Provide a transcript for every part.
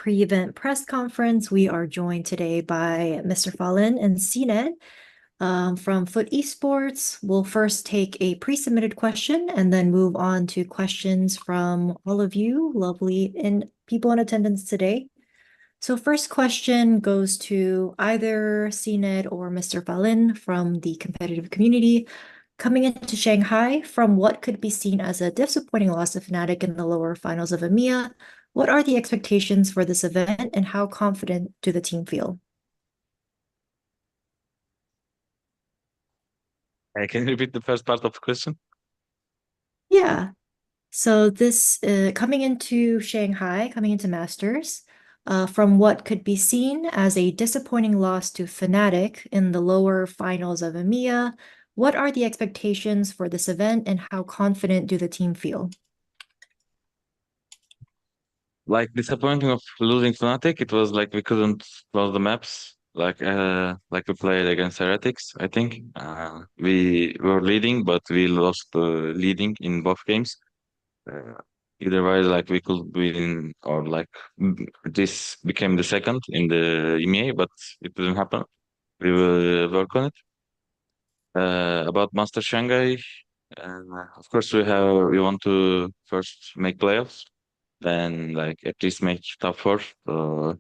pre-event press conference. We are joined today by MrFalin and cNed from Foot Esports. We'll first take a pre-submitted question and then move on to questions from all of you lovely people in attendance today. So first question goes to either cNed or MrFalin from the competitive community. Coming into Shanghai, from what could be seen as a disappointing loss to FNATIC in the lower finals of EMEA, what are the expectations for this event and how confident do the team feel? Can you repeat the first part of the question? Yeah. So this coming into Shanghai, coming into Masters, from what could be seen as a disappointing loss to FNATIC in the lower finals of EMEA, what are the expectations for this event and how confident do the team feel? Like disappointing of losing Fnatic, it was like we couldn't close the maps. Like we played against Heretics, I think. We were leading, but we lost the leading in both games. Uh, Otherwise, like we could win or this became the second in the EMEA, but it didn't happen. We will work on it. About Master Shanghai, of course we want to first make playoffs, then like at least make top four. So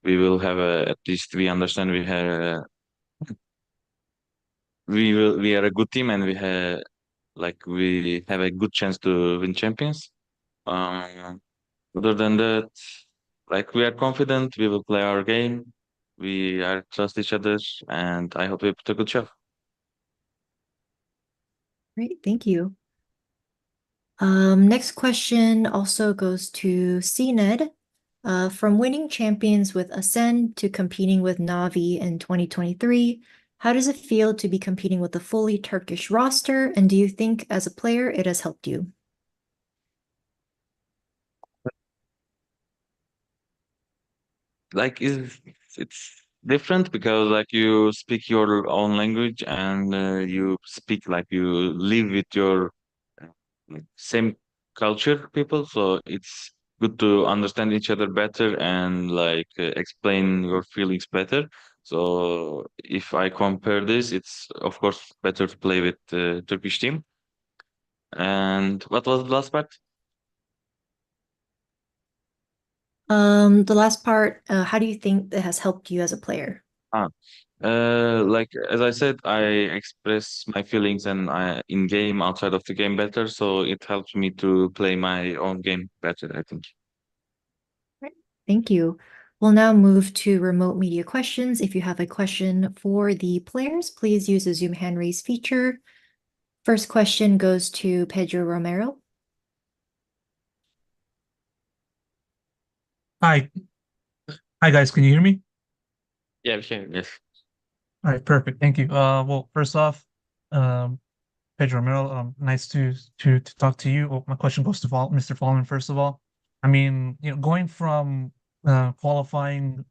we will have at least we understand we are a good team and we have a good chance to win champions. Um, Other than that, like we are confident, we will play our game. We are trust each other, and I hope we put a good show. Great, thank you. Next question also goes to cNed. From winning champions with Ascend to competing with Navi in 2023, how does it feel to be competing with a fully Turkish roster? And do you think as a player it has helped you? Like it's different because like you speak your own language and you speak like you live with your uh, same culture people, so it's good to understand each other better and explain your feelings better. So if I compare this, it's of course better to play with the Turkish team. And what was the last part? The last part, how do you think that has helped you as a player? Ah, like as I said, I express my feelings and I in game outside of the game better, so it helps me to play my own game better, I think. Right. Thank you. We'll now move to remote media questions. If you have a question for the players, please use the Zoom hand raise feature. First question goes to Pedro Romero. Hi. Hi, guys. Can you hear me? Yeah, we can. Yes. All right, perfect. Thank you. Well, first off, um, Pedro Romero, nice to talk to you. Well, my question goes to MrFalin, first of all. I mean, going from qualifying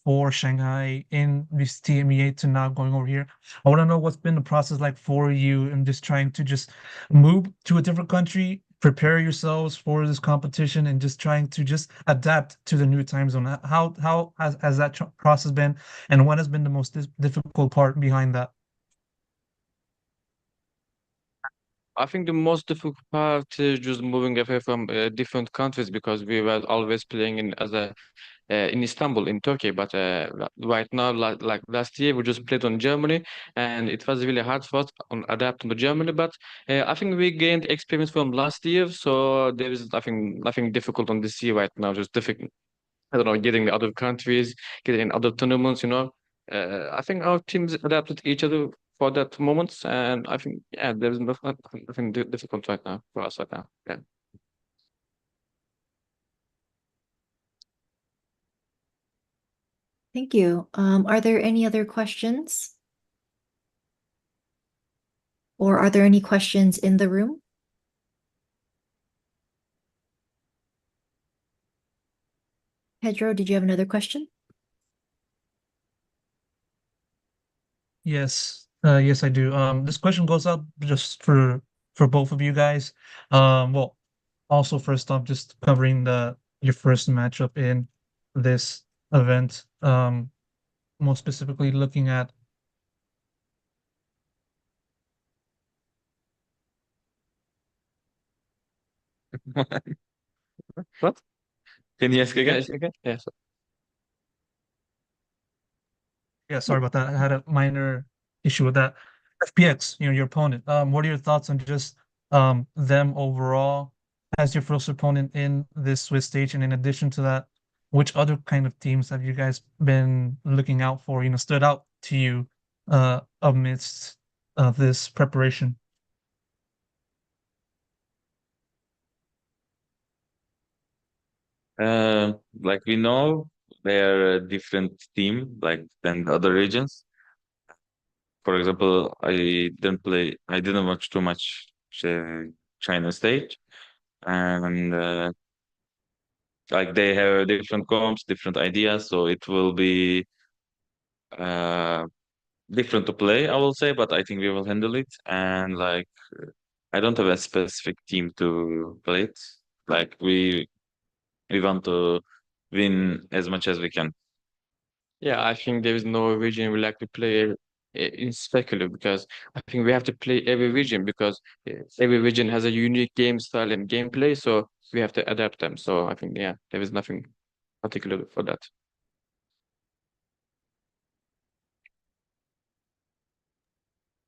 for Shanghai in this TMEA to now going over here, I want to know what's been the process like for you and just trying to just move to a different country, prepare yourselves for this competition, and just trying to just adapt to the new time zone. How has that process been, and what has been the most difficult part behind that? I think the most difficult part is just moving away from different countries because we were always playing in Istanbul in Turkey. But right now, like last year, we just played on Germany, and it was really hard for us on adapting to Germany. But I think we gained experience from last year, so there is nothing difficult on this year right now. Just difficult, I don't know, getting the other countries, getting in other tournaments. I think our teams adapted each other for that moments, and I think yeah, there's nothing difficult right now for us right now. Yeah. Thank you. Are there any other questions? Or are there any questions in the room? Pedro, did you have another question? Yes, yes, I do. This question goes up just for both of you guys. Well, also first off, just covering the your first matchup in this event, more specifically looking at What? Can you ask again? Yes, okay. Yes. yeah, sorry about that. I had a minor issue with that. FPX, your opponent. What are your thoughts on just them overall as your first opponent in this Swiss stage? And in addition to that, which other kind of teams have you guys been looking out for, stood out to you amidst this preparation? Like we know they're a different team like than the other regions. For example, I didn't watch too much China stage, and like they have different comps, different ideas, so it will be uh different to play, I will say, but I think we will handle it. And like I don't have a specific team to play it. Like we want to win as much as we can. Yeah, I think there is no region we like to play in speculative because I think we have to play every region because every region has a unique game style and gameplay, so we have to adapt them. So I think yeah, there is nothing particular for that.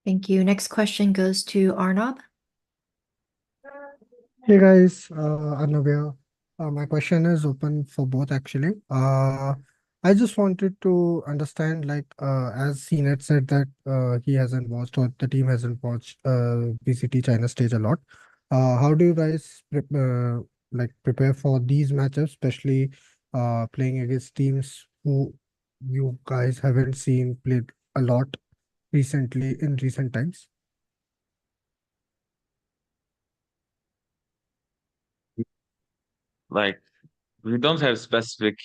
Thank you. Next question goes to Arnab. Hey guys, Arnav here. My question is open for both actually. I just wanted to understand, like, as cNed said that he hasn't watched or the team hasn't watched VCT China stage a lot. How do you guys prepare for these matchups, especially playing against teams who you guys haven't seen played a lot recently in recent times? Like we don't have specific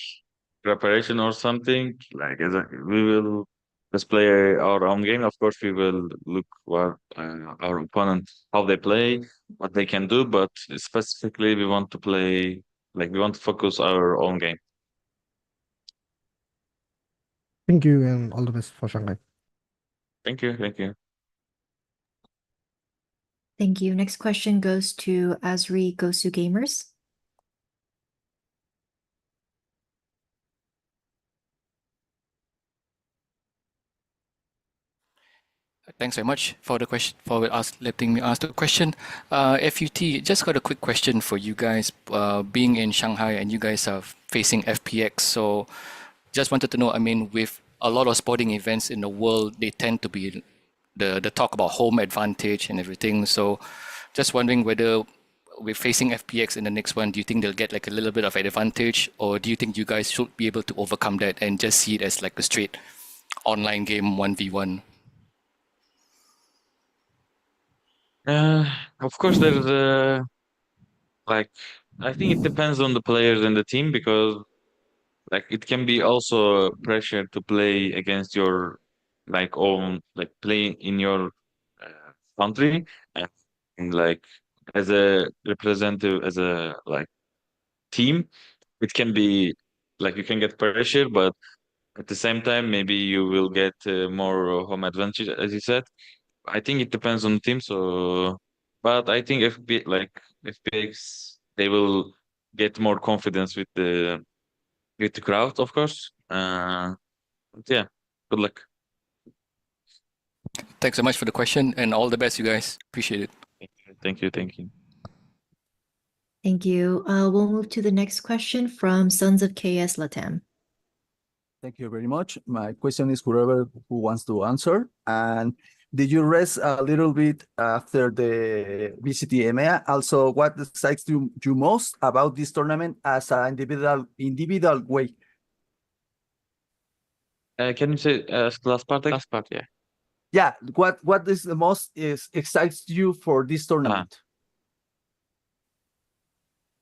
preparation or something. Like we will just play our own game. Of course, we will look what our opponent how they play, what they can do. But specifically, we want to play like we want to focus our own game. Thank you and all the best for Shanghai. Thank you, thank you. Thank you. Next question goes to Asri Gosu Gamers. Thanks very much for the question, for letting me ask the question. FUT, just got a quick question for you guys. Being in Shanghai and you guys are facing FPX, so just wanted to know, I mean, with a lot of sporting events in the world, they tend to be the talk about home advantage and everything. So just wondering whether we're facing FPX in the next one, do you think they'll get like a little bit of an advantage, or do you think you guys should be able to overcome that and just see it as like a straight online game 1v1? Of course, there's like I think it depends on the players and the team because like it can be also pressure to play against your like own like play in your country and like as a representative as a like team it can be like you can get pressure but at the same time maybe you will get more home advantage as you said. I think it depends on the team, so but I think FPX they will get more confidence with the crowd, of course. But yeah, good luck. Thanks so much for the question and all the best, you guys. Appreciate it. Thank you, thank you. Thank you. We'll move to the next question from Sons of KS Latam. Thank you very much. My question is whoever who wants to answer. And did you rest a little bit after the VCT EMEA? Also, what excites you most about this tournament as an individual way? Can you say last part? Last part, yeah. Yeah, what is the most excites you for this tournament?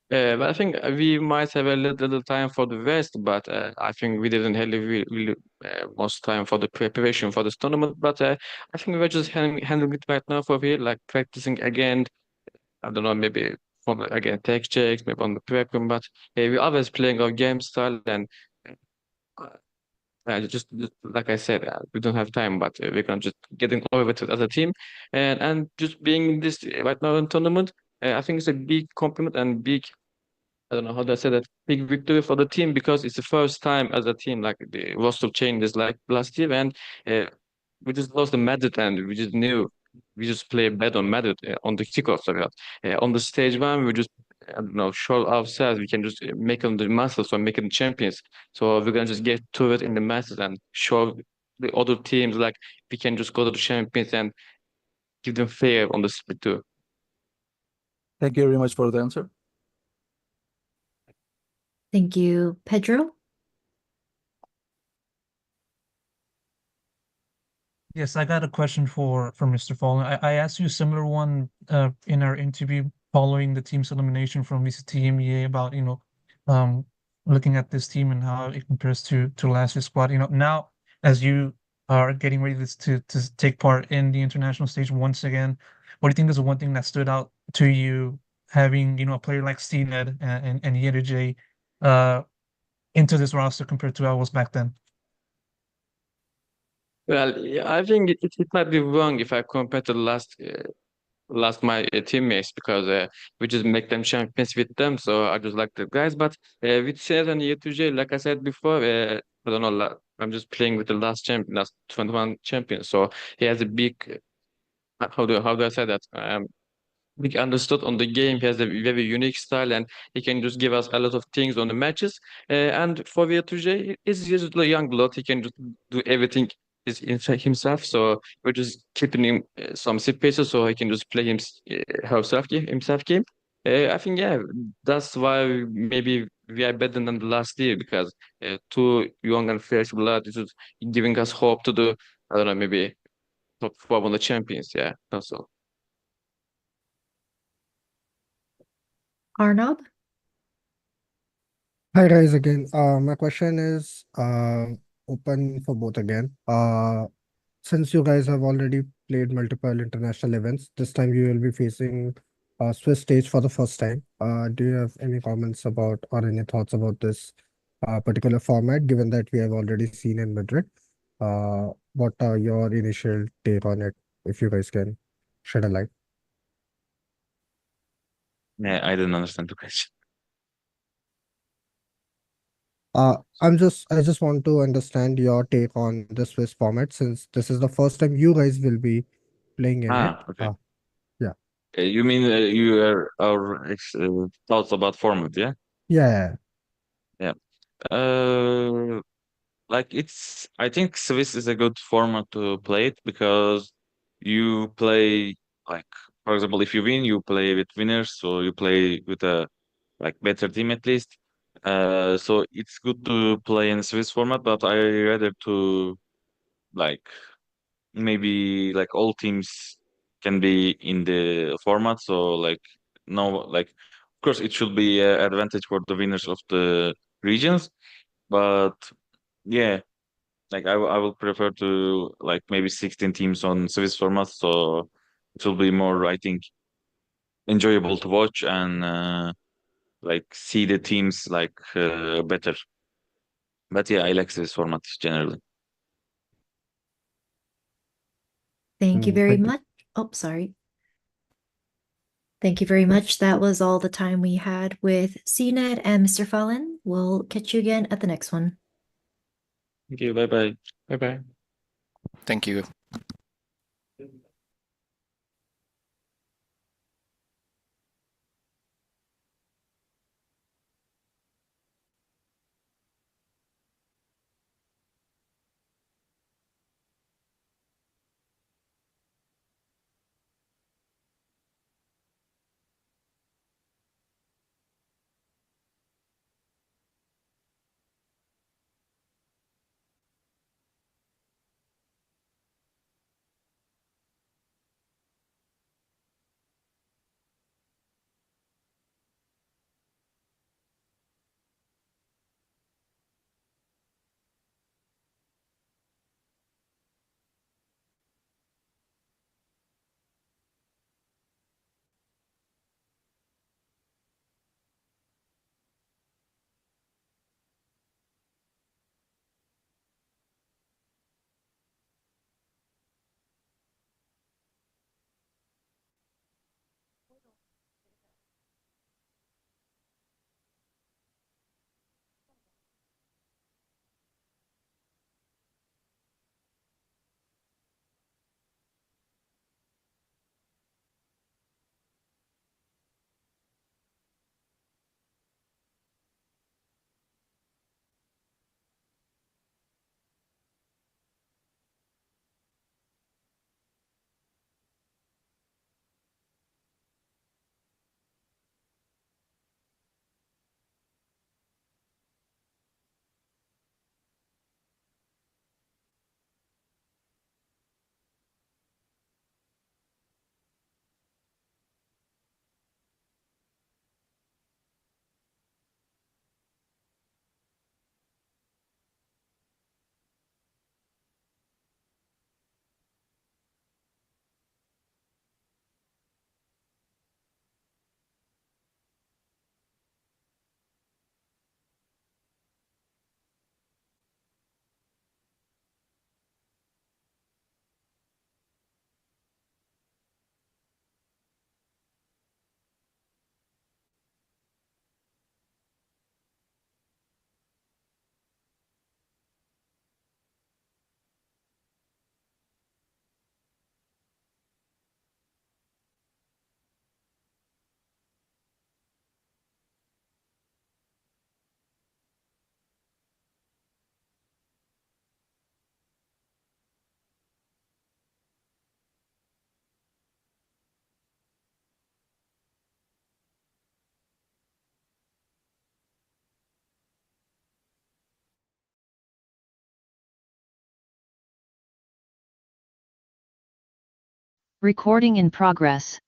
But I think we might have a little time for the rest, but I think we didn't have really most time for the preparation for this tournament. But I think we're just handling it right now for here, like practicing again. I don't know, maybe again tech checks, maybe on the prep room, but we always playing our game style and just like I said, we don't have time, but we're gonna just getting over it as a team, and just being in this right now in tournament. I think it's a big compliment and big, I don't know how to say that, big victory for the team because it's the first time as a team like the roster changes like last year, and uh, we just lost the Madrid and we just knew we just play bad on Madrid on the kickoff. So on the stage one, we just I don't know show ourselves. We can just make them the masters or make them champions. So we're gonna just get to it in the masters and show the other teams like we can just go to the champions and give them fair on the split too. Thank you very much for the answer. Thank you, Pedro. Yes, I got a question for MrFalin. I asked you a similar one in our interview following the team's elimination from VCT MEA about, looking at this team and how it compares to last year's squad. Now as you are getting ready to take part in the international stage once again, what do you think is the one thing that stood out to you having, a player like cNed and ZmjjKK into this roster compared to how it was back then? Well, yeah, I think it might be wrong if I compare to last my teammates because we just make them champions with them. So I just like the guys. But with Season year 2J, like I said before, I don't know. I'm just playing with the last champion, last 21 champion. So he has a big. How do I say that? We understood on the game. He has a very unique style, and he can just give us a lot of things on the matches. And for V2J, he's just a young blood. He can just do everything himself. So we're just keeping him some spaces so he can just play himself game. I think yeah, that's why maybe we are better than the last year because too young and fresh blood is just giving us hope to do. I don't know, maybe top four on the champions. Yeah, that's all. Arnab. Hi guys again. My question is open for both again. Since you guys have already played multiple international events, this time you will be facing a Swiss stage for the first time. Do you have any comments about or any thoughts about this particular format, given that we have already seen in Madrid? What are your initial take on it, if you guys can shed a light? Yeah, I didn't understand the question. I just want to understand your take on the Swiss format since this is the first time you guys will be playing in it. Okay. Yeah. You mean you are our thoughts about format, yeah? Yeah. Yeah. Uh, like I think Swiss is a good format to play it because you play like, for example, if you win, you play with winners, so you play with a like better team at least. So it's good to play in Swiss format, but I rather to like maybe like all teams can be in the format. So like no, like of course it should be an advantage for the winners of the regions, but yeah, like I will prefer to like maybe 16 teams on Swiss format, so it will be more, I think, enjoyable to watch and like see the teams like better. But yeah, I like Swiss format generally. Thank you very Thank you. much. Oh, sorry. Thank you very much. That was all the time we had with cNed and MrFalin. We'll catch you again at the next one. Thank you. Bye bye. Bye bye. Thank you. Recording in progress.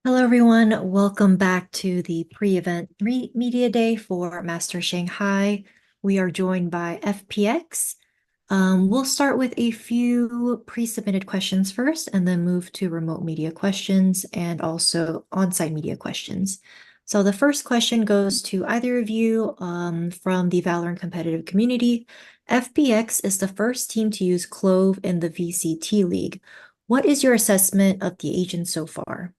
Hello, everyone. Welcome back to the pre-event media day for Masters Shanghai. We are joined by FPX. We'll start with a few pre-submitted questions first and then move to remote media questions and also on-site media questions. So the first question goes to either of you from the VALORANT competitive community. FPX is the first team to use Clove in the VCT League. What is your assessment of the agent so far?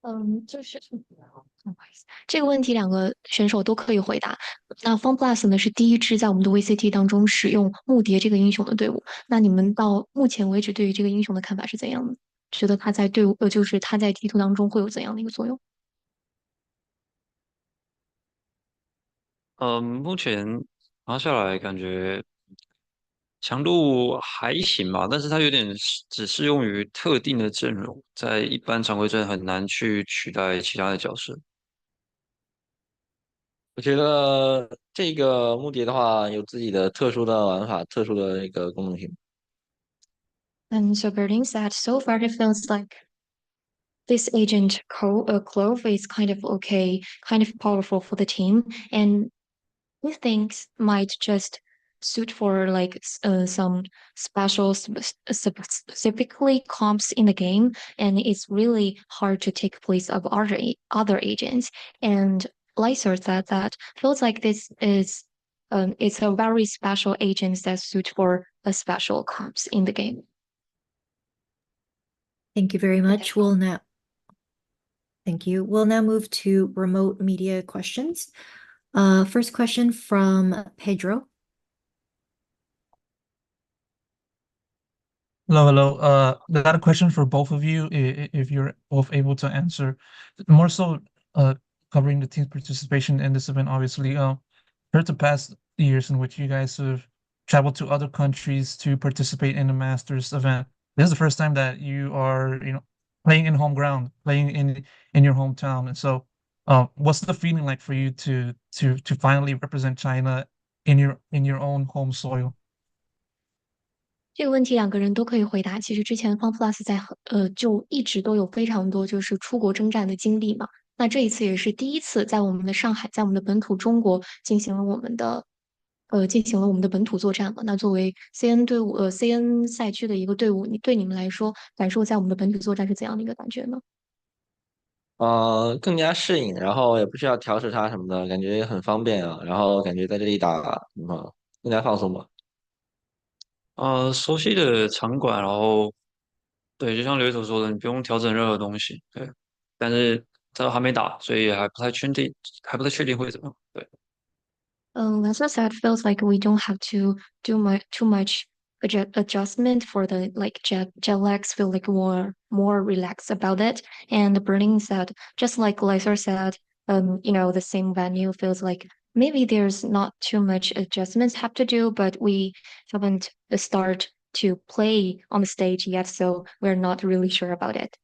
不好意思，这个问题两个选手都可以回答。那 FunPlus 呢是第一支在我们的 VCT 当中使用木蝶这个英雄的队伍。那你们到目前为止对于这个英雄的看法是怎样的？觉得他在队伍就是他在地图当中会有怎样的一个作用？目前拿下来感觉强度还行吧，但是它有点只适用于特定的阵容，在一般常规阵很难去取代其他的角色。我觉得这个木蝶的话有自己的特殊的玩法，特殊的一个功能性。And so BerLIN said, so far it feels like this agent Clove is kind of okay, kind of powerful for the team, and we think might just suit for like some special specifically comps in the game, and it's really hard to take place of other agents. And Lyosar said that feels like this is it's a very special agent that suit for a special comps in the game. Thank you very much. Thank you. We'll now move to remote media questions. First question from Pedro. Hello. I got a question for both of you, if you're both able to answer. More so, covering the team's participation in this event, obviously. Heard the past years in which you guys have traveled to other countries to participate in the Masters event. This is the first time that you are, playing in home ground, playing in your hometown. And so, what's the feeling like for you to finally represent China in your own home soil? 这个问题两个人都可以回答。其实之前方 plus 就一直都有非常多就是出国征战的经历嘛。那这一次也是第一次在我们的上海，在我们的本土中国进行了我们的本土作战嘛。那作为 CN 队伍CN 赛区的一个队伍，对你们来说，感受在我们的本土作战是怎样的一个感觉呢？更加适应，然后也不需要调时差什么的，感觉也很方便啊。然后感觉在这里打，更加放松吧。熟悉的场馆，然后对，就像刘一所说的，你不用调整任何东西，对。但是这还没打，所以还不太确定会怎么样，对。As I said, feels like we don't have to do too much adjustment for the like jet lags. Feel like more relaxed about it. And BerLIN said, just like Lyosar said, the same venue feels like maybe there's not too much adjustments have to do, but we haven't start to play on the stage yet, so we're not really sure about it.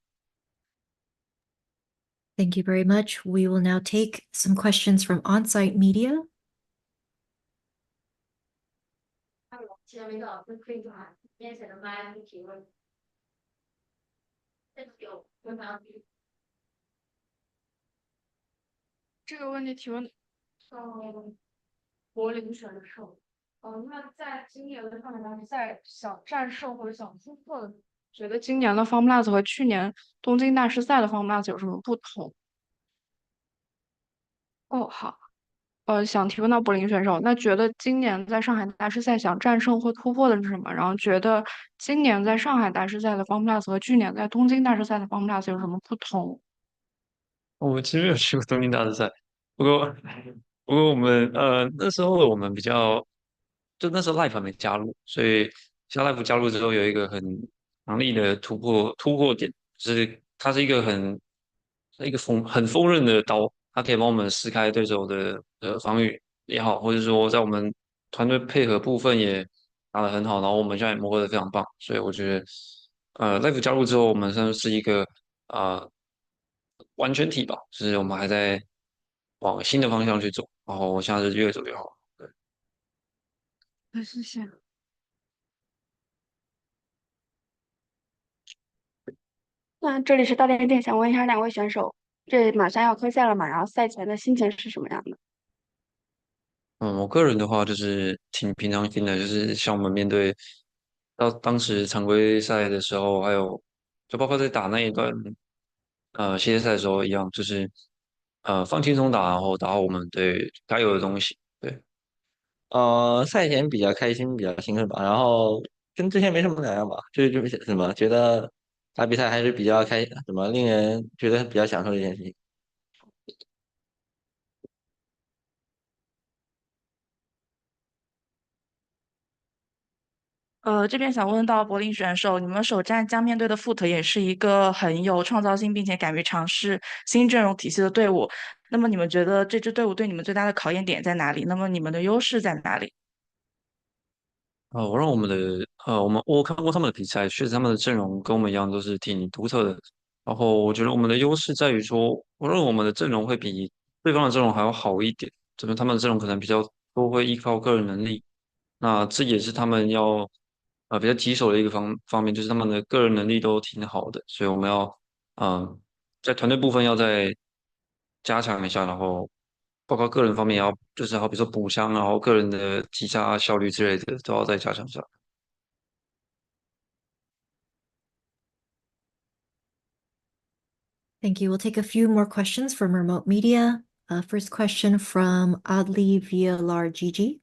Thank you very much. We will now take some questions from on-site media. 这个问题提问柏林选手，那在今年的上海大师赛想战胜或者想突破的，觉得今年的 FNATIC 和去年东京大师赛的 FNATIC 有什么不同？哦，好。想提问到柏林选手，那觉得今年在上海大师赛想战胜或突破的是什么？然后觉得今年在上海大师赛的 FNATIC 和去年在东京大师赛的 FNATIC 有什么不同？我其实没有去过东京大师赛，不过我们那时候我们比较，就那时候 Life 还没加入，所以像 Life 加入之后有一个很强力的突破点，就是它是一个很锋刃的刀，它可以帮我们撕开对手的防御也好，或者说在我们团队配合部分也打得很好，然后我们现在也磨合得非常棒，所以我觉得Life 加入之后，我们算是一个呃完全体吧，就是我们还在往新的方向去走，然后现在是越走越好。对，谢谢。那这里是大连店，想问一下两位选手，这马上要开赛了嘛？然后赛前的心情是什么样的？我个人的话就是挺平常心的，就是像我们面对到当时常规赛的时候，还有就包括在打那一段系列赛的时候一样，就是放轻松打，然后打好我们对该有的东西。对。赛前比较开心，比较兴奋吧，然后跟之前没什么两样吧，就是什么觉得打比赛还是比较令人觉得比较享受的一件事情。这边想问到柏林选手，你们首战将面对的 Foot 也是一个很有创造性，并且敢于尝试新阵容体系的队伍。那么你们觉得这支队伍对你们最大的考验点在哪里？那么你们的优势在哪里？我让我们的我看过他们的比赛，确实他们的阵容跟我们一样都是挺独特的。然后我觉得我们的优势在于说，我认为我们的阵容会比对方的阵容还要好一点，就是他们的阵容可能比较多会依靠个人能力，那这也是他们要比较棘手的一个方面，就是他们的个人能力都挺好的，所以我们要在团队部分要再加强一下，然后包括个人方面也要就是好比说补枪，然后个人的击杀效率之类的都要再加强一下。Thank you. We'll take a few more questions from remote media. First question from Adli VLRGG.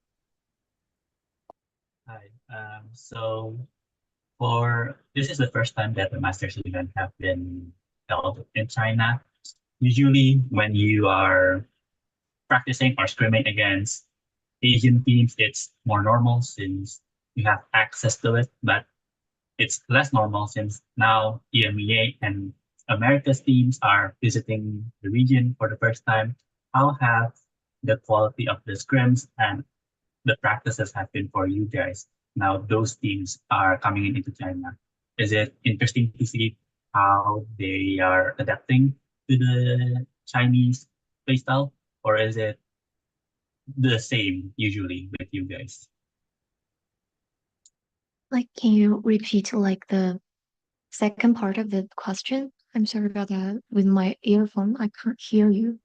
Hi. So for this is the first time that the Masters event have been held in China. Usually, when you are practicing or scrimming against Asian teams, it's more normal since you have access to it, but it's less normal since now EMEA and America's teams are visiting the region for the first time. How have the quality of the scrims and the practices have been for you guys? Now those teams are coming into China. Is it interesting to see how they are adapting to the Chinese playstyle, or is it the same usually with you guys? Like, can you repeat like the second part of the question? I'm sorry about that. With my earphone, I can't hear you.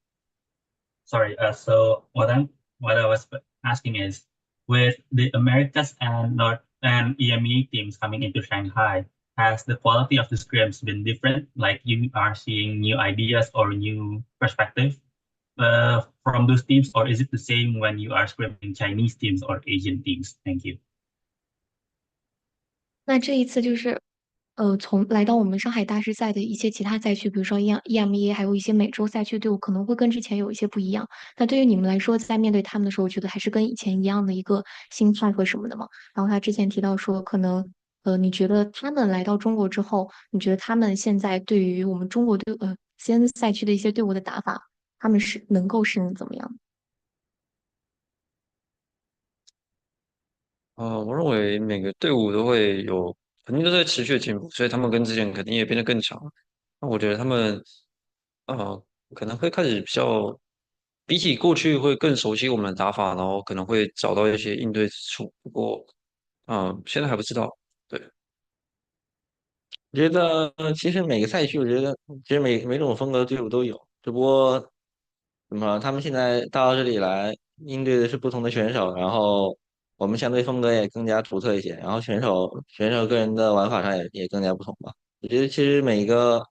Sorry. So what I was asking is, with the Americas and North and EMEA teams coming into Shanghai, has the quality of the scrims been different? Like you are seeing new ideas or new perspective from those teams, or is it the same when you are scrimming Chinese teams or Asian teams? Thank you. 那这一次就是从来到我们上海大师赛的一些其他赛区，比如说 EMEA，还有一些美洲赛区队伍，可能会跟之前有一些不一样。那对于你们来说，在面对他们的时候，我觉得还是跟以前一样的一个心态和什么的嘛。然后他之前提到说，可能你觉得他们来到中国之后，你觉得他们现在对于我们中国先赛区的一些队伍的打法，他们是能够适应怎么样？我认为每个队伍都会有，肯定都在持续的进步，所以他们跟之前肯定也变得更强。那我觉得他们，呃，可能会开始比较，比起过去会更熟悉我们的打法，然后可能会找到一些应对之处。不过，现在还不知道。对，我觉得其实每个赛区，我觉得其实每种风格的队伍都有，只不过怎么他们现在到这里来应对的是不同的选手，然后我们相对风格也更加独特一些，然后选手个人的玩法上也更加不同吧。我觉得其实每一个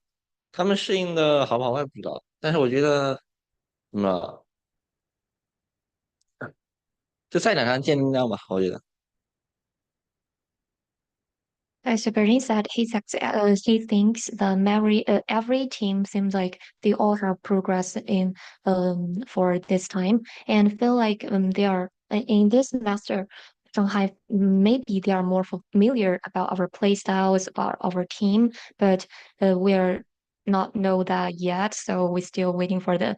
他们适应的好不好我也不知道，但是我觉得怎么就赛场上见真章吧，我觉得。So Berlin said he thinks the every team seems like they all have progress in for this time and feel like they are in this master Shanghai, maybe they are more familiar about our play styles, about our team, but we're not know that yet, so we're still waiting for the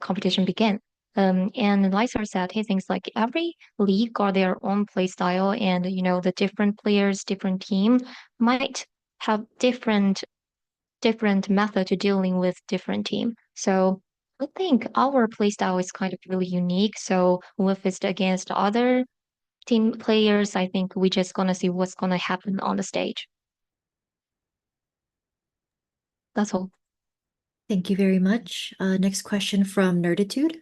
competition begin. And Lyosar said he thinks like every league got their own play style, and you know the different players, different team might have different method to dealing with different team. So I think our play style is kind of really unique. So if it's against other team players, I think we're just gonna see what's gonna happen on the stage. That's all. Thank you very much. Next question from Nerditude.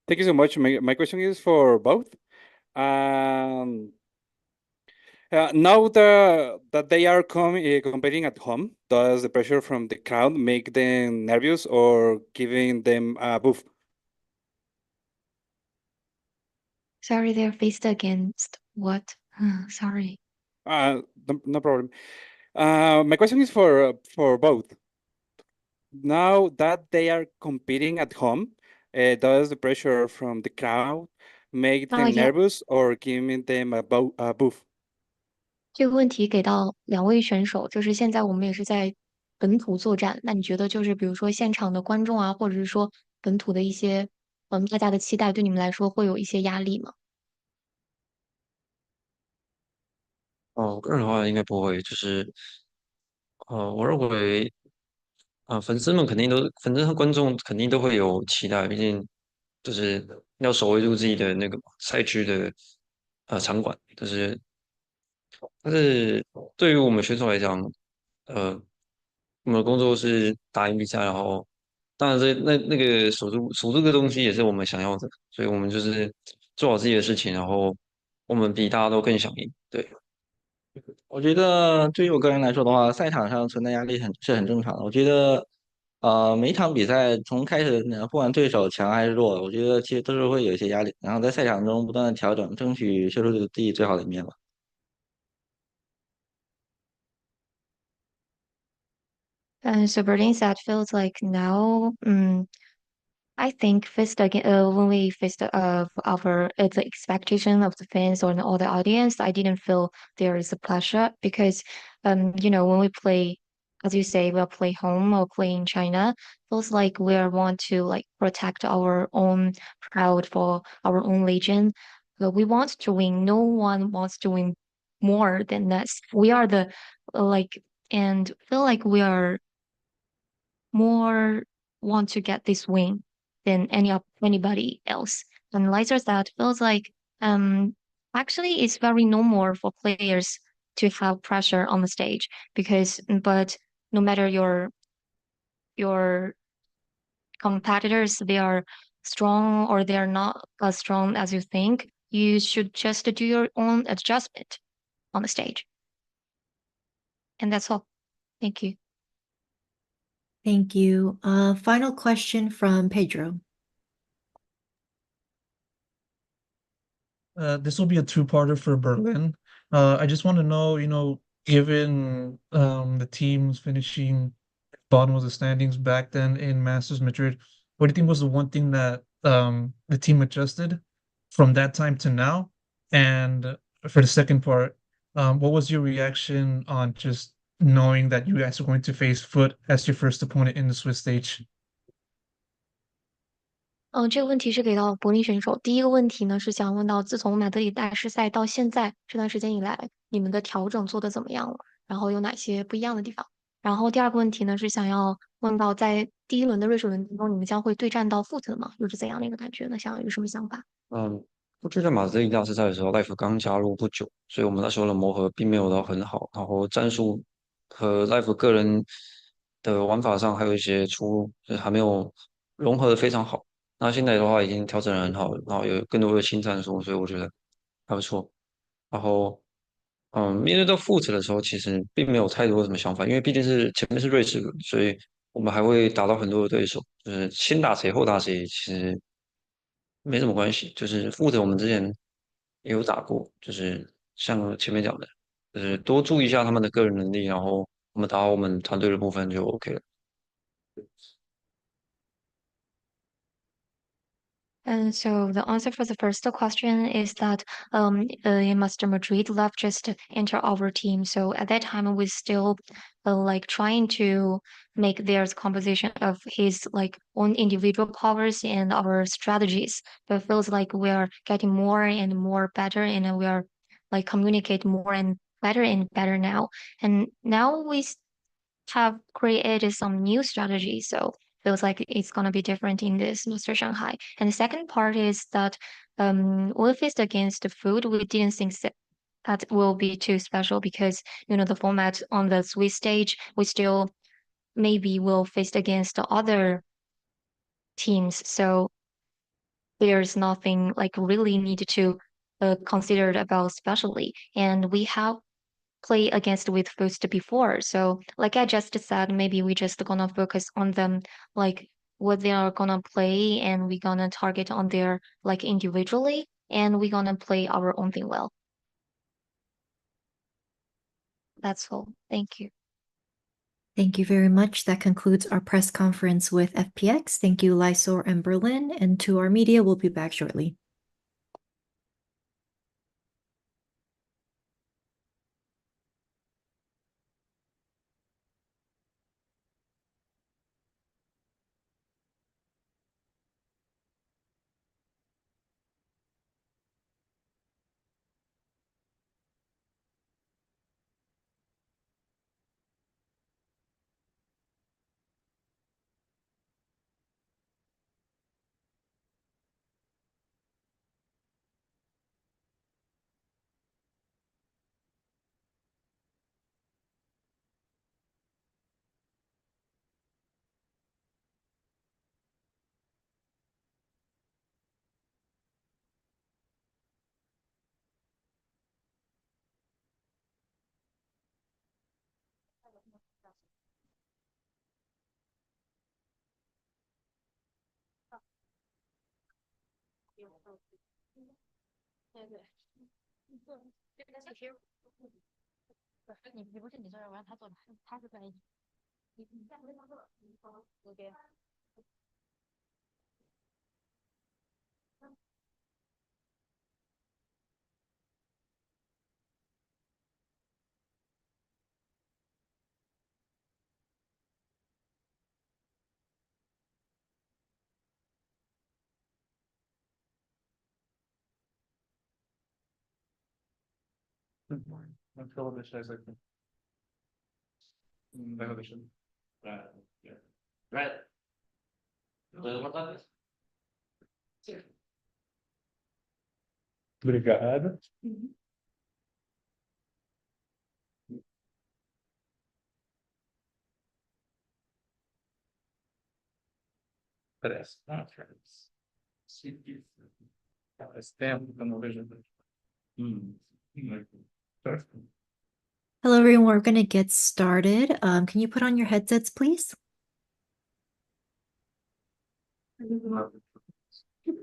Thank you so much. My question is for both. Um, now that they are competing at home, does the pressure from the crowd make them nervous or giving them a boost? Sorry, they're faced against what? Sorry. No problem. My question is for both. Now that they are competing at home, does the pressure from the crowd make them yeah. nervous or giving them a boost? 这个问题给到两位选手，就是现在我们也是在本土作战，那你觉得就是比如说现场的观众啊，或者是说本土的一些大家的期待，对你们来说会有一些压力吗？我个人的话应该不会，就是，我认为，粉丝和观众肯定都会有期待，毕竟就是要守卫住自己的那个赛区的场馆，但是对于我们选手来讲，呃，我们的工作是打赢比赛，然后当然那个守住这个东西也是我们想要的，所以我们就是做好自己的事情，然后我们比大家都更想赢，对。我觉得对于我个人来说的话，赛场上存在压力很正常的。我觉得，每一场比赛从开始不管对手强还是弱，我觉得其实都是会有一些压力，然后在赛场中不断的调整，争取秀出自己最好的一面吧。And so Berlin said feels like now, I think faced again when we faced our the expectation of the fans or all the audience, I didn't feel there is a pressure because when we play, as you say, we'll play home or play in China, feels like we want to like protect our own proud for our own region. We want to win. No one wants to win more than us. We are the like and feel like we are more want to get this win than anybody else. And Lyosar that feels like actually it's very normal for players to have pressure on the stage because but no matter your competitors they are strong or they are not as strong as you think, you should just do your own adjustment on the stage. And that's all. Thank you. Thank you. Final question from Pedro. This will be a two-parter for BerLIN. I just want to know, given the teams finishing bottom of the standings back then in Masters Madrid, what do you think was the one thing that the team adjusted from that time to now? And for the second part, what was your reaction on just knowing that you guys are going to face Foot as your first opponent in the Swiss stage? 这个问题是给到柏林选手。第一个问题呢，是想问到，自从马德里大师赛到现在这段时间以来，你们的调整做得怎么样了？然后有哪些不一样的地方？然后第二个问题呢，是想要问到，在第一轮的瑞士轮中，你们将会对战到 Foot 吗？又是怎样的一个感觉呢？有什么想法？我觉得马德里大师赛的时候，Life 刚加入不久，所以我们那时候的磨合并没有到很好，然后战术和 Life 个人的玩法上还有一些就是还没有融合的非常好。那现在的话已经调整得很好了，然后有更多的新战术，所以我觉得还不错。然后，面对到 Foot 的时候，其实并没有太多什么想法，因为毕竟是前面是瑞士轮，所以我们还会打到很多的对手，就是先打谁后打谁，其实没什么关系。就是负责我们之前也有打过，就是像前面讲的，就是多注意一下他们的个人能力，然后我们打好我们团队的部分就 OK 了。And so the answer for the first question is that in Master Madrid, Love just entered our team. So at that time, we still like trying to make their composition of his like own individual powers and our strategies. But it feels like we are getting more and more better, and we are like communicate more and better now. And now we have created some new strategies. So feels like it's gonna be different in this Master Shanghai. And the second part is that we faced against the food. We didn't think that will be too special because the format on the Swiss stage we still maybe will face against the other teams. So there's nothing like really need to consider about specially. And we have play against with Boost before. So like I just said, maybe we just gonna focus on them like what they are gonna play and we gonna target on their like individually and we gonna play our own thing well. That's all. Thank you. Thank you very much. That concludes our press conference with FPX. Thank you, Lyosar and BerLIN. And to our media, we'll be back shortly. Obrigado. Parece. Faz tempo que eu não vejo. Hello, everyone. We're going to get started. Can you put on your headsets, please?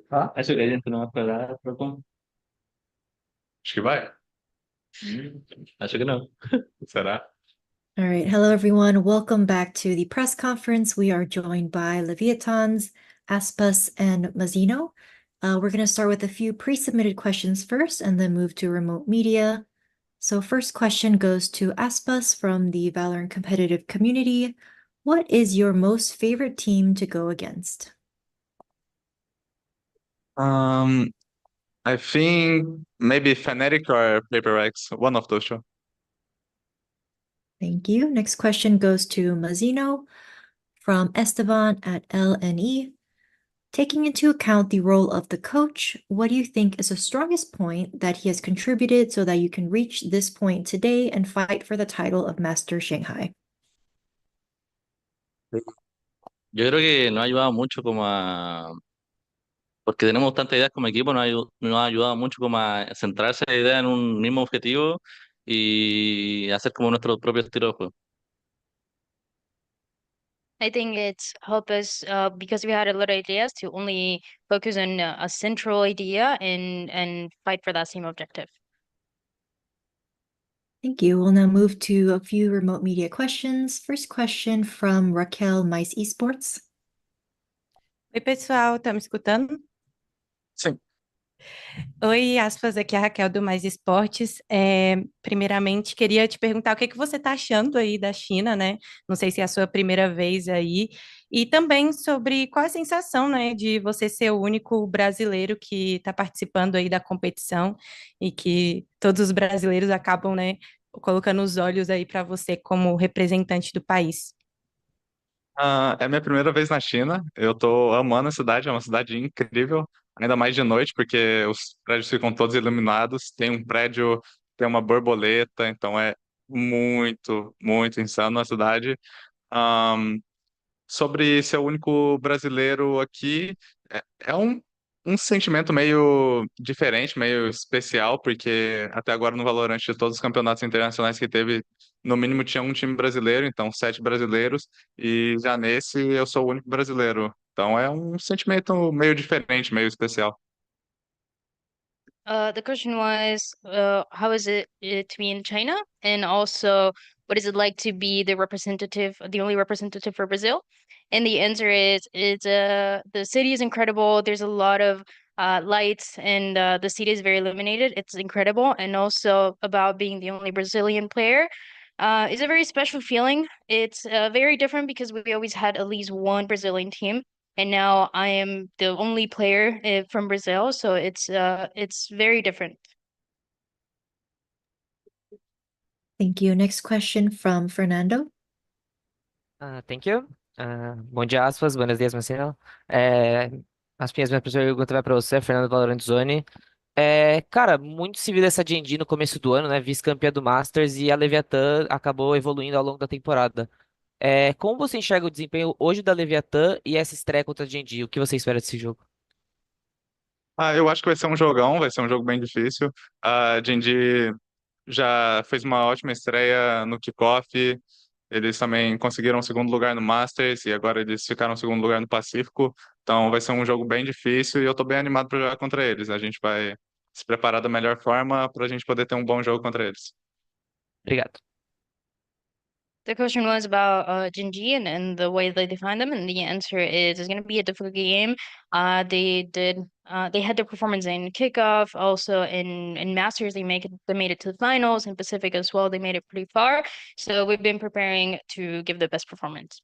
Acho que a gente não vai parar pra Acho que vai. Acho que não. Será? All right. Hello, everyone. Welcome back to the press conference. We are joined by Leviathans, Aspas, and Mazino. We're going to start with a few pre-submitted questions first and then move to remote media. So first question goes to Aspas from the VALORANT competitive community. What is your most favorite team to go against? I think maybe FNATIC or PaperX, one of those two. Thank you. Next question goes to Mazino from Esteban at LNE. Taking into account the role of the coach, what do you think is the strongest point that he has contributed so that you can reach this point today and fight for the title of Masters Shanghai? Yo creo que nos ha ayudado mucho porque tenemos tantas ideas como equipo, nos ha ayudado mucho como a centrarse la idea en un mismo objetivo y hacer como nuestro propio estilo de juego. I think it's helped us because we had a lot of ideas to only focus on a central idea and fight for that same objective. Thank you. We'll now move to a few remote media questions. First question from Raquel Mais Esports. Oi, pessoal, tá me escutando? Sim. Oi, aspas, aqui é a Raquel do Mais Esportes. Primeiramente, queria te perguntar o que que você está achando aí da China, né? Não sei se é a sua primeira vez aí. E também sobre qual a sensação, né, de você ser o único brasileiro que está participando aí da competição e que todos os brasileiros acabam, né, colocando os olhos aí para você como representante do país. É a minha primeira vez na China. Eu tô amando a cidade, é uma cidade incrível, ainda mais de noite, porque os prédios ficam todos iluminados. Tem um prédio, tem uma borboleta, então é muito, muito insano a cidade. Sobre ser o único brasileiro aqui, é um sentimento meio diferente, meio especial, porque até agora no Valorant, de todos os campeonatos internacionais que teve, no mínimo tinha um time brasileiro, então 7 brasileiros, e já nesse eu sou o único brasileiro. Então é um sentimento meio diferente, meio especial. The question was, how is it to be in China? And also, what is it like to be the representative, the only representative for Brazil? And the answer is, the city is incredible. There's a lot of lights, and the city is very illuminated. It's incredible. And also about being the only Brazilian player, it's a very special feeling. It's very different because we always had at least one Brazilian team. And now I am the only player from Brazil, so it's very different. Thank you. Next question from Fernando. Thank you. Bom dia, aspas. Buenos dias, Marcelo. As minha primeira pergunta vai para você, Fernando Valorant Zone. Cara, muito se viu dessa Gen.G no começo do ano, né? Vice-campeã do Masters e a Leviathan acabou evoluindo ao longo da temporada. Como você enxerga o desempenho hoje da Leviathan e essa estreia contra a Gen.G? O que você espera desse jogo? Eu acho que vai ser um jogão, vai ser um jogo bem difícil. A Jinggg já fez uma ótima estreia no kickoff. Eles também conseguiram o segundo lugar no Masters e agora eles ficaram em segundo lugar no Pacífico. Então vai ser um jogo bem difícil e eu tô bem animado para jogar contra eles. A gente vai se preparar da melhor forma para a gente poder ter um bom jogo contra eles. Obrigado. The question was about Gen.G and the way they define them, and the answer is it's going to be a difficult game. They had their performance in kickoff, also in Masters they made it to the finals, in Pacific as well they made it pretty far. So we've been preparing to give the best performance.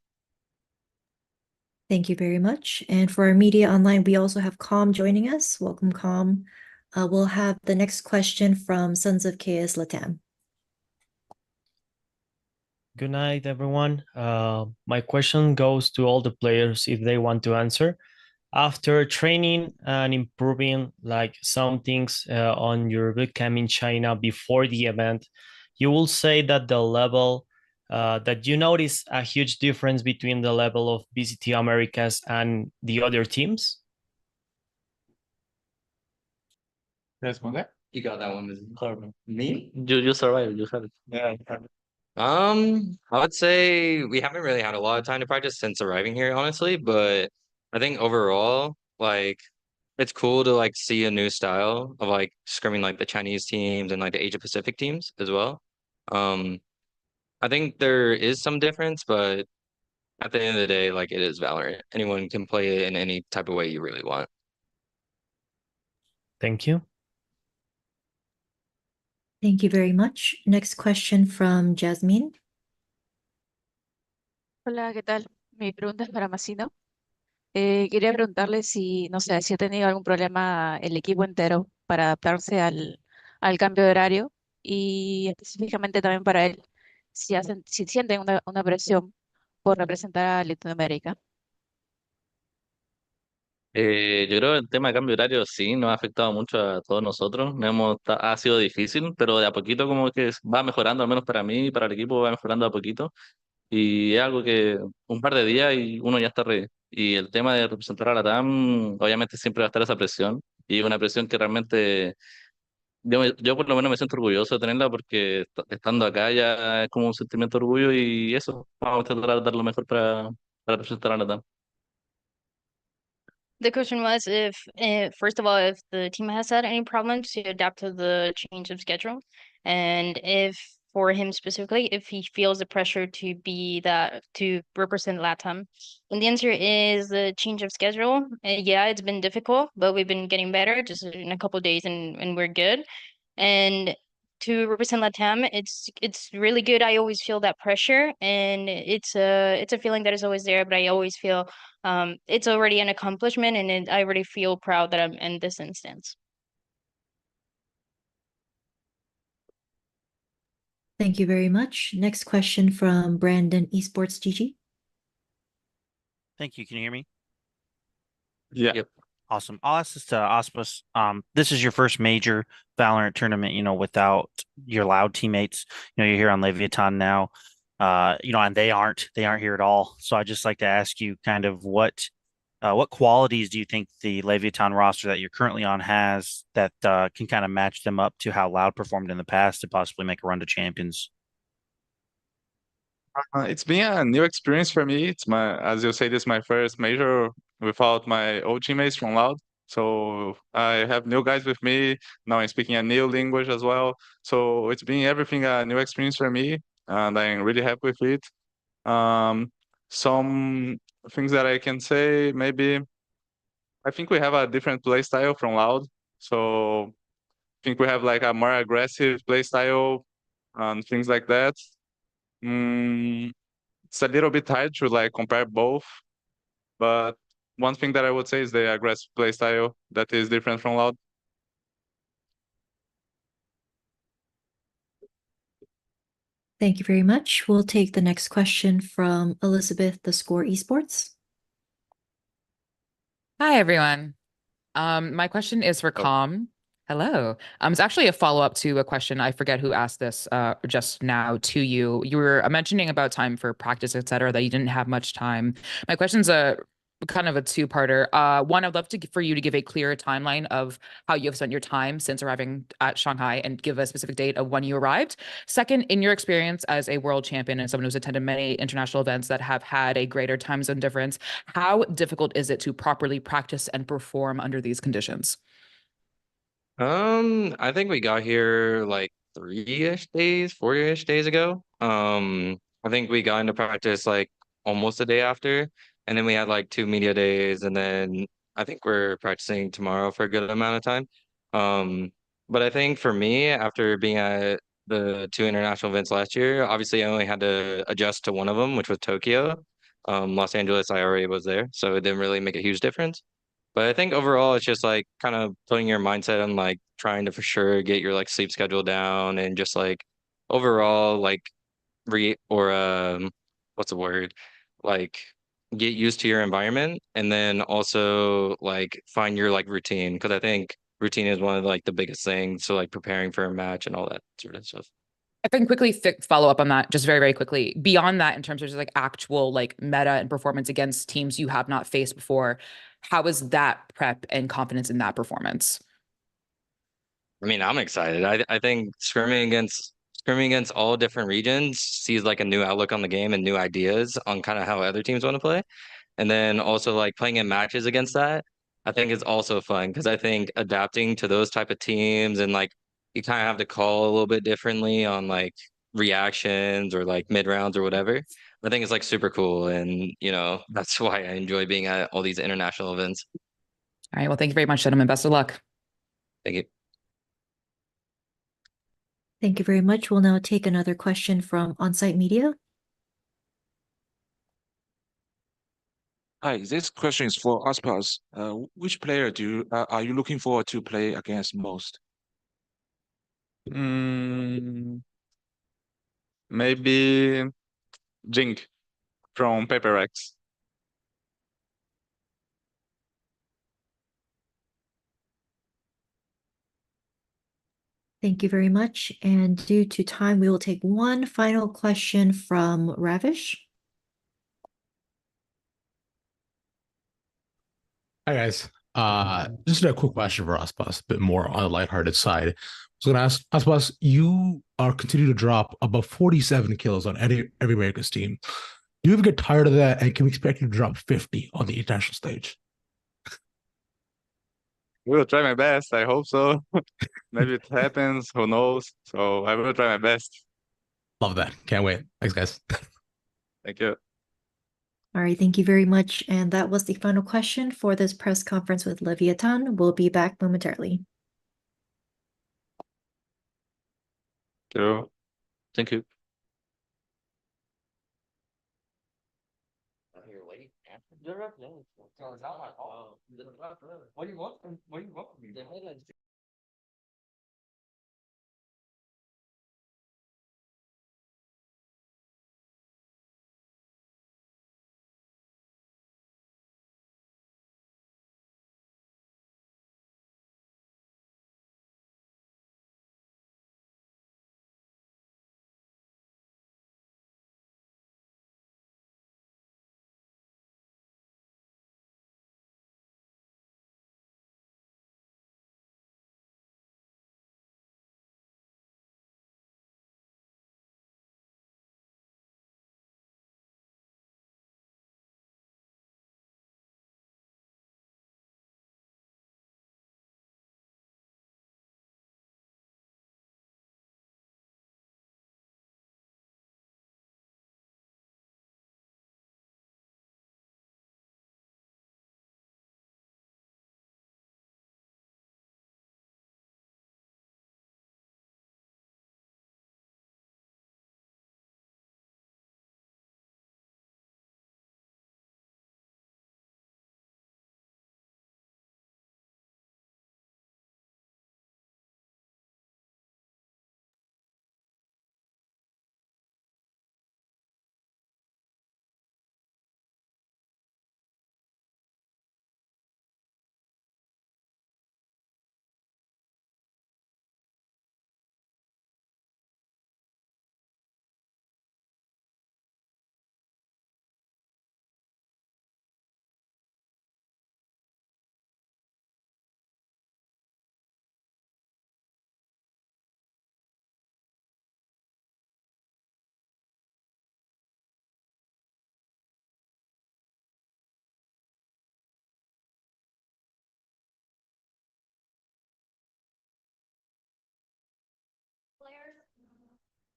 Thank you very much. And for our media online, we also have Com joining us. Welcome, Com. We'll have the next question from Sons of Chaos Latam. Good night, everyone. My question goes to all the players if they want to answer. After training and improving like some things on your bootcamp in China before the event, you will say that the level that you notice a huge difference between the level of VCT Americas and the other teams? Responder? You got that one, Carpe. me? You survived. You had it. Yeah. I would say we haven't really had a lot of time to practice since arriving here, honestly, but I think overall, like, it's cool to like see a new style of like scrimming like the Chinese teams and like the Asia Pacific teams as well. I think there is some difference, but at the end of the day, like it is Valorant. Anyone can play it in any type of way you really want. Thank you. Thank you very much. Next question from Jasmine. Hola, ¿qué tal? Mi pregunta es para Mazino. Quería preguntarle si, no sé, si ha tenido algún problema el equipo entero para adaptarse al cambio de horario y específicamente también para él, si sienten una presión por representar a Latinoamérica. Yo creo que el tema de cambio de horario sí nos ha afectado mucho a todos nosotros. Ha sido difícil, pero de a poquito como que va mejorando, al menos para mí y para el equipo va mejorando a poquito. Y es algo que un par de días y uno ya está ready. Y el tema de representar a la TAM, obviamente siempre va a estar esa presión. Y una presión que realmente yo por lo menos me siento orgulloso de tenerla porque estando acá ya es como un sentimiento de orgullo y eso, vamos a tratar de dar lo mejor para representar a la TAM. The question was if, first of all, if the team has had any problems to adapt to the change of schedule, and if for him specifically, if he feels the pressure to represent LATAM. And the answer is the change of schedule. Yeah, it's been difficult, but we've been getting better just in a couple of days, and we're good. And to represent LATAM, it's really good. I always feel that pressure, and it's a feeling that is always there, but I always feel it's already an accomplishment, and I already feel proud that I'm in this instance. Thank you very much. Next question from Brandon Esports GG. Thank you. Can you hear me? Yeah. Yep. Awesome. I'll ask this to Aspas. This is your first major Valorant tournament, without your Loud teammates. You're here on Leviathan now. And they aren't here at all. So I'd just like to ask you kind of what qualities do you think the Leviathan roster that you're currently on has that can kind of match them up to how Loud performed in the past to possibly make a run to champions? It's been a new experience for me. As you say, this is my first major without my old teammates from Loud. So I have new guys with me. Now I'm speaking a new language as well. So it's been everything a new experience for me, and I'm really happy with it. Some things that I can say, maybe I think we have a different play style from Loud. So I think we have like a more aggressive play style and things like that. It's a little bit hard to like compare both, but one thing that I would say is the aggressive play style that is different from Loud. Thank you very much. We'll take the next question from Elizabeth, The Score Esports. Hi, everyone. My question is for Com. Hello. It's actually a follow-up to a question. I forget who asked this just now to you. You were mentioning about time for practice, etc., that you didn't have much time. My question's kind of a two-parter. One, I'd love for you to give a clear timeline of how you have spent your time since arriving at Shanghai and give a specific date of when you arrived. Second, in your experience as a world champion and someone who's attended many international events that have had a greater time zone difference, how difficult is it to properly practice and perform under these conditions? I think we got here like 3-ish days, 4-ish days ago. I think we got into practice like almost a day after, and then we had like 2 media days, and then I think we're practicing tomorrow for a good amount of time. But I think for me, after being at the 2 international events last year, obviously I only had to adjust to one of them, which was Tokyo. Los Angeles, I already was there, so it didn't really make a huge difference. But I think overall, it's just like kind of putting your mindset on like trying to for sure get your like sleep schedule down and just like overall like re or what's the word? Like get used to your environment and then also like find your like routine because I think routine is one of like the biggest things. So like preparing for a match and all that sort of stuff. If I can quickly follow up on that, just very, very quickly. Beyond that, in terms of just like actual like meta and performance against teams you have not faced before, how is that prep and confidence in that performance? I mean, I'm excited. I think scrimming against all different regions sees like a new outlook on the game and new ideas on kind of how other teams want to play. And then also like playing in matches against that, I think is also fun because I think adapting to those type of teams and like you kind of have to call a little bit differently on like reactions or like mid rounds or whatever. I think it's like super cool. And you know, that's why I enjoy being at all these international events. All right. Well, thank you very much, gentlemen. Best of luck. Thank you. Thank you very much. We'll now take another question from on-site media. Hi, this question is for aspas. Which player are you looking forward to play against most? Maybe Jinggg from PaperX. Thank you very much. And due to time, we will take one final question from Ravish. Hi guys. Just a quick question for Aspas, a bit more on the lighthearted side. So I'm gonna ask Aspas, you are continuing to drop above 47 kills on every America's team. Do you ever get tired of that, and can we expect you to drop 50 on the international stage? Will try my best. I hope so. Maybe it happens. Who knows? So I will try my best. Love that. Can't wait. Thanks, guys. Thank you. All right, thank you very much. And that was the final question for this press conference with Leviathan. We'll be back momentarily. Thank you. What do you want? What do you want from me?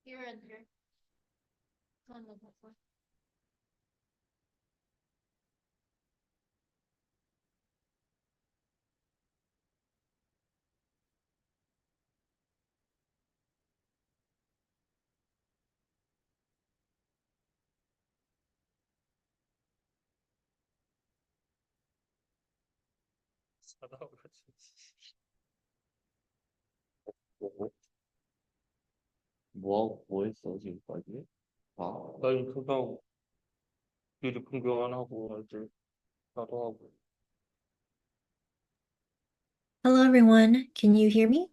Here and here. 뭐 했어, 지금까지? 나 이거 그냥 유리품 교환하고 이제 나도 하고. Hello, everyone. Can you hear me?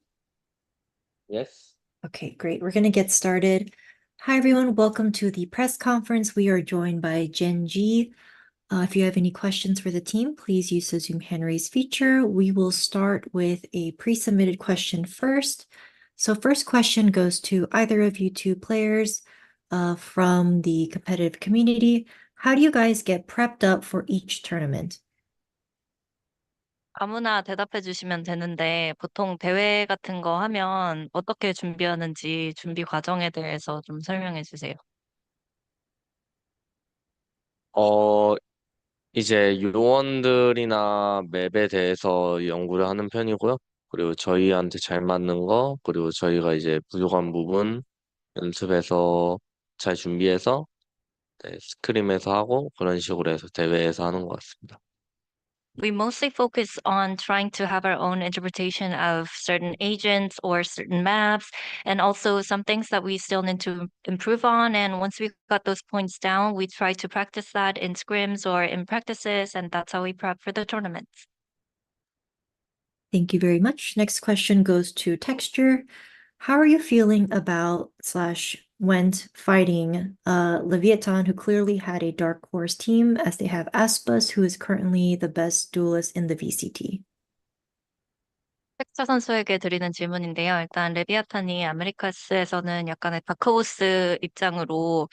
Yes. Okay, great. We're going to get started. Hi, everyone. Welcome to the press conference. We are joined by Gen.G. If you have any questions for the team, please use the Zoom hand raise feature. We will start with a pre-submitted question first. So first question goes to either of you two players from the competitive community. How do you guys get prepped up for each tournament? 아무나 대답해 주시면 되는데 보통 대회 같은 거 하면 어떻게 준비하는지 준비 과정에 대해서 좀 설명해 주세요. 이제 요원들이나 맵에 대해서 연구를 하는 편이고요. 그리고 저희한테 잘 맞는 거, 그리고 저희가 이제 부족한 부분 연습해서 잘 준비해서 네, 스크림에서 하고 그런 식으로 해서 대회에서 하는 것 같습니다. We mostly focus on trying to have our own interpretation of certain agents or certain maps, and also some things that we still need to improve on. And once we got those points down, we try to practice that in scrims or in practices, and that's how we prep for the tournaments. Thank you very much. Next question goes to Texture. How are you feeling about / went fighting Leviathan, who clearly had a dark horse team, as they have aspas, who is currently the best duelist in the VCT? 텍스처 선수에게 드리는 질문인데요. 일단 레비아탄이 아메리카스에서는 약간의 다크호스 입장으로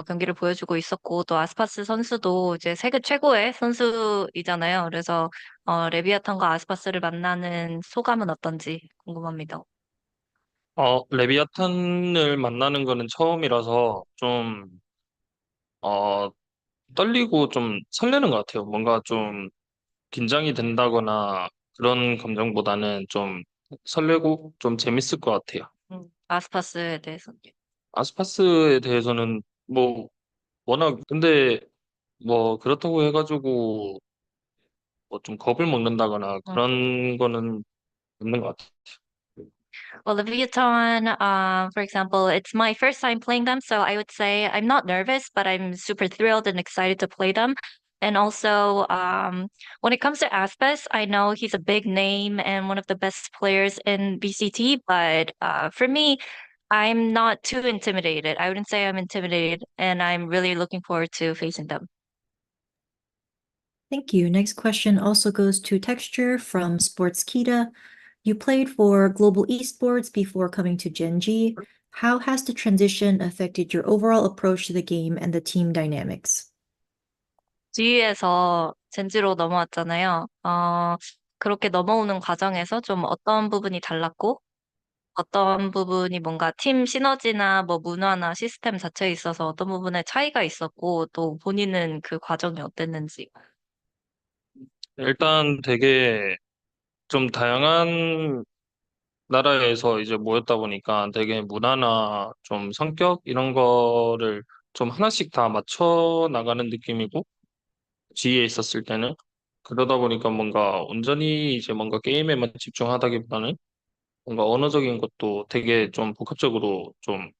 경기를 보여주고 있었고 또 아스파스 선수도 이제 세계 최고의 선수이잖아요. 그래서 레비아탄과 아스파스를 만나는 소감은 어떤지 궁금합니다. 레비아탄을 만나는 거는 처음이라서 좀 떨리고 좀 설레는 것 같아요. 뭔가 좀 긴장이 된다거나 그런 감정보다는 좀 설레고 좀 재밌을 것 같아요. 아스파스에 대해서는. 아스파스에 대해서는 뭐 워낙 근데 뭐 그렇다고 해가지고 뭐 좀 겁을 먹는다거나 그런 거는 없는 것 같아요. Well, Leviathan, for example, it's my first time playing them, so I would say I'm not nervous, but I'm super thrilled and excited to play them. And also, when it comes to Aspas, I know he's a big name and one of the best players in VCT, but for me, I'm not too intimidated. I wouldn't say I'm intimidated, and I'm really looking forward to facing them. Thank you. Next question also goes to Texture from Sportskita. You played for global esports before coming to Gen.G. How has the transition affected your overall approach to the game and the team dynamics? G에서 젠지로 넘어왔잖아요. 그렇게 넘어오는 과정에서 좀 어떤 부분이 달랐고, 어떤 부분이 뭔가 팀 시너지나 뭐 문화나 시스템 자체에 있어서 어떤 부분에 차이가 있었고, 또 본인은 그 과정이 어땠는지. 일단 되게 좀 다양한 나라에서 이제 모였다 보니까 되게 문화나 좀 성격 이런 거를 좀 하나씩 다 맞춰 나가는 느낌이고 G에 있었을 때는 그러다 보니까 뭔가 온전히 이제 뭔가 게임에만 집중하다기보다는 뭔가 언어적인 것도 되게 좀 복합적으로 좀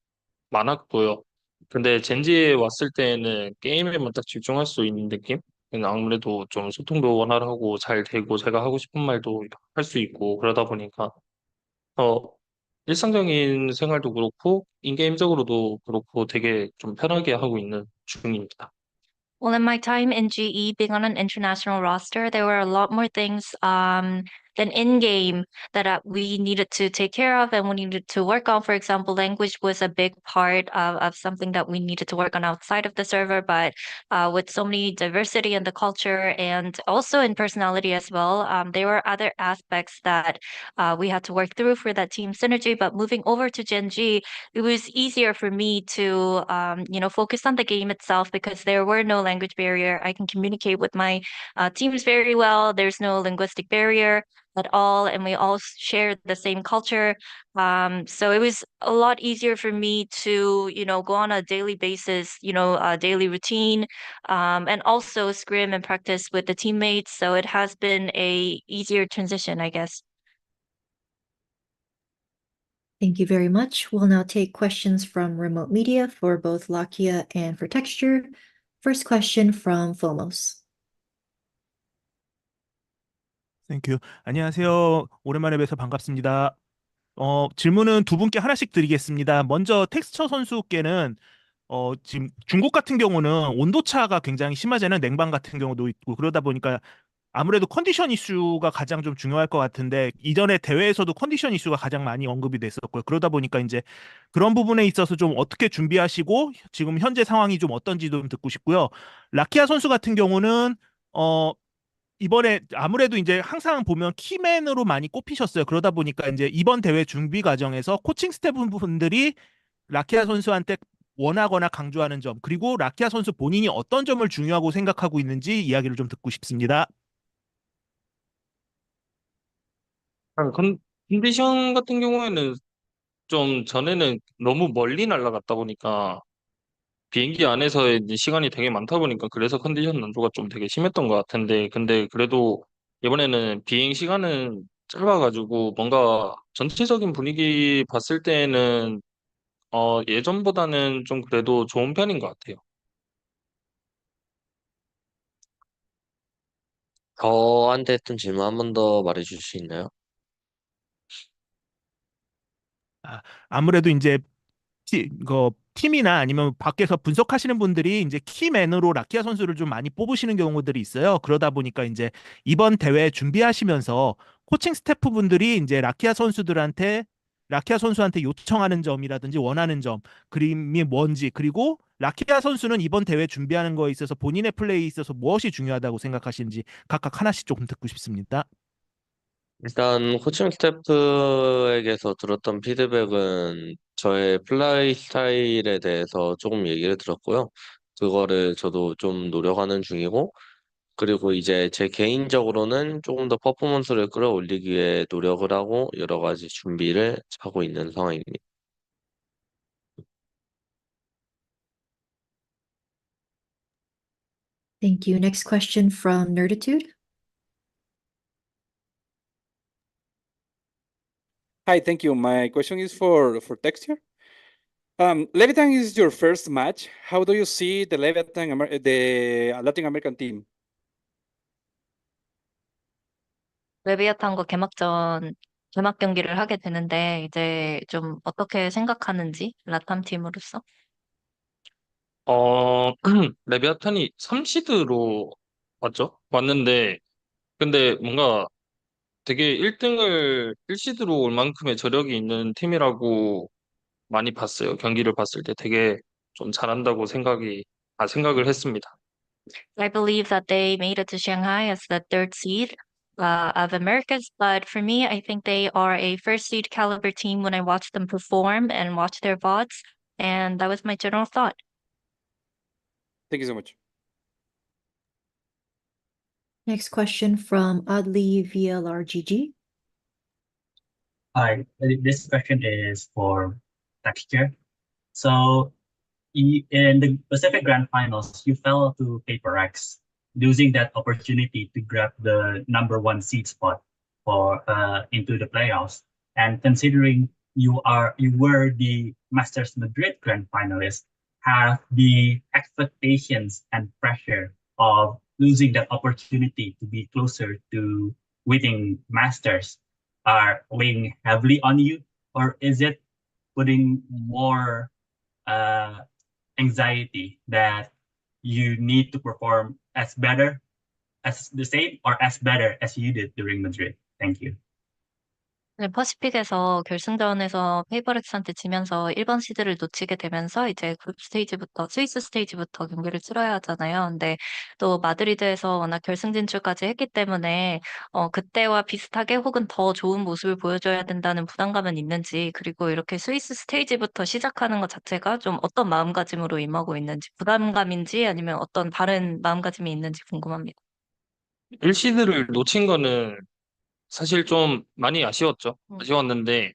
많았고요. 근데 젠지에 왔을 때에는 게임에만 딱 집중할 수 있는 느낌? 아무래도 좀 소통도 원활하고 잘 되고 제가 하고 싶은 말도 할 수 있고 그러다 보니까 어, 일상적인 생활도 그렇고 인게임적으로도 그렇고 되게 좀 편하게 하고 있는 중입니다. Well, in my time in GE, being on an international roster, there were a lot more things then in game that we needed to take care of and we needed to work on. For example, language was a big part of something that we needed to work on outside of the server, but with so many diversity in the culture and also in personality as well, there were other aspects that we had to work through for that team synergy. But moving over to Gen.G, it was easier for me to focus on the game itself because there were no language barrier. I can communicate with my teams very well. There's no linguistic barrier at all, and we all share the same culture. So it was a lot easier for me to, go on a daily basis, a daily routine, and also scrim and practice with the teammates. So it has been a easier transition, I guess. Thank you very much. We'll now take questions from remote media for both Lakia and for texture. First question from Phomos. 땡큐. 안녕하세요. 오랜만에 뵈서 반갑습니다. 질문은 두 분께 하나씩 드리겠습니다. 먼저 텍스처 선수께는 지금 중국 같은 경우는 온도차가 굉장히 심하잖아요. 냉방 같은 경우도 있고 그러다 보니까 아무래도 컨디션 이슈가 가장 좀 중요할 것 같은데 이전에 대회에서도 컨디션 이슈가 가장 많이 언급이 됐었고요. 그러다 보니까 이제 그런 부분에 있어서 좀 어떻게 준비하시고 지금 현재 상황이 좀 어떤지도 좀 듣고 싶고요. 라키아 선수 같은 경우는 이번에 아무래도 이제 항상 보면 키맨으로 많이 꼽히셨어요. 그러다 보니까 이제 이번 대회 준비 과정에서 코칭 스태프분들이 라키아 선수한테 원하거나 강조하는 점, 그리고 라키아 선수 본인이 어떤 점을 중요하고 생각하고 있는지 이야기를 좀 듣고 싶습니다. 컨디션 같은 경우에는 좀 전에는 너무 멀리 날아갔다 보니까 비행기 안에서 이제 시간이 되게 많다 보니까 그래서 컨디션 난조가 좀 되게 심했던 것 같은데 근데 그래도 이번에는 비행 시간은 짧아가지고 뭔가 전체적인 분위기 봤을 때는 예전보다는 좀 그래도 좋은 편인 것 같아요. 저한테 했던 질문 한 번 더 말해줄 수 있나요? 아무래도 이제 팀이나 아니면 밖에서 분석하시는 분들이 이제 키맨으로 라키아 선수를 좀 많이 뽑으시는 경우들이 있어요. 그러다 보니까 이제 이번 대회 준비하시면서 코칭 스태프분들이 이제 라키아 선수한테 요청하는 점이라든지 원하는 점, 그림이 뭔지, 그리고 라키아 선수는 이번 대회 준비하는 거에 있어서 본인의 플레이에 있어서 무엇이 중요하다고 생각하시는지 각각 하나씩 조금 듣고 싶습니다. 일단 코칭 스태프에게서 들었던 피드백은 저의 플레이 스타일에 대해서 조금 얘기를 들었고요. 그거를 저도 좀 노력하는 중이고, 그리고 이제 제 개인적으로는 조금 더 퍼포먼스를 끌어올리기 위해 노력을 하고 여러 가지 준비를 하고 있는 상황입니다. Thank you. Next question from Nerditude. Hi, thank you. My question is for texture. Leviathan is your first match. How do you see the the Latin American team? 레비아탄과 개막 경기를 하게 되는데 이제 좀 어떻게 생각하는지 라탐 팀으로서. 레비아탄이 3시드로 왔는데 근데 뭔가 되게 1시드로 올 만큼의 저력이 있는 팀이라고 많이 봤어요. 경기를 봤을 때 되게 좀 잘한다고 생각을 했습니다. I believe that they made it to Shanghai as the third seed of Americas, but for me, I think they are a first seed caliber team when I watch them perform and watch their VODs, and that was my general thought. Thank you so much. Next question from Oddly VLRGG. Hi, this question is for texture. So in the Pacific Grand Finals, you fell to paTiTek, losing that opportunity to grab the #1 seed spot for into the playoffs. And considering you were the Masters Madrid Grand Finalist, have the expectations and pressure of losing that opportunity to be closer to winning Masters are weighing heavily on you, or is it putting more anxiety that you need to perform as the same or as better as you did during Madrid? Thank you. 네, 퍼시픽에서 결승전에서 페이버렉스한테 지면서 1번 시드를 놓치게 되면서 이제 그룹 스테이지부터, 스위스 스테이지부터 경기를 치러야 하잖아요. 근데 또 마드리드에서 워낙 결승 진출까지 했기 때문에 그때와 비슷하게 혹은 더 좋은 모습을 보여줘야 된다는 부담감은 있는지, 그리고 이렇게 스위스 스테이지부터 시작하는 것 자체가 좀 어떤 마음가짐으로 임하고 있는지, 부담감인지 아니면 어떤 다른 마음가짐이 있는지 궁금합니다. 1시드를 놓친 거는 사실 좀 많이 아쉬웠죠. 아쉬웠는데,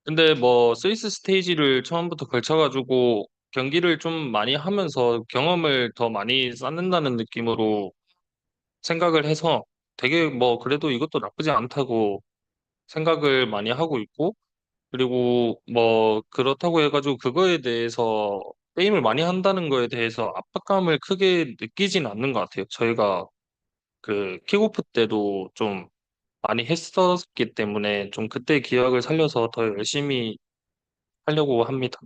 근데 뭐 스위스 스테이지를 처음부터 걸쳐가지고 경기를 좀 많이 하면서 경험을 더 많이 쌓는다는 느낌으로 생각을 해서 되게 뭐 그래도 이것도 나쁘지 않다고 생각을 많이 하고 있고, 그리고 뭐 그렇다고 해가지고 그거에 대해서 게임을 많이 한다는 거에 대해서 압박감을 크게 느끼진 않는 것 같아요. 저희가 그 킥오프 때도 좀 많이 했었기 때문에 좀 그때 기억을 살려서 더 열심히 하려고 합니다.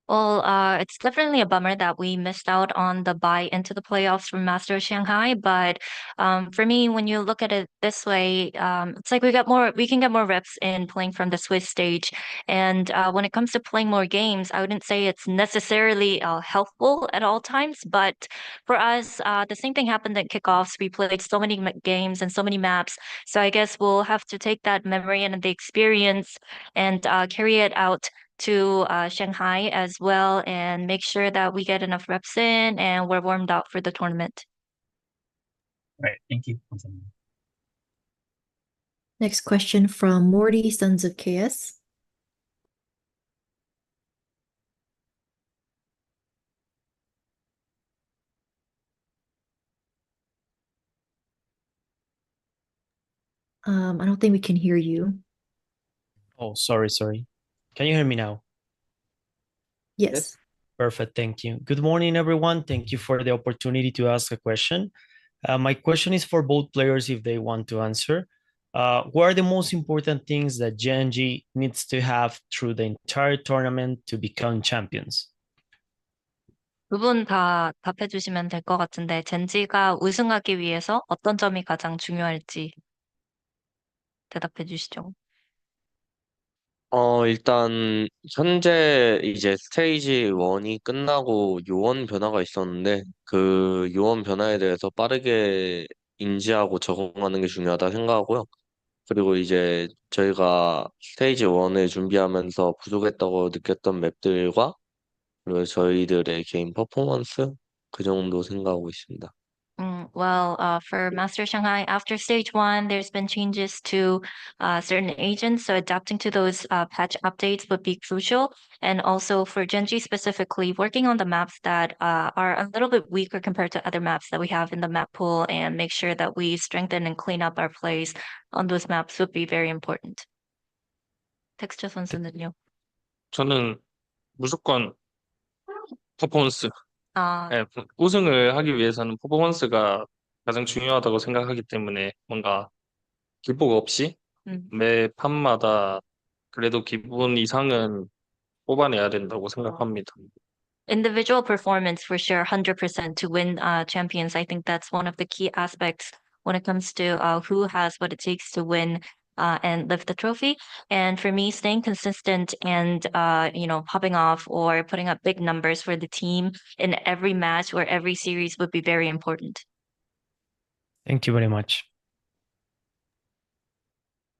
Well, it's definitely a bummer that we missed out on the bye into the playoffs from Masters Shanghai. But for me, when you look at it this way, it's like we can get more reps in playing from the Swiss stage. And when it comes to playing more games, I wouldn't say it's necessarily helpful at all times. But for us, the same thing happened at kickoffs. We played so many games and so many maps. So I guess we'll have to take that memory and the experience and carry it out to Shanghai as well and make sure that we get enough reps in and we're warmed up for the tournament. Right. Thank you. Next question from Morty, Sons of KS. I don't think we can hear you. Oh, sorry. Can you hear me now? Yes. Perfect. Thank you. Good morning, everyone. Thank you for the opportunity to ask a question. My question is for both players if they want to answer. What are the most important things that Gen.G needs to have through the entire tournament to become champions? 두 분 다 답해 주시면 될 것 같은데 젠지가 우승하기 위해서 어떤 점이 가장 중요할지 대답해 주시죠. 일단 현재 이제 스테이지 1이 끝나고 요원 변화가 있었는데 그 요원 변화에 대해서 빠르게 인지하고 적응하는 게 중요하다 생각하고요. 그리고 이제 저희가 스테이지 1을 준비하면서 부족했다고 느꼈던 맵들과 그리고 저희들의 개인 퍼포먼스 그 정도 생각하고 있습니다. Well, for Master Shanghai, after stage 1, there's been changes to certain agents, so adapting to those patch updates would be crucial. And also for Gen.G specifically, working on the maps that are a little bit weaker compared to other maps that we have in the map pool and make sure that we strengthen and clean up our plays on those maps would be very important. 텍스처 선수는요? 저는 무조건 퍼포먼스. 아, 네, 우승을 하기 위해서는 퍼포먼스가 가장 중요하다고 생각하기 때문에 뭔가 기복 없이 매 판마다 그래도 기분 이상은 뽑아내야 된다고 생각합니다. individual performance for sure, 100% to win champions. I think that's one of the key aspects when it comes to who has what it takes to win and lift the trophy. And for me, staying consistent and popping off or putting up big numbers for the team in every match or every series would be very important. Thank you very much.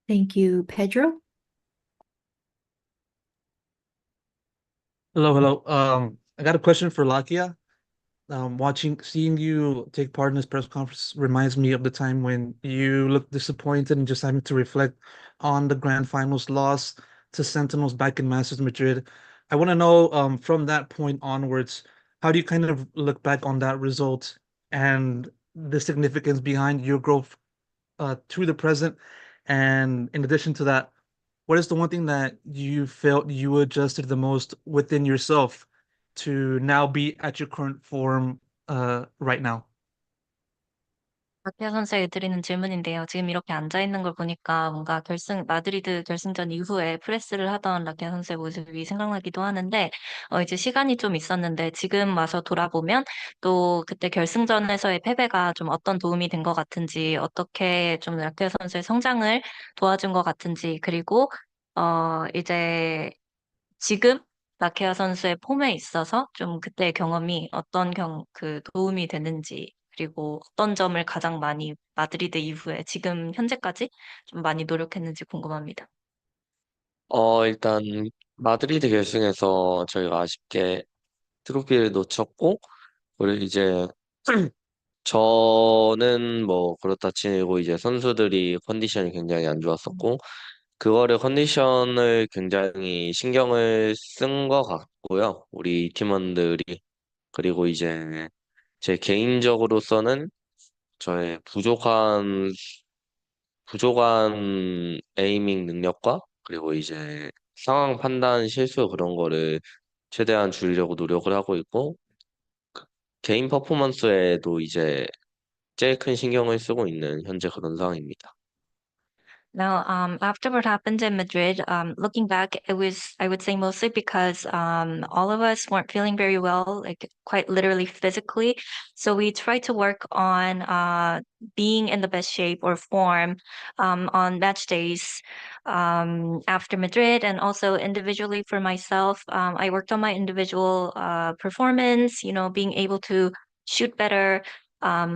Thank you, Pedro. Hello. I got a question for Lakia. Seeing you take part in this press conference reminds me of the time when you looked disappointed and just having to reflect on the grand finals loss to Sentinels back in Masters Madrid. I want to know, from that point onwards, how do you kind of look back on that result and the significance behind your growth to the present? And in addition to that, what is the one thing that you felt you adjusted the most within yourself to now be at your current form right now? 박혜아 선수에게 드리는 질문인데요. 지금 이렇게 앉아 있는 걸 보니까 뭔가 마드리드 결승전 이후에 프레스를 하던 라키아 선수의 모습이 생각나기도 하는데, 이제 시간이 좀 있었는데, 지금 와서 돌아보면 또 그때 결승전에서의 패배가 좀 어떤 도움이 된 것 같은지, 어떻게 좀 라키아 선수의 성장을 도와준 것 같은지, 그리고, 이제 지금 라케아 선수의 폼에 있어서 좀 그때의 경험이 어떤 도움이 되는지, 그리고 어떤 점을 가장 많이 마드리드 이후에 지금 현재까지 좀 많이 노력했는지 궁금합니다. 일단 마드리드 결승에서 저희가 아쉽게 트로피를 놓쳤고, 그리고 이제 저는 뭐 그렇다 치고 이제 선수들이 컨디션이 굉장히 안 좋았었고, 그거를 컨디션을 굉장히 신경을 쓴 것 같고요. 우리 팀원들이. 그리고 이제 제 개인적으로서는 저의 부족한 에이밍 능력과 그리고 이제 상황 판단 실수 그런 거를 최대한 줄이려고 노력을 하고 있고, 개인 퍼포먼스에도 이제 제일 큰 신경을 쓰고 있는 현재 그런 상황입니다. Now, after what happened in Madrid, looking back, it was, I would say, mostly because all of us weren't feeling very well, like quite literally physically. So we tried to work on being in the best shape or form on match days after Madrid, and also individually for myself. I worked on my individual performance, being able to shoot better,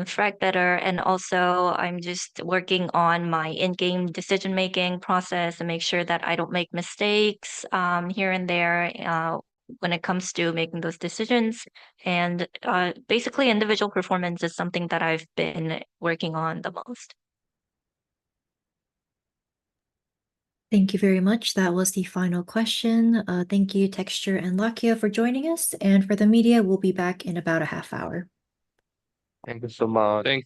frag better, and also I'm just working on my in-game decision-making process and make sure that I don't make mistakes here and there when it comes to making those decisions. And basically, individual performance is something that I've been working on the most. Thank you very much. That was the final question. Thank you, Texture and Lakia, for joining us. And for the media, we'll be back in about a half hour. Thank you so much. Thank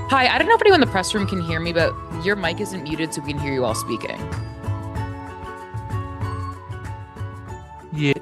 Hi, I don't know if anyone in the press room can hear me, but your mic isn't muted, so we can hear you all speaking. Yeah.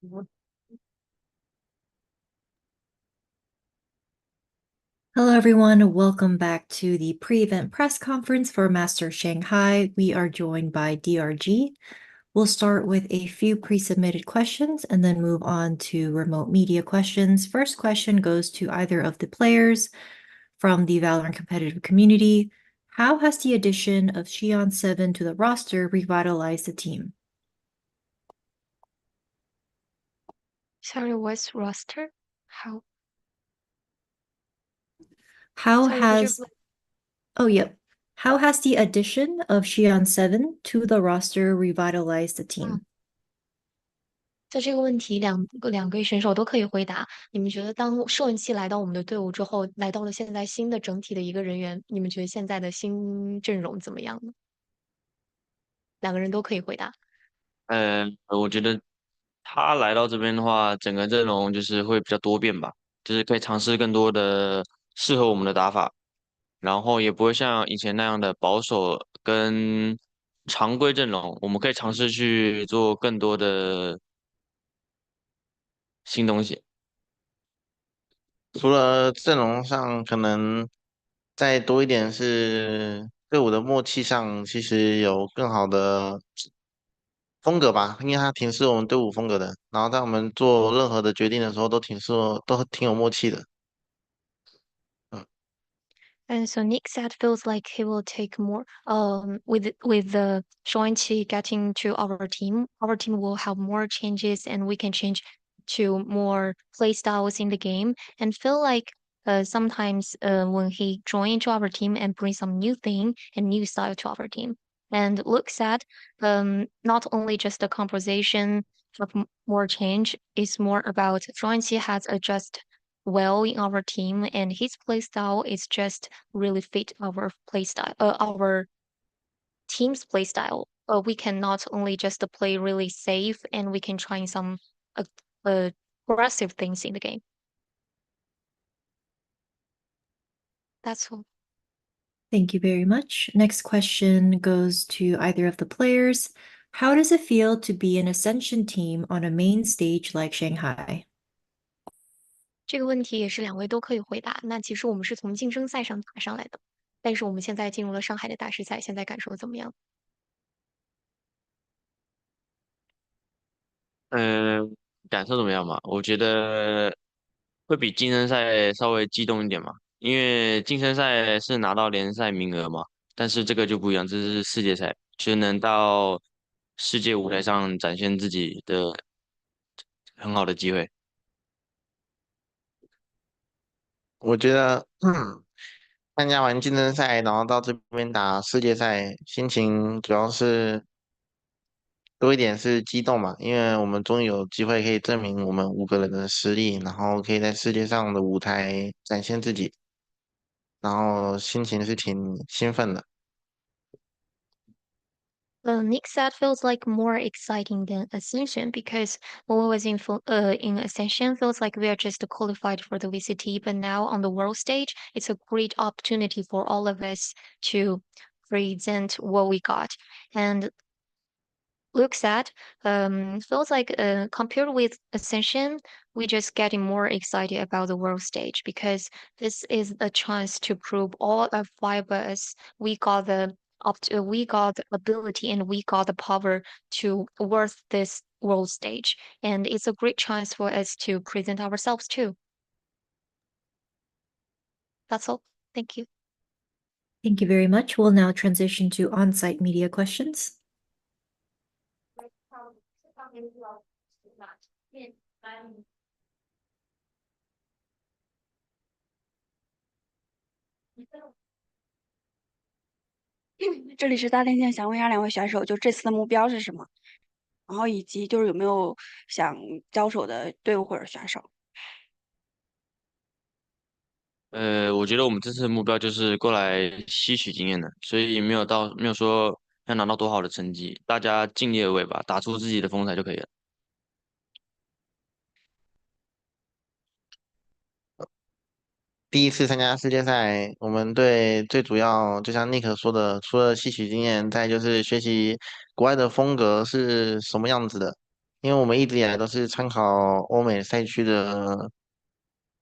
Hello, everyone. Welcome back to the pre-event press conference for Masters Shanghai. We are joined by DRG. We'll start with a few pre-submitted questions and then move on to remote media questions. First question goes to either of the players from the Valorant competitive community. How has the addition of Xion 7 to the roster revitalized the team? Sorry, what's roster? How? How Sorry, could you has Oh, yep. How has the addition of Xion 7 to the roster revitalized the team? 在这个问题，两位选手都可以回答。你们觉得当受人气来到我们的队伍之后，来到了现在新的整体的一个人员，你们觉得现在的新阵容怎么样呢？两个人都可以回答。我觉得他来到这边的话，整个阵容就是会比较多变吧，就是可以尝试更多的适合我们的打法，然后也不会像以前那样的保守跟常规阵容，我们可以尝试去做更多的新东西。除了阵容上可能再多一点是队伍的默契上，其实有更好的风格吧，因为他挺适合我们队伍风格的。然后在我们做任何的决定的时候，都挺有默契的。And so Nick said feels like he will take more with the Shoinchi getting to our team will have more changes and we can change to more play styles in the game and feel like sometimes when he joined to our team and bring some new thing and new style to our team. And looks at not only just the composition of more change, it's more about Shoinchi has adjusted well in our team and his play style is just really fit our play style our team's play style. We can not only just play really safe and we can try some aggressive things in the game. That's all. Thank you very much. Next question goes to either of the players. How does it feel to be an Ascension team on a main stage like Shanghai? 这个问题也是两位都可以回答。那其实我们是从竞争赛上打上来的，但是我们现在进入了上海的大师赛，现在感受怎么样？感受怎么样嘛？我觉得会比晋升赛稍微激动一点嘛，因为晋升赛是拿到联赛名额嘛，但是这个就不一样，这是世界赛，就能到世界舞台上展现自己的很好的机会。我觉得，参加完竞争赛，然后到这边打世界赛，心情主要是多一点是激动嘛，因为我们终于有机会可以证明我们5个人的实力，然后可以在世界上的舞台展现自己，然后心情是挺兴奋的。Nick said feels like more exciting than Ascension because when we was in Ascension feels like we are just qualified for the VCT, but now on the world stage, it's a great opportunity for all of us to present what we got. And looks at feels like compared with Ascension, we just getting more excited about the world stage because this is a chance to prove all of 5 us we got the ability and we got the power to worth this world stage, and it's a great chance for us to present ourselves too. That's all. Thank you. Thank you very much. We'll now transition to on-site media questions. 这里是大连线，想问一下两位选手，就这次的目标是什么？然后以及就是有没有想交手的队伍或者选手？我觉得我们这次的目标就是过来吸取经验的，所以没有说要拿到多好的成绩，大家尽力而为吧，打出自己的风采就可以了。第一次参加世界赛，我们队最主要就像 Nick 说的，除了吸取经验，再就是学习国外的风格是什么样子的。因为我们一直以来都是参考欧美赛区的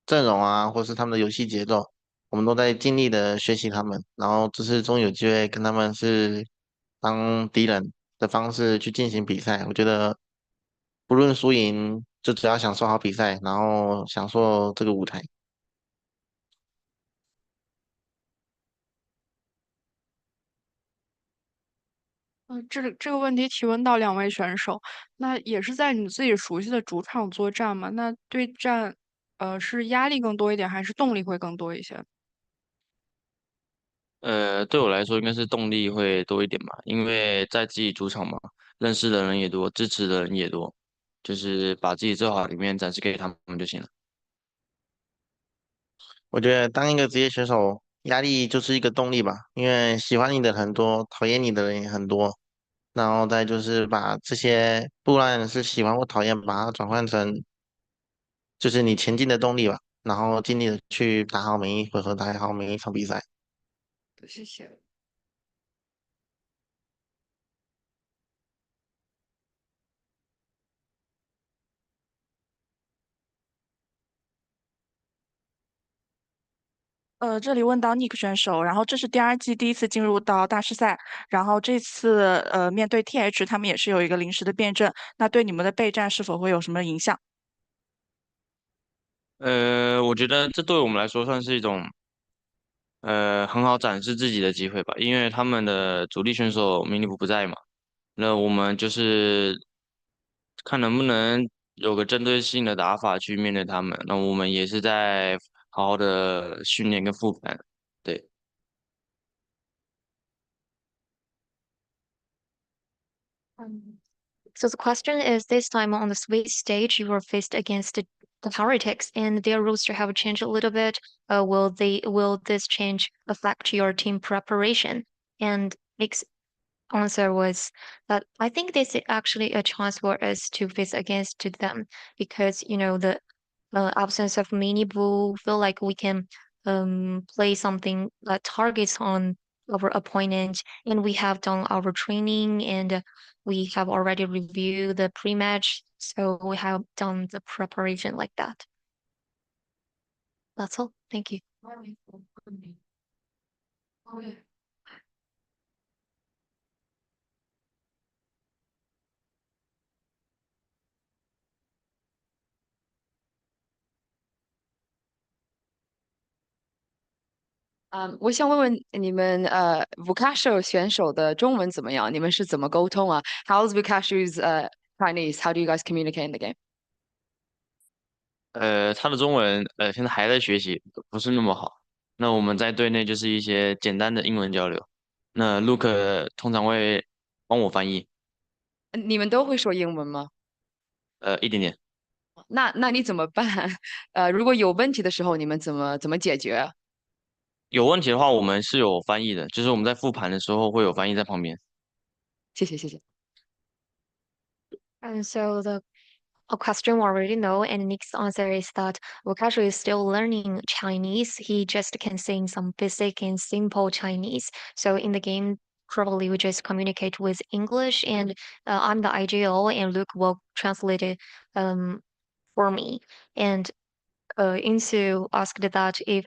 阵容啊，或是他们的游戏节奏，我们都在尽力的学习他们，然后这次终于有机会跟他们是当敌人的方式去进行比赛，我觉得不论输赢，就只要享受好比赛，然后享受这个舞台。这个问题提问到2位选手，那也是在你自己熟悉的主场作战嘛？那对战，是压力更多一点，还是动力会更多一些？对我来说应该是动力会多一点吧，因为在自己主场嘛，认识的人也多，支持的人也多，就是把自己最好的一面展示给他们就行了。我觉得当一个职业选手，压力就是一个动力吧，因为喜欢你的很多，讨厌你的人也很多，然后再就是把这些不管是喜欢或讨厌，把它转换成就是你前进的动力吧，然后尽力的去打好每一回合，打好每一场比赛。谢谢。这里问到 Nicc 选手，然后这是第2季第一次进入到大师赛，然后这次面对 TH 他们也是有一个临时的变阵，那对你们的备战是否会有什么影响？我觉得这对我们来说算是一种很好展示自己的机会吧，因为他们的主力选手迷你普不在嘛，那我们就是看能不能有个针对性的打法去面对他们。那我们也是在好好的训练跟复盘，对。So the question is, this time on the Swiss stage, you were faced against the Heretics, and their roster have changed a little bit. Will this change affect your team preparation? And Nick's answer was that I think this is actually a chance for us to face against them, because the absence of mini bull feel like we can play something that targets on our opponent, and we have done our training, and we have already reviewed the pre-match, so we have done the preparation like that. That's all. Thank you. How's Vukasho's Chinese? How do you guys communicate in the game? 他的中文现在还在学习，不是那么好。那我们在队内就是一些简单的英文交流。那 Luke 通常会帮我翻译，你们都会说英文吗？一点点。那你怎么办？如果有问题的时候，你们怎么解决？有问题的话，我们是有翻译的，就是我们在复盘的时候会有翻译在旁边。谢谢。And so a question we already know, and Nick's answer is that Wakashi is still learning Chinese. He just can sing some basic and simple Chinese. So in the game, probably we just communicate with English, and I'm the IGO, and Luke will translate it for me. And Insu asked that if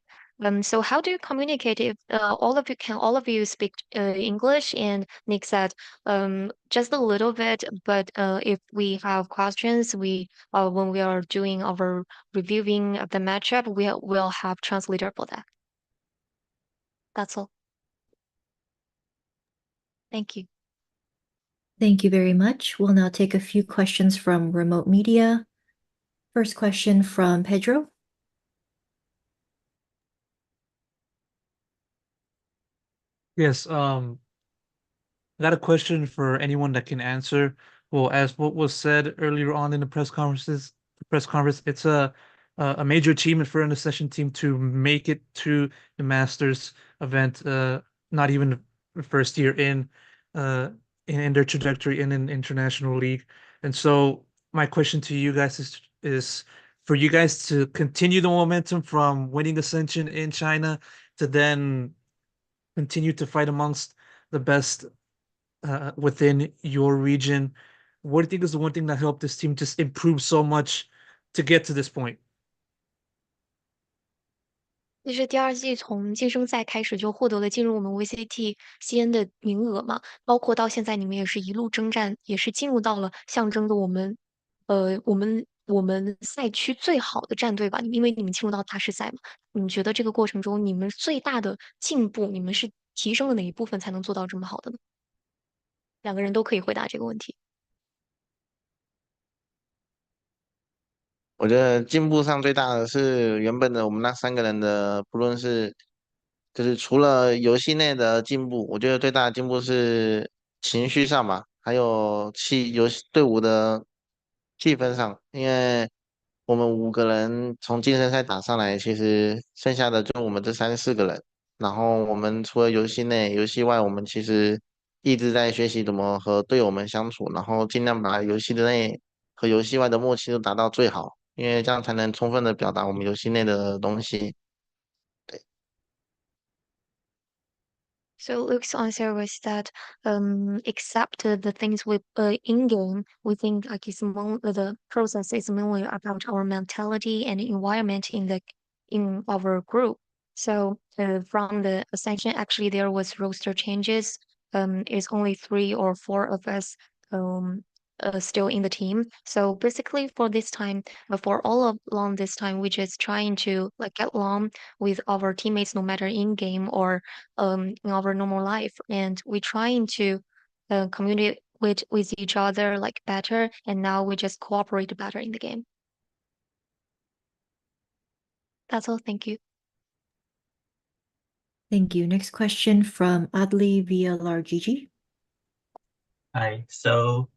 so how do you communicate if all of you speak English? And Nick said just a little bit, but if we have questions, we when we are doing our reviewing of the matchup, we will have translator for that. That's all. Thank you. Thank you very much. We'll now take a few questions from remote media. First question from Pedro. Yes, I got a question for anyone that can answer. Well, as what was said earlier on in the press conference, it's a major achievement for an session team to make it to the Masters event. Not even the first year in their trajectory in an international league. And so my question to you guys is for you guys to continue the momentum from winning Ascension in China to then continue to fight amongst the best within your region. what do you think is the one thing that helped this team just improve so much to get to this point? 其实第二季从晋升赛开始就获得了进入我们 VCT 西安的名额嘛，包括到现在你们也是一路征战，也是进入到了象征着我们赛区最好的战队吧，因为你们进入到大师赛嘛。你们觉得这个过程中你们最大的进步，你们是提升了哪一部分才能做到这么好的呢？两个人都可以回答这个问题。我觉得进步上最大的是原本的我们那三个人的，不论是就是除了游戏内的进步，我觉得最大的进步是情绪上吧，还有游戏队伍的气氛上，因为我们5个人从晋升赛打上来，其实剩下的就我们这3、4个人，然后我们除了游戏内、游戏外，我们其实一直在学习怎么和队友们相处，然后尽量把游戏的内和游戏外的默契都达到最好。因为这样才能充分的表达我们游戏内的东西。So Luke's answer was that, except the things with in game, we think like the process is mainly about our mentality and environment in our group. So from the ascension, actually there was roster changes. It's only 3 or 4 of us still in the team. So basically for this time, for all of along this time, we just trying to like get along with our teammates, no matter in game or in our normal life, and we trying to communicate with each other like better, and now we just cooperate better in the game. That's all. Thank you. Thank you. Next question from Adli via LarGG. Hi. So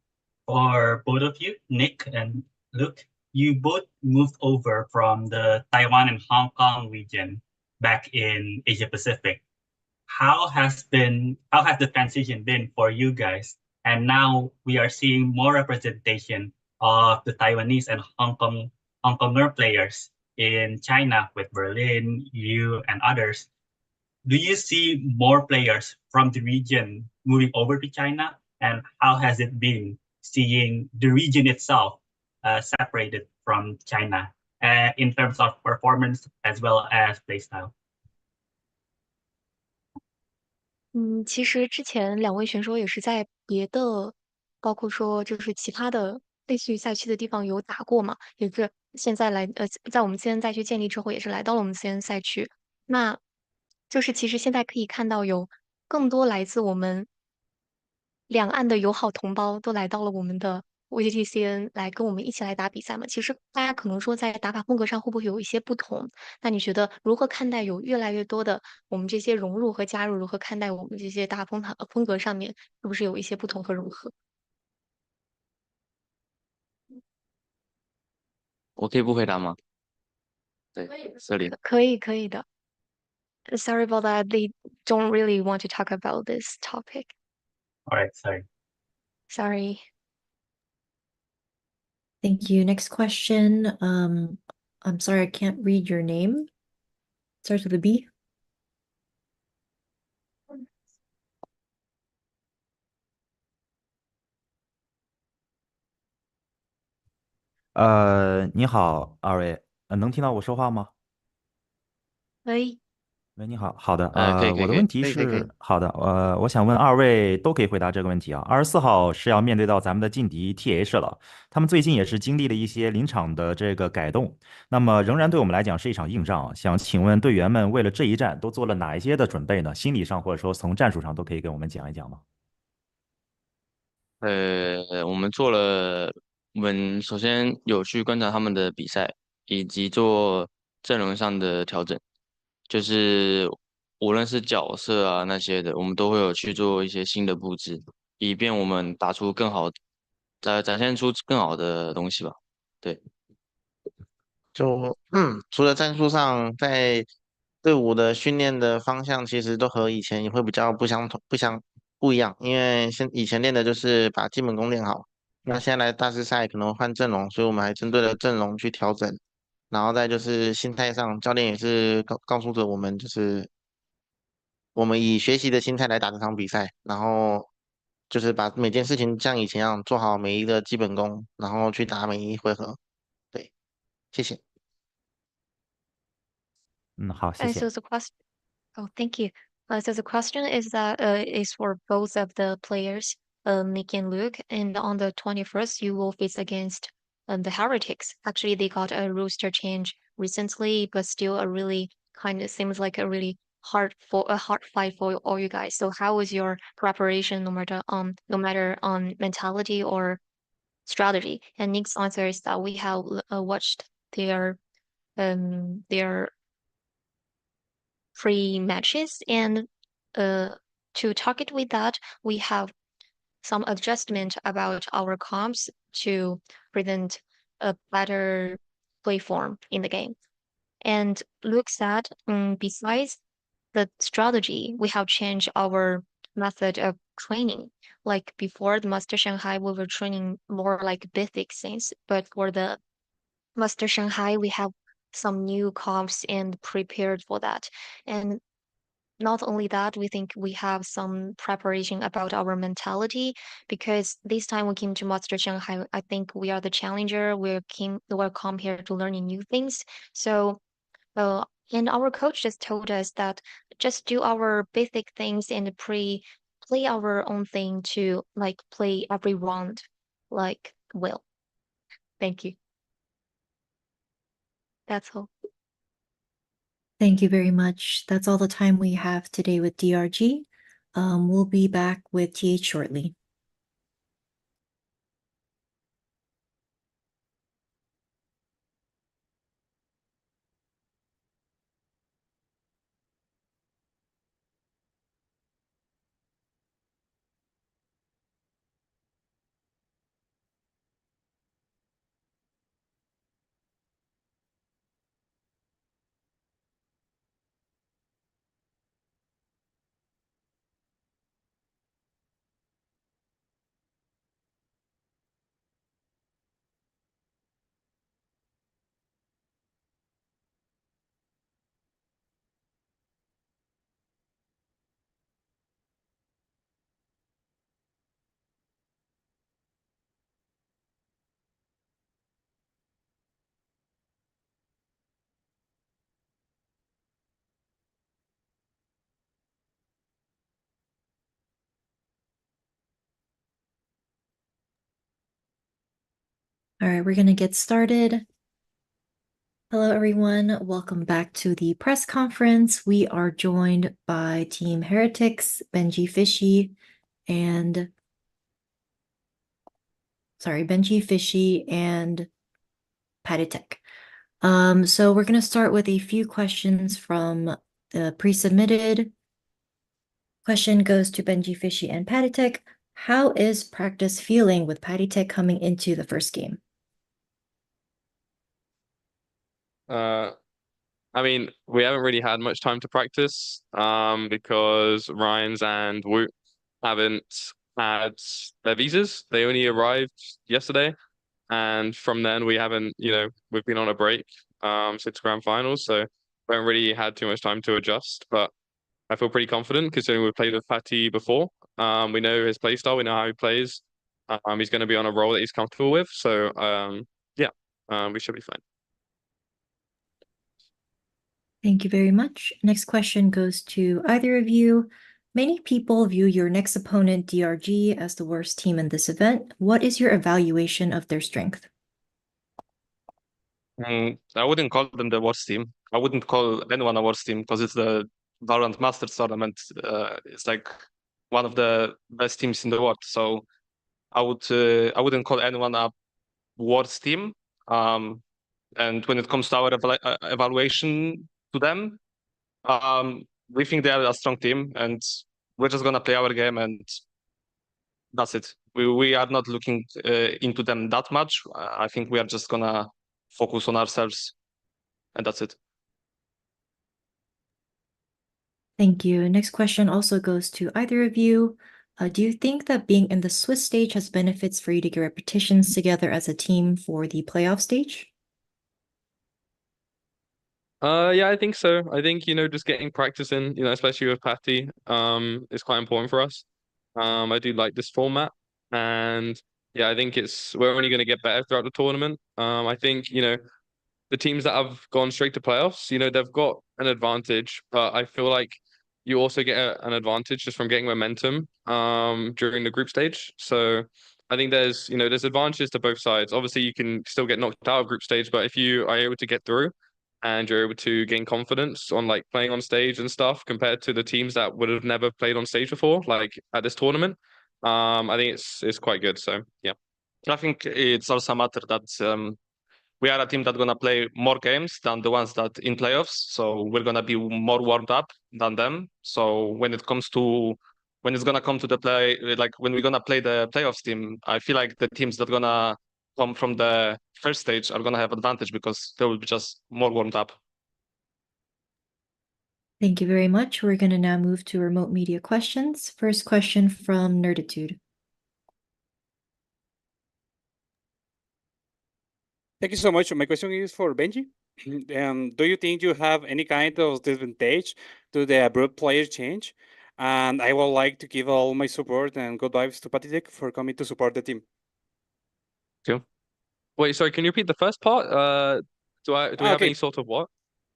for both of you, Nick and Luke, you both moved over from the Taiwan and Hong Kong region back in Asia Pacific. How has the transition been for you guys? And now we are seeing more representation of the Taiwanese and Hong Konger players in China with BerLIN, you, and others. Do you see more players from the region moving over to China? And how has it been seeing the region itself separated from China in terms of performance as well as playstyle? 其实之前两位选手也是在别的，包括说就是其他的类似于赛区的地方有打过嘛，也是现在在我们 CN 赛区建立之后，也是来到了我们 CN 赛区。那就是其实现在可以看到有更多来自我们两岸的友好同胞都来到了我们的 VGTCN 来跟我们一起来打比赛嘛。其实大家可能说在打法风格上会不会有一些不同？那你觉得如何看待有越来越多的我们这些融入和加入？如何看待我们这些打法风格上面是不是有一些不同和融合？我可以不回答吗？对，这里。可以的。Sorry about that. They don't really want to talk about this topic. All right, sorry. Sorry. Thank you. Next question. I'm sorry, I can't read your name. Starts with a B. 你好，二位，能听到我说话吗？喂，喂，你好，好的，可以可以可以我的问题可以可以可以是，好的，我想问二位都可以回答这个问题啊。24号是要面对到咱们的劲敌 TH 了，他们最近也是经历了一些临场的这个改动，那么仍然对我们来讲是一场硬仗啊。想请问队员们为了这一战都做了哪一些的准备呢？心理上或者说从战术上都可以给我们讲一讲吗？我们首先有去观察他们的比赛，以及做阵容上的调整，就是无论是角色啊那些的，我们都会有去做一些新的布置，以便我们打出更好，展现出更好的东西吧。对。除了战术上，在队伍的训练的方向，其实都和以前也会比较不一样，因为以前练的就是把基本功练好，那现在来大师赛可能换阵容，所以我们还针对了阵容去调整，然后再就是心态上，教练也是告诉着我们，就是我们以学习的心态来打这场比赛，然后就是把每件事情像以前一样做好每一个基本功，然后去打每一回合。对，谢谢。好，谢 And 谢。 so the question, oh, thank you. So the question is that is for both of the players, Nicc and Luke, and on the 21st you will face against the Heretics. Actually, they got a roster change recently, but still a really kind of seems like a really hard fight for all you guys. So how was your preparation, no matter on mentality or strategy? And Nick's answer is that we have watched their free matches, and to target with that, we have some adjustment about our comps to present a better play form in the game. And Luke said, besides the strategy, we have changed our method of training. Like before the Master Shanghai, we were training more like basic things, but for the Master Shanghai, we have some new comps and prepared for that. And not only that, we think we have some preparation about our mentality, because this time we came to Master Shanghai, I think we are the challenger. We're come here to learning new things. So, and our coach just told us that just do our basic things and play our own thing to like play every round like well. Thank you. That's all. Thank you very much. That's all the time we have today with DRG. We'll be back with TH shortly. All right, we're going to get started. Hello, everyone. Welcome back to the press conference. We are joined by Team Heretics, Benjyfishy, and paTiTek. So we're going to start with a few questions from the pre-submitted. Question goes to Benjyfishy and paTiTek. How is practice feeling with paTiTek coming into the first game? I mean, we haven't really had much time to practice, because Ryan's and Woot haven't had their visas. They only arrived yesterday, and from then we haven't, we've been on a break, since grand finals, so we haven't really had too much time to adjust. But I feel pretty confident considering we've played with paTi before. We know his play style, we know how he plays. He's going to be on a role that he's comfortable with, so yeah, we should be fine. Thank you very much. Next question goes to either of you. Many people view your next opponent, DRG, as the worst team in this event. What is your evaluation of their strength? I wouldn't call them the worst team. I wouldn't call anyone a worst team because it's the VALORANT Masters tournament. It's like one of the best teams in the world. So I wouldn't call anyone a worst team. And when it comes to our evaluation to them, we think they are a strong team, and we're just gonna play our game, and that's it. We are not looking into them that much. I think we are just gonna focus on ourselves, and that's it. Thank you. Next question also goes to either of you. Do you think that being in the Swiss stage has benefits for you to get repetitions together as a team for the playoff stage? Yeah, I think so. I think, just getting practice in, especially with paTi, is quite important for us. I do like this format, and yeah, I think we're only going to get better throughout the tournament. I think the teams that have gone straight to playoffs, they've got an advantage, but I feel like you also get an advantage just from getting momentum during the group stage. So I think there's advantages to both sides. Obviously, you can still get knocked out of group stage, but if you are able to get through and you're able to gain confidence on like playing on stage and stuff compared to the teams that would have never played on stage before, like at this tournament, I think it's quite good. So yeah. I think it's also a matter that we are a team that's gonna play more games than the ones that in playoffs. So we're gonna be more warmed up than them. So when it's gonna come to the play, like when we're gonna play the playoffs team, I feel like the teams that gonna come from the first stage are gonna have advantage because they will be just more warmed up. Thank you very much. We're going to now move to remote media questions. First question from Nerditude. Thank you so much. My question is for Benji. Do you think you have any kind of disadvantage to the abrupt player change? And I would like to give all my support and good vibes to paTiTek for coming to support the team. Cool. Wait, sorry, can you repeat the first part? Do we have any sort of what?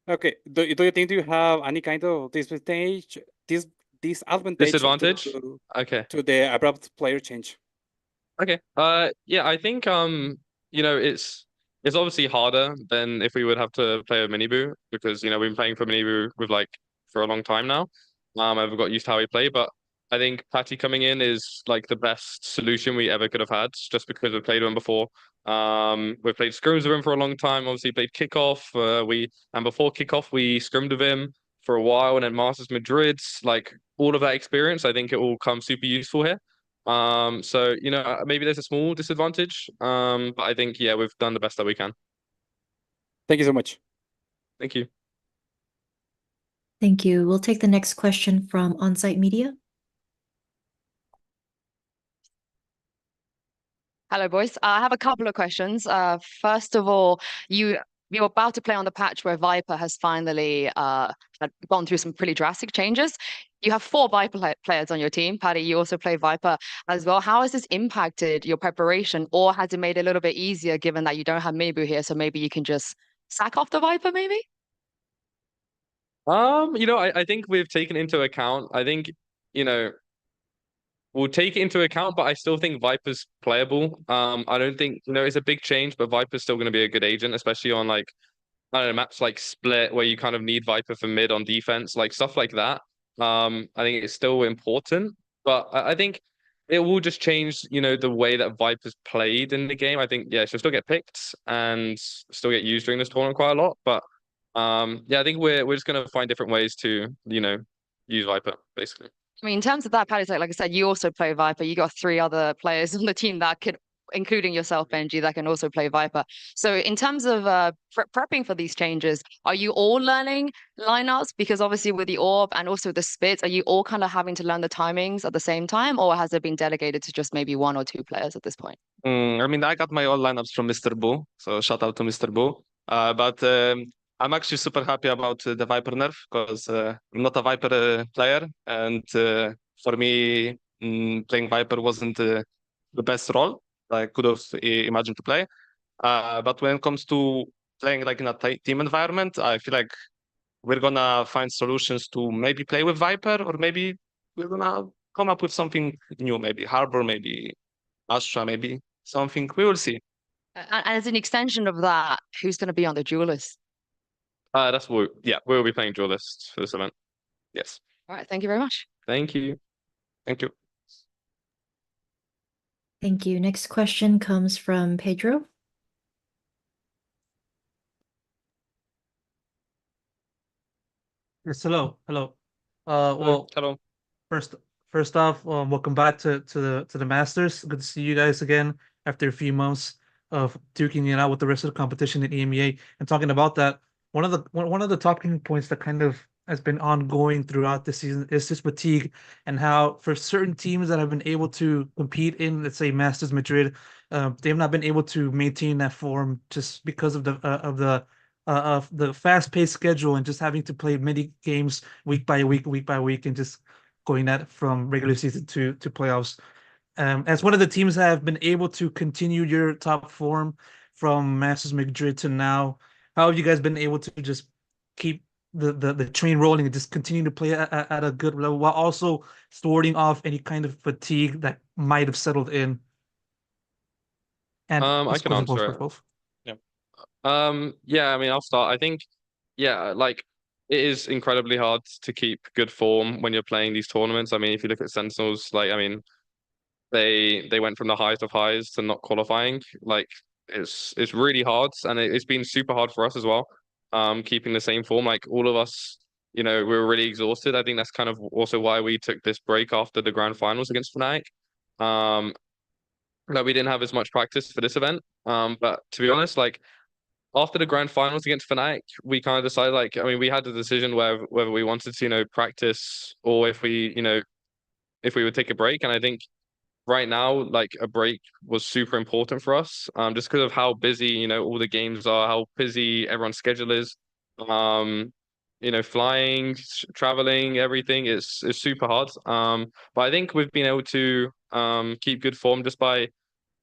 Okay. Do you think you have any kind of disadvantage Disadvantage? Okay. to the abrupt player change? Okay. Yeah, I think it's obviously harder than if we would have to play a Miniboo because we've been playing for Miniboo for a long time now. I've got used to how we play, but I think paTi coming in is like the best solution we ever could have had just because we've played him before. We've played scrims with him for a long time. Obviously played kickoff. And before kickoff we scrimmed with him for a while, and then Masters Madrid. Like all of that experience, I think it will come super useful here. So maybe there's a small disadvantage. But I think we've done the best that we can. Thank you so much. Thank you. Thank you. We'll take the next question from On-Site Media. Hello, boys. I have a couple of questions. First of all, you're about to play on the patch where Viper has finally had gone through some pretty drastic changes. You have 4 Viper players on your team. paTi, you also play Viper as well. How has this impacted your preparation, or has it made it a little bit easier given that you don't have Miniboo here, so maybe you can just sack off the Viper, maybe? I think we've taken into account. I think, we'll take it into account, but I still think Viper's playable. I don't think, it's a big change, but Viper's still going to be a good agent, especially on like, I don't know, maps like Split where you kind of need Viper for mid on defense, like stuff like that. I think it's still important, but I think it will just change, the way that Viper's played in the game. I think, she'll still get picked and still get used during this tournament quite a lot, but I think we're just gonna find different ways to, use Viper, basically. I mean, in terms of that, paTiTek, like I said, you also play Viper. You got 3 other players on the team that could, including yourself, Benji, that can also play Viper. So in terms of prepping for these changes, are you all learning lineups? Because obviously with the orb and also the spits, are you all kind of having to learn the timings at the same time, or has it been delegated to just maybe 1 or 2 players at this point? I mean, I got my own lineups from Mr. Boo, so shout out to Mr. Boo. But I'm actually super happy about the Viper nerf because I'm not a Viper player, and for me, playing Viper wasn't the best role I could have imagined to play. But when it comes to playing like in a team environment, I feel like we're gonna find solutions to maybe play with Viper, or maybe we're gonna come up with something new, maybe Harbor, maybe Astra, maybe something. We will see. And as an extension of that, who's going to be on the duelist? That's what, we'll be playing duelists for this event. Yes. All right. Thank you very much. Thank you. Thank you. Thank you. Next question comes from Pedro. Yes, hello. Well, hello. First off, welcome back to the Masters. Good to see you guys again after a few months of duking it out with the rest of the competition in EMEA. And talking about that, one of the talking points that kind of has been ongoing throughout the season is this fatigue, and how for certain teams that have been able to compete in, let's say, Masters Madrid, they have not been able to maintain that form just because of the fast-paced schedule and just having to play many games week by week, and just going at from regular season to playoffs. As one of the teams that have been able to continue your top form from Masters Madrid to now, how have you guys been able to just keep the train rolling and just continue to play at a good level while also sorting off any kind of fatigue that might have settled in? And I this can question goes answer for it. both. Yeah, I mean, I'll start. I think, yeah, like it is incredibly hard to keep good form when you're playing these tournaments. I mean, if you look at Sentinels, like, I mean, they went from the highest of highs to not qualifying. Like, it's really hard, and it's been super hard for us as well. Keeping the same form, like all of us, we were really exhausted. I think that's kind of also why we took this break after the grand finals against FNATIC. Like we didn't have as much practice for this event. But to be honest, like after the grand finals against FNATIC, we kind of decided, like, I mean, we had the decision whether we wanted to, practice or if we would take a break. And I think right now, like a break was super important for us, just because of how busy, all the games are, how busy everyone's schedule is. Flying, traveling, everything is super hard. But I think we've been able to keep good form just by,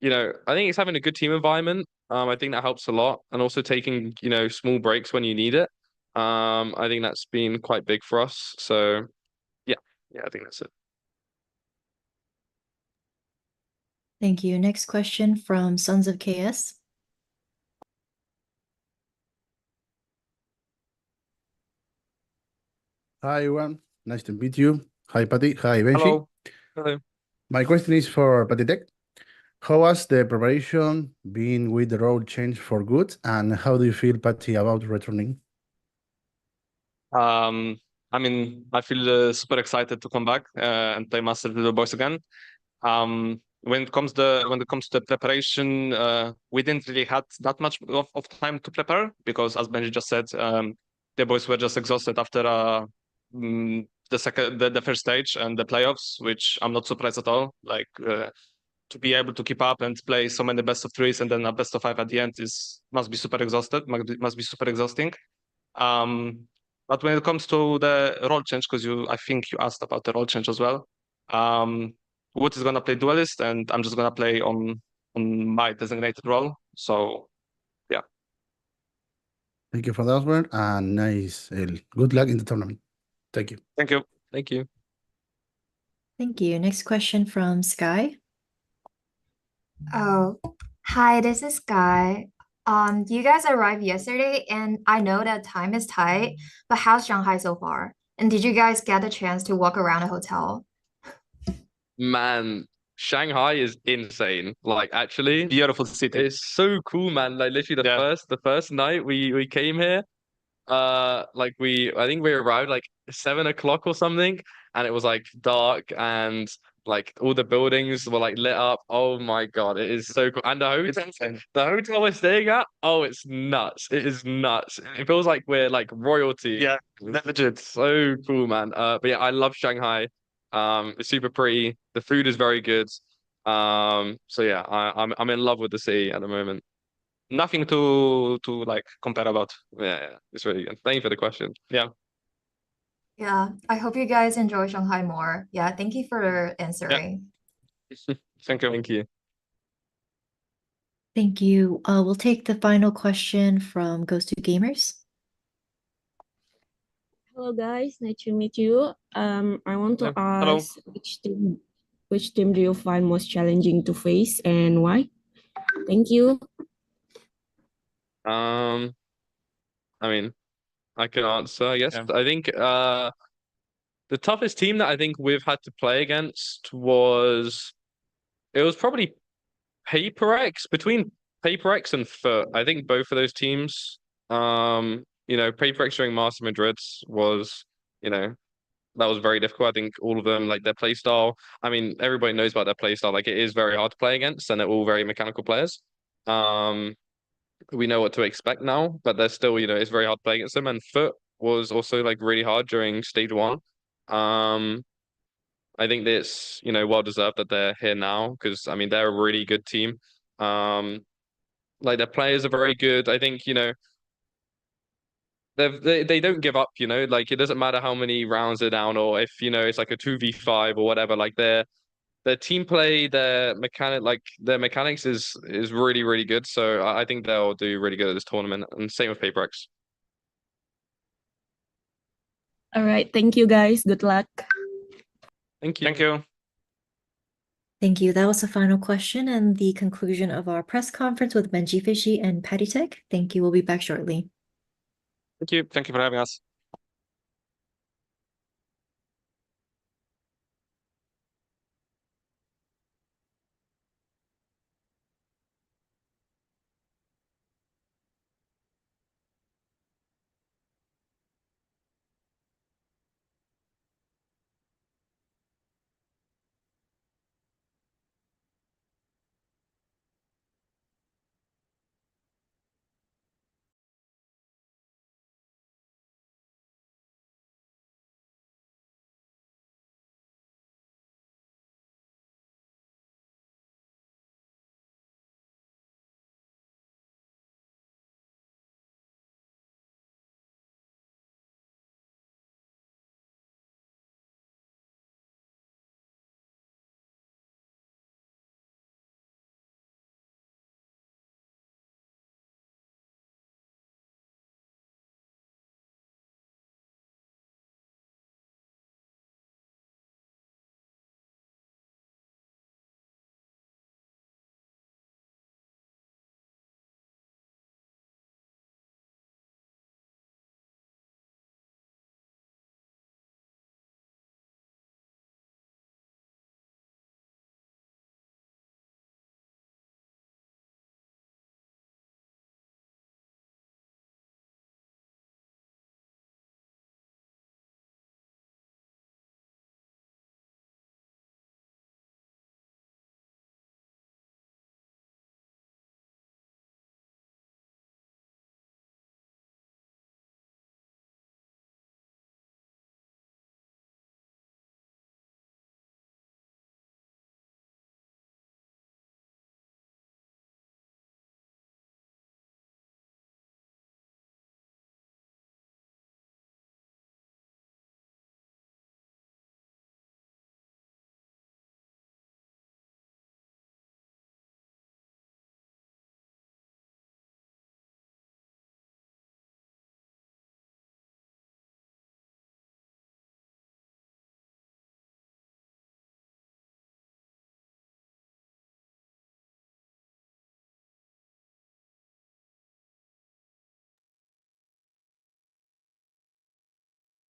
I think it's having a good team environment. I think that helps a lot, and also taking, small breaks when you need it. I think that's been quite big for us. So yeah, I think that's it. Thank you. Next question from Sons of KS. Hi, everyone. Nice to meet you. Hi, Patty. Hi, Benji. Hello. Hello. My question is for paTiTek. How has the preparation been with the role change for good, and how do you feel, Patty, about returning? I mean, I feel super excited to come back and play Masters with the boys again. When it comes to preparation, we didn't really had that much of time to prepare because, as Benji just said, the boys were just exhausted after the first stage and the playoffs, which I'm not surprised at all. Like to be able to keep up and play so many best of threes and then a best of five at the end must be super exhausting. But when it comes to the role change, because I think you asked about the role change as well. Wood is gonna play duelist, and I'm just gonna play on my designated role. So, yeah. Thank you for the answer, and nice. Good luck in the tournament. Thank you. Thank you. Thank you. Thank you. Next question from Sky. Oh, hi, this is Sky. You guys arrived yesterday, and I know that time is tight, but how's Shanghai so far? And did you guys get the chance to walk around the hotel? Man, Shanghai is insane. Like, actually, beautiful city. It's so cool, man. Like, literally the first night we came here, I think we arrived like 7 o'clock or something, and it was like dark and like all the buildings were like lit up. Oh my God, it is so cool. And the hotel we're staying at, oh, it's nuts. It is nuts. It feels like we're like royalty. Yeah, legit. So cool, man. But yeah, I love Shanghai. It's super pretty. The food is very good. So yeah, I'm in love with the city at the moment. Nothing to like compare about. Yeah, it's really good. Thank you for the question. Yeah. Yeah, I hope you guys enjoy Shanghai more. Yeah, thank you for answering. Thank you. Thank you. Thank you. We'll take the final question from Ghost 2 Gamers. Hello guys, nice to meet you. I want to Hello. ask which team do you find most challenging to face and why? Thank you. I mean, I can answer, I guess. Yeah. I think the toughest team that I think we've had to play against was probably paTiTek, between paTiTek and FUT. I think both of those teams, paTiTek during Master Madrid was, that was very difficult. I think all of them, like their play style. I mean, everybody knows about their play style. Like it is very hard to play against, and they're all very mechanical players. We know what to expect now, but they're still, it's very hard to play against them. And FUT was also like really hard during stage one. I think it's, well deserved that they're here now because I mean they're a really good team. Like their players are very good. I think, they don't give up, you know, like it doesn't matter how many rounds they're down or if, you know, it's like a 2v5 or whatever, like their team play, their mechanics is really, really good. So I think they'll do really good at this tournament. And same with paTiTek. All right. Thank you, guys. Good luck. Thank you. Thank you. Thank you. That was the final question and the conclusion of our press conference with Benjyfishy and paTiTek. Thank you. We'll be back shortly. Thank you. Thank you for having us.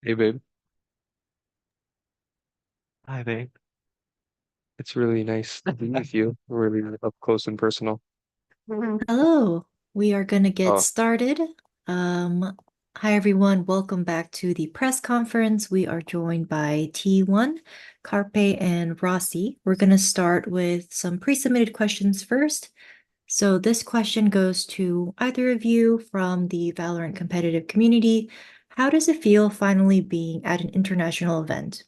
Hey, babe. Hi, babe. It's really nice to be with you, really up close and personal. Hello. We are going to get Oh, started. Hi, everyone. Welcome back to the press conference. We are joined by T1, Carpe, and Rossy. We're going to start with some pre-submitted questions first. So this question goes to either of you from the Valorant competitive community. How does it feel finally being at an international event?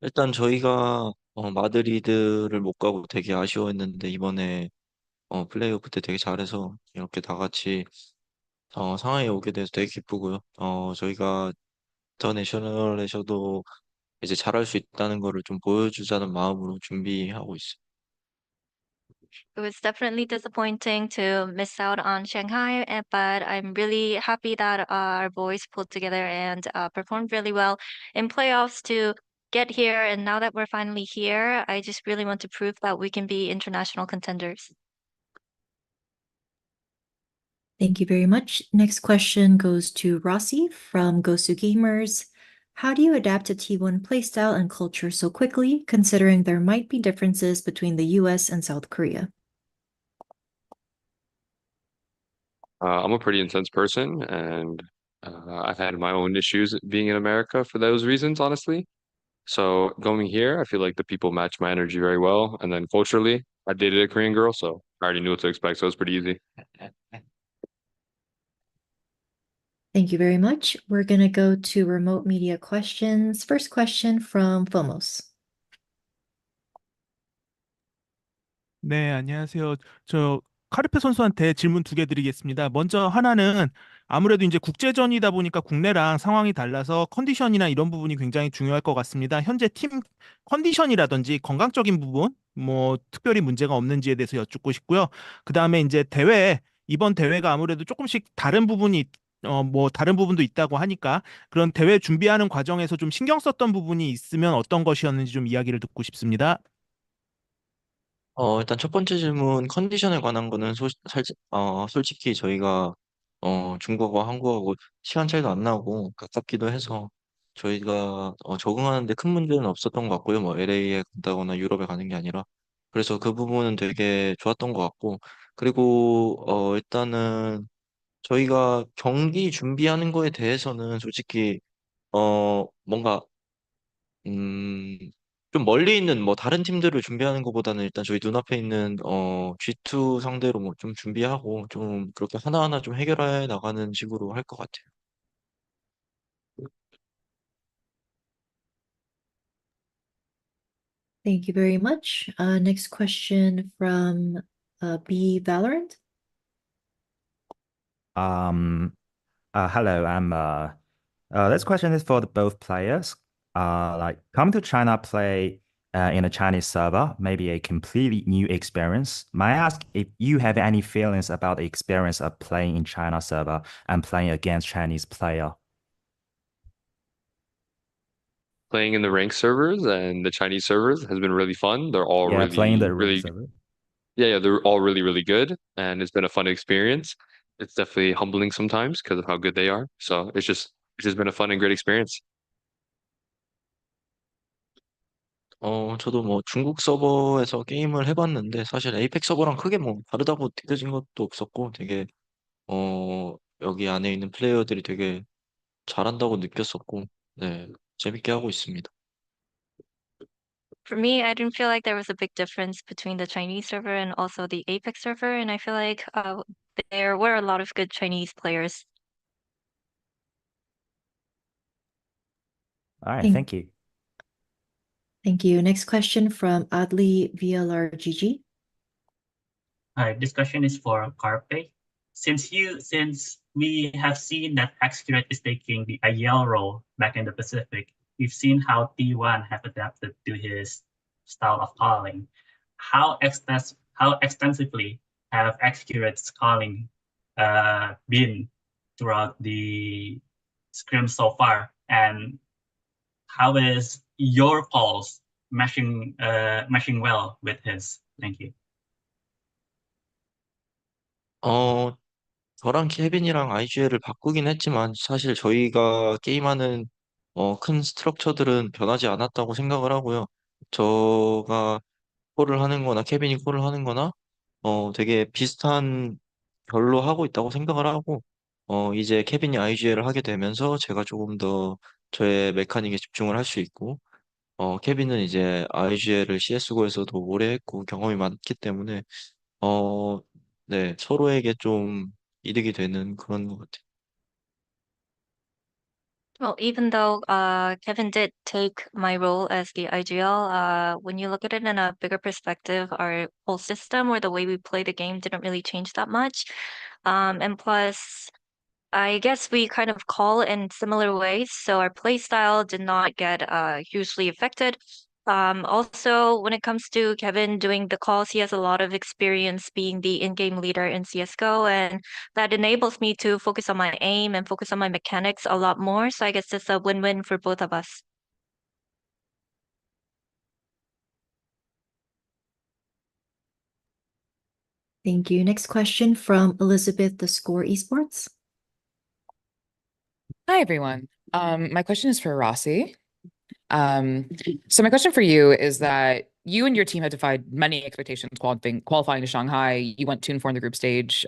일단 저희가 마드리드를 못 가고 되게 아쉬워했는데 이번에 플레이오프 때 되게 잘해서 이렇게 다 같이 상하이에 오게 돼서 되게 기쁘고요. 저희가 더 내셔널에서도 이제 잘할 수 있다는 거를 좀 보여주자는 마음으로 준비하고 있어요. It was definitely disappointing to miss out on Shanghai, but I'm really happy that our boys pulled together and performed really well in playoffs to get here. And now that we're finally here, I just really want to prove that we can be international contenders. Thank you very much. Next question goes to Rossy from Gosu Gamers. How do you adapt to T1 playstyle and culture so quickly, considering there might be differences between the US and South Korea? I'm a pretty intense person, and I've had my own issues being in America for those reasons, honestly. So going here, I feel like the people match my energy very well. And then culturally, I dated a Korean girl, so I already knew what to expect, so it was pretty easy. Thank you very much. We're going to go to remote media questions. First question from Fomos. 네, 안녕하세요. 저 카르페 선수한테 질문 2개 드리겠습니다. 먼저 하나는 아무래도 이제 국제전이다 보니까 국내랑 상황이 달라서 컨디션이나 이런 부분이 굉장히 중요할 것 같습니다. 현재 팀 컨디션이라든지 건강적인 부분, 뭐 특별히 문제가 없는지에 대해서 여쭙고 싶고요. 그다음에 이제 이번 대회가 아무래도 조금씩 다른 부분이 뭐 다른 부분도 있다고 하니까 그런 대회 준비하는 과정에서 좀 신경 썼던 부분이 있으면 어떤 것이었는지 좀 이야기를 듣고 싶습니다. 일단 첫 번째 질문 컨디션에 관한 거는 솔직히 저희가 중국하고 한국하고 시간 차이도 안 나고 가깝기도 해서 저희가 적응하는데 큰 문제는 없었던 것 같고요. 뭐 LA에 간다거나 유럽에 가는 게 아니라 그래서 그 부분은 되게 좋았던 것 같고 그리고 일단은 저희가 경기 준비하는 거에 대해서는 솔직히 뭔가 음, 좀 멀리 있는 뭐 다른 팀들을 준비하는 것보다는 일단 저희 눈앞에 있는 G2 상대로 뭐 좀 준비하고 좀 그렇게 하나하나 좀 해결해 나가는 식으로 할 것 같아요. Thank you very much. Next question from B Valorant. Hello, this question is for both players. Like come to China, play in a Chinese server, maybe a completely new experience. May I ask if you have any feelings about the experience of playing in China server and playing against Chinese player? Playing in the ranked servers and the Chinese servers has been really fun. They're all Yeah, playing the really, server. yeah, they're all really good, and it's been a fun experience. It's definitely humbling sometimes because of how good they are. So it's just been a fun and great experience. 저도 뭐 중국 서버에서 게임을 해봤는데 사실 에이펙 서버랑 크게 뭐 다르다고 느껴진 것도 없었고 되게 여기 안에 있는 플레이어들이 되게 잘한다고 느꼈었고 네, 재밌게 하고 있습니다. For me, I didn't feel like there was a big difference between the Chinese server and also the Apex server, and I feel like there were a lot of good Chinese players. All right, thank you. Thank you. Next question from Adli VLRGG. Hi, this question is for Carpe. Since we have seen that Xcurate is taking the IEL role back in the Pacific, we've seen how T1 have adapted to his style of calling. How extensively have Xcurate's calling been throughout the scrim so far, and how is your calls meshing well with his? Thank you. 저랑 케빈이랑 IGL을 바꾸긴 했지만 사실 저희가 게임하는 큰 스트럭처들은 변하지 않았다고 생각을 하고요. 저가 콜을 하는 거나 케빈이 콜을 하는 거나 되게 비슷한 결로 하고 있다고 생각을 하고 이제 케빈이 IGL을 하게 되면서 제가 조금 더 저의 메카닉에 집중을 할 수 있고 케빈은 이제 IGL을 CSGO에서도 오래 했고 경험이 많기 때문에 네, 서로에게 좀 이득이 되는 그런 것 같아요. Well, even though Kevin did take my role as the IGL, when you look at it in a bigger perspective, our whole system or the way we play the game didn't really change that much. And plus, I guess we kind of call in similar ways, so our play style did not get hugely affected. Also, when it comes to Kevin doing the calls, he has a lot of experience being the in-game leader in CSGO, and that enables me to focus on my aim and focus on my mechanics a lot more. So I guess it's a win-win for both of us. Thank you. Next question from Elizabeth, the Score Esports. Hi, everyone. My question is for Rossy. So my question for you is that you and your team had defied many expectations qualifying to Shanghai. You went 2-4 in the group stage.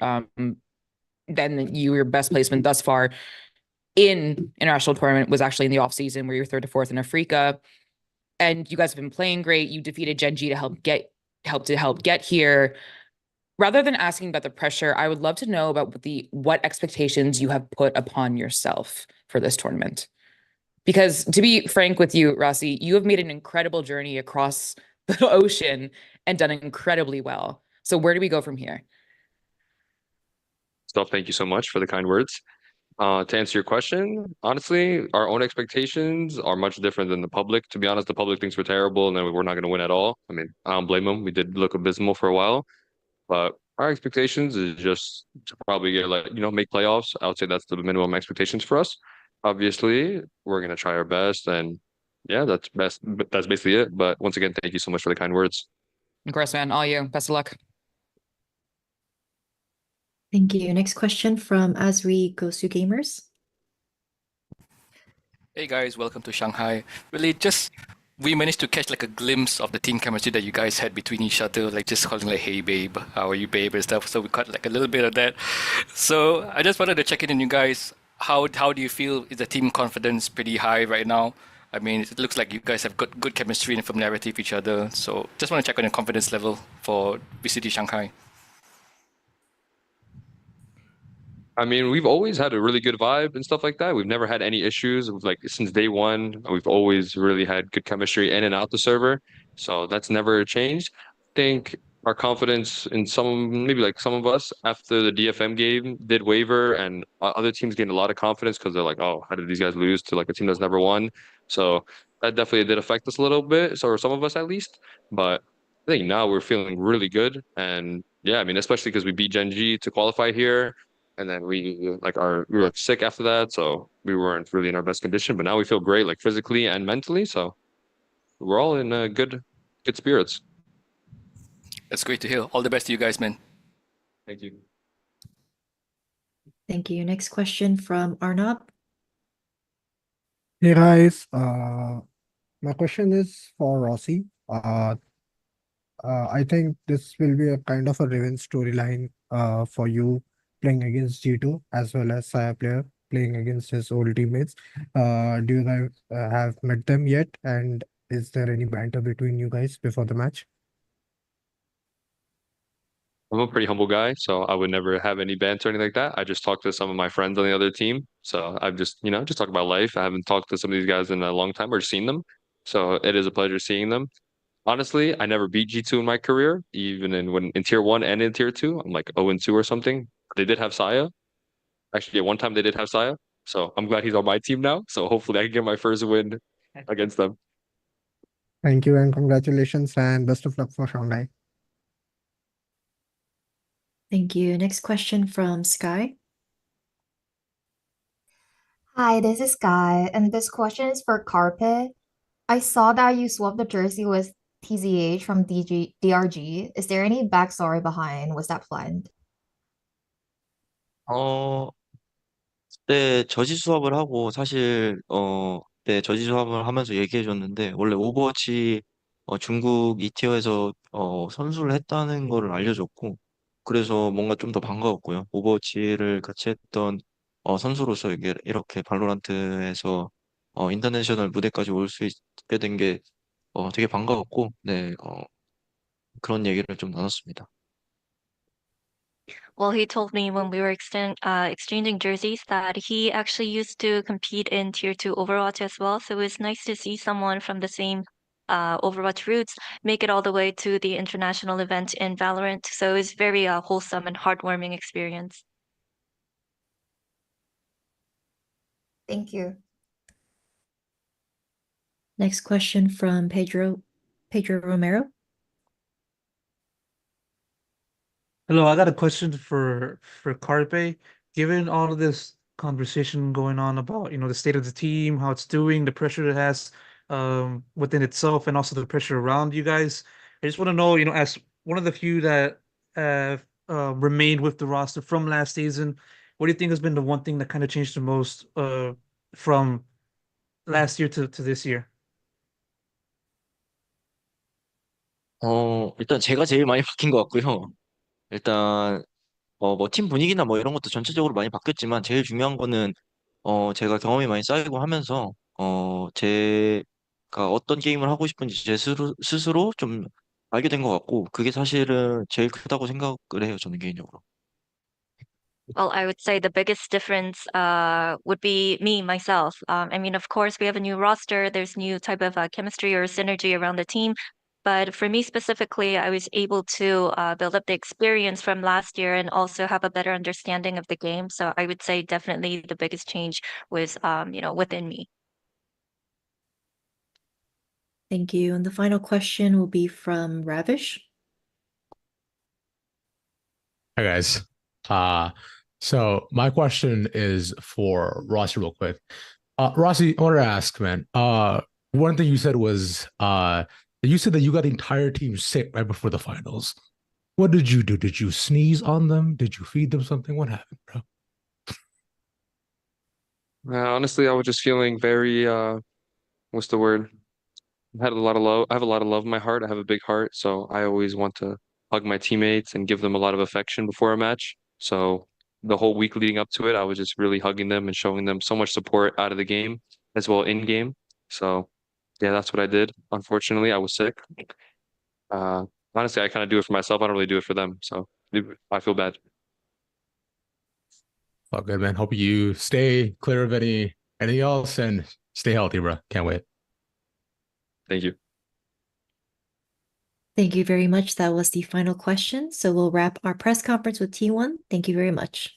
Then your best placement thus far in international tournament was actually in the off season where you were 3rd to 4th in Africa. And you guys have been playing great. You defeated Gen.G to help get here. Rather than asking about the pressure, I would love to know about what expectations you have put upon yourself for this tournament. Because to be frank with you, Rossy, you have made an incredible journey across the ocean and done incredibly well. So where do we go from here? So thank you so much for the kind words. To answer your question, honestly, our own expectations are much different than the public. To be honest, the public thinks we're terrible and then we're not going to win at all. I mean, I don't blame them. We did look abysmal for a while, but our expectations is just to probably get make playoffs. I would say that's the minimum expectations for us. Obviously, we're going to try our best, and yeah, that's best. That's basically it. But once again, thank you so much for the kind words. Of course, man. All you. Best of luck. Thank you. Next question from Asri Gosu Gamers. Hey guys, welcome to Shanghai. Really, we managed to catch like a glimpse of the team chemistry that you guys had between each other, like just calling like, "Hey babe, how are you, babe?" and stuff. So we caught like a little bit of that. So I just wanted to check in on you guys. How do you feel? Is the team confidence pretty high right now? I mean, it looks like you guys have got good chemistry and familiarity with each other. So just want to check on your confidence level for VCT Shanghai. I mean, we've always had a really good vibe and stuff like that. We've never had any issues. Like since day one, we've always really had good chemistry in and out the server. So that's never changed. I think our confidence in maybe like some of us after the DFM game did waver, and other teams gained a lot of confidence because they're like, oh, how did these guys lose to like a team that's never won? So that definitely did affect us a little bit. So, or some of us at least. But I think now we're feeling really good. And yeah, I mean, especially because we beat Gen.G to qualify here. And then we were sick after that, so we weren't really in our best condition. But now we feel great, like physically and mentally. So we're all in good spirits. That's great to hear. All the best to you guys, man. Thank you. Thank you. Next question from Arnab. Hey guys, my question is for Rossy. I think this will be a kind of a revenge storyline for you playing against G2 as well as Saya player playing against his old teammates. Do you guys have met them yet? And is there any banter between you guys before the match? I'm a pretty humble guy, so I would never have any banter or anything like that. I just talk to some of my friends on the other team. So I've just talk about life. I haven't talked to some of these guys in a long time or seen them. So it is a pleasure seeing them. Honestly, I never beat G2 in my career, even in tier 1 and in tier 2. I'm like 0-2 or something. They did have Saya. Actually, at one time they did have Saya. So I'm glad he's on my team now. So hopefully I can get my first win against them. Thank you and congratulations and best of luck for Shanghai. Thank you. Next question from Sky. Hi, this is Sky, and this question is for Carpe. I saw that you swapped the jersey with TZH from DRG. Is there any backstory behind? Was that planned? 그때 저지 수업을 하고 사실 그때 저지 수업을 하면서 얘기해 줬는데 원래 오버워치 중국 이티어에서 선수를 했다는 거를 알려줬고 그래서 뭔가 좀 더 반가웠고요. 오버워치를 같이 했던 선수로서 이렇게 발로란트에서 인터내셔널 무대까지 올 수 있게 된 게 되게 반가웠고 네, 그런 얘기를 좀 나눴습니다. Well, he told me when we were exchanging jerseys that he actually used to compete in Tier 2 Overwatch as well. So it was nice to see someone from the same Overwatch roots make it all the way to the international event in Valorant. So it was very wholesome and heartwarming experience. Thank you. Next question from Pedro Romero. Hello, I got a question for Carpe. Given all of this conversation going on about, the state of the team, how it's doing, the pressure it has within itself, and also the pressure around you guys, I just want to know, as one of the few that have remained with the roster from last season, what do you think has been the one thing that kind of changed the most from last year to this year? 일단 제가 제일 많이 바뀐 것 같고요. 일단 뭐 팀 분위기나 뭐 이런 것도 전체적으로 많이 바뀌었지만 제일 중요한 거는 제가 경험이 많이 쌓이고 하면서 제가 어떤 게임을 하고 싶은지 제 스스로 좀 알게 된 것 같고 그게 사실은 제일 크다고 생각을 해요, 저는 개인적으로. Well, I would say the biggest difference would be me, myself. I mean, of course, we have a new roster. There's new type of chemistry or synergy around the team. But for me specifically, I was able to build up the experience from last year and also have a better understanding of the game. So I would say definitely the biggest change was, within me. Thank you. And the final question will be from Ravish. Hi guys. So my question is for Rossy real quick. Rossy, I wanted to ask, man. One thing you said was you said that you got the entire team sick right before the finals. What did you do? Did you sneeze on them? Did you feed them something? What happened, bro? Honestly, I was just feeling very what's the word? I had a lot of love. I have a lot of love in my heart. I have a big heart, so I always want to hug my teammates and give them a lot of affection before a match. So the whole week leading up to it, I was just really hugging them and showing them so much support out of the game as well in game. So yeah, that's what I did. Unfortunately, I was sick. Uh, Honestly, I kind of do it for myself. I don't really do it for them. So I feel bad. Oh, good, man. Hope you stay clear of anything else and stay healthy, bro. Can't wait. Thank you. Thank you very much. That was the final question. So we'll wrap our press conference with T1. Thank you very much.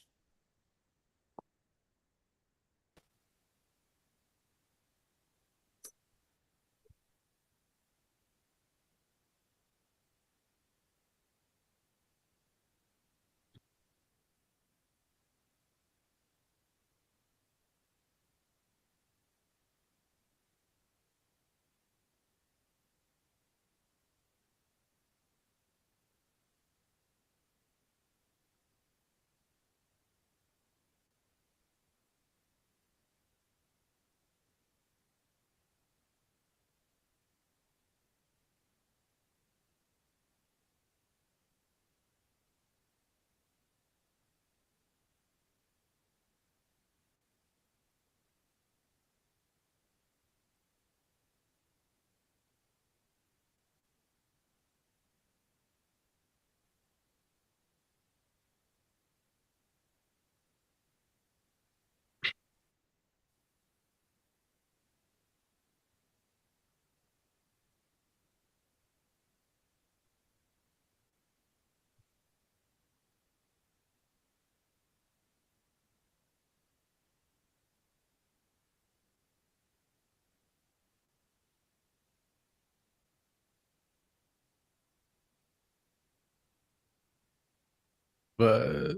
But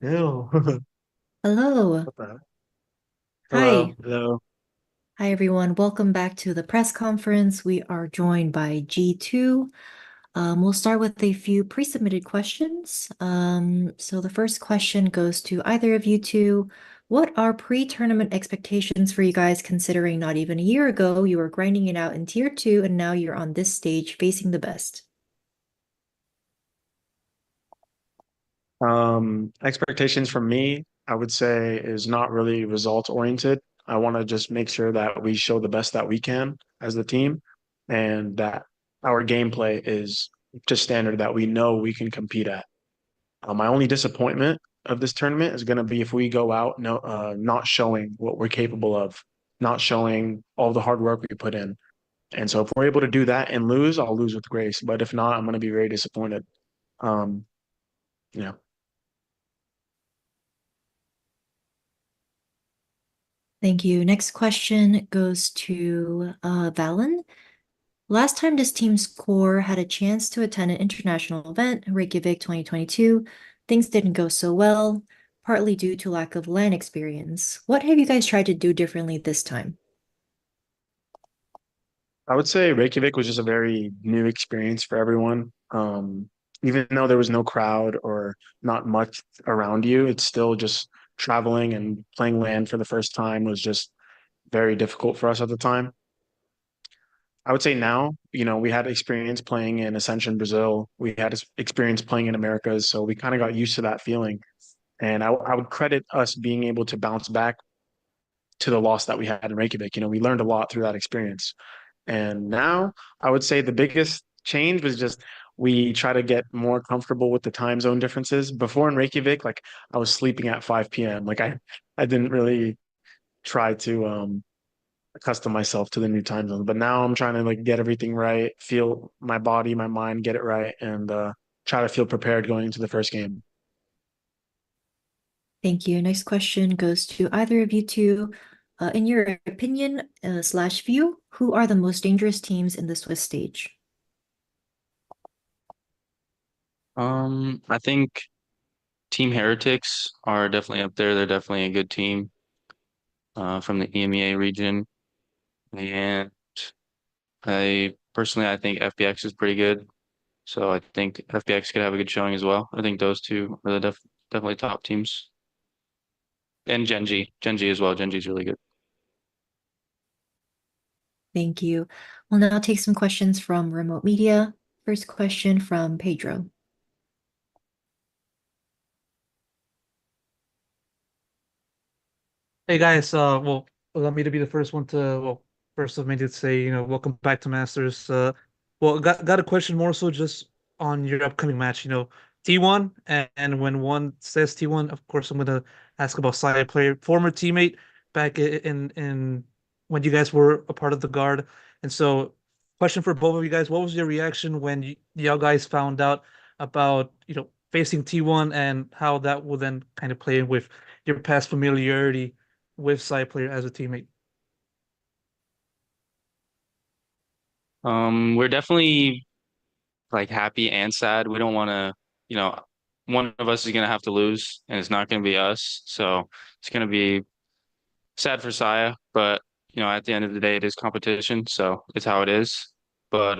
Ew. Hello. What the heck? Hi. Hello. Hi, everyone. Welcome back to the press conference. We are joined by G2. We'll start with a few pre-submitted questions. So the first question goes to either of you two. What are pre-tournament expectations for you guys, considering not even a year ago you were grinding it out in Tier 2 and now you're on this stage facing the best? Expectations from me, I would say, is not really result oriented. I want to just make sure that we show the best that we can as the team and that our gameplay is just standard that we know we can compete at. My only disappointment of this tournament is going to be if we go out not showing what we're capable of, not showing all the hard work we put in. And so if we're able to do that and lose, I'll lose with grace. But if not, I'm going to be very disappointed. Um, yeah. Thank you. Next question goes to valyn. Last time this team's core had a chance to attend an international event, Reykjavik 2022, things didn't go so well, partly due to lack of LAN experience. What have you guys tried to do differently this time? I would say Reykjavik was just a very new experience for everyone. Even though there was no crowd or not much around you, it's still just traveling and playing land for the first time was just very difficult for us at the time. I would say now, we had experience playing in Ascension Brazil. We had experience playing in Americas, so we kind of got used to that feeling. And I would credit us being able to bounce back to the loss that we had in Reykjavik. We learned a lot through that experience. And now I would say the biggest change was just we try to get more comfortable with the time zone differences. Before in Reykjavik, like I was sleeping at 5 p.m. Like I didn't really try to accustom myself to the new time zone. But now I'm trying to like get everything right, feel my body, my mind, get it right, and try to feel prepared going into the first game. Thank you. Next question goes to either of you two. In your opinion slash view, who are the most dangerous teams in the Swiss stage? I think Team Heretics are definitely up there. They're definitely a good team from the EMEA region. And I think FPX is pretty good. So I think FPX could have a good showing as well. I think those two are the definitely top teams. And Gen.G. Gen.G as well. Gen.G is really good. Thank you. We'll now take some questions from remote media. First question from Pedro. Hey guys, well, allow me to be the first one to, well, first of me to say, welcome back to Masters. Well, got a question more so just on your upcoming match, T1, and when one says T1, of course, I'm gonna ask about side player, former teammate back in when you guys were a part of the guard. And so, question for both of you guys, what was your reaction when y'all guys found out about, facing T1 and how that will then kind of play in with your past familiarity with side player as a teammate? We're definitely like happy and sad. We don't want to, one of us is going to have to lose and it's not going to be us. So it's going to be sad for Saya, but at the end of the day, it is competition. So it's how it is. But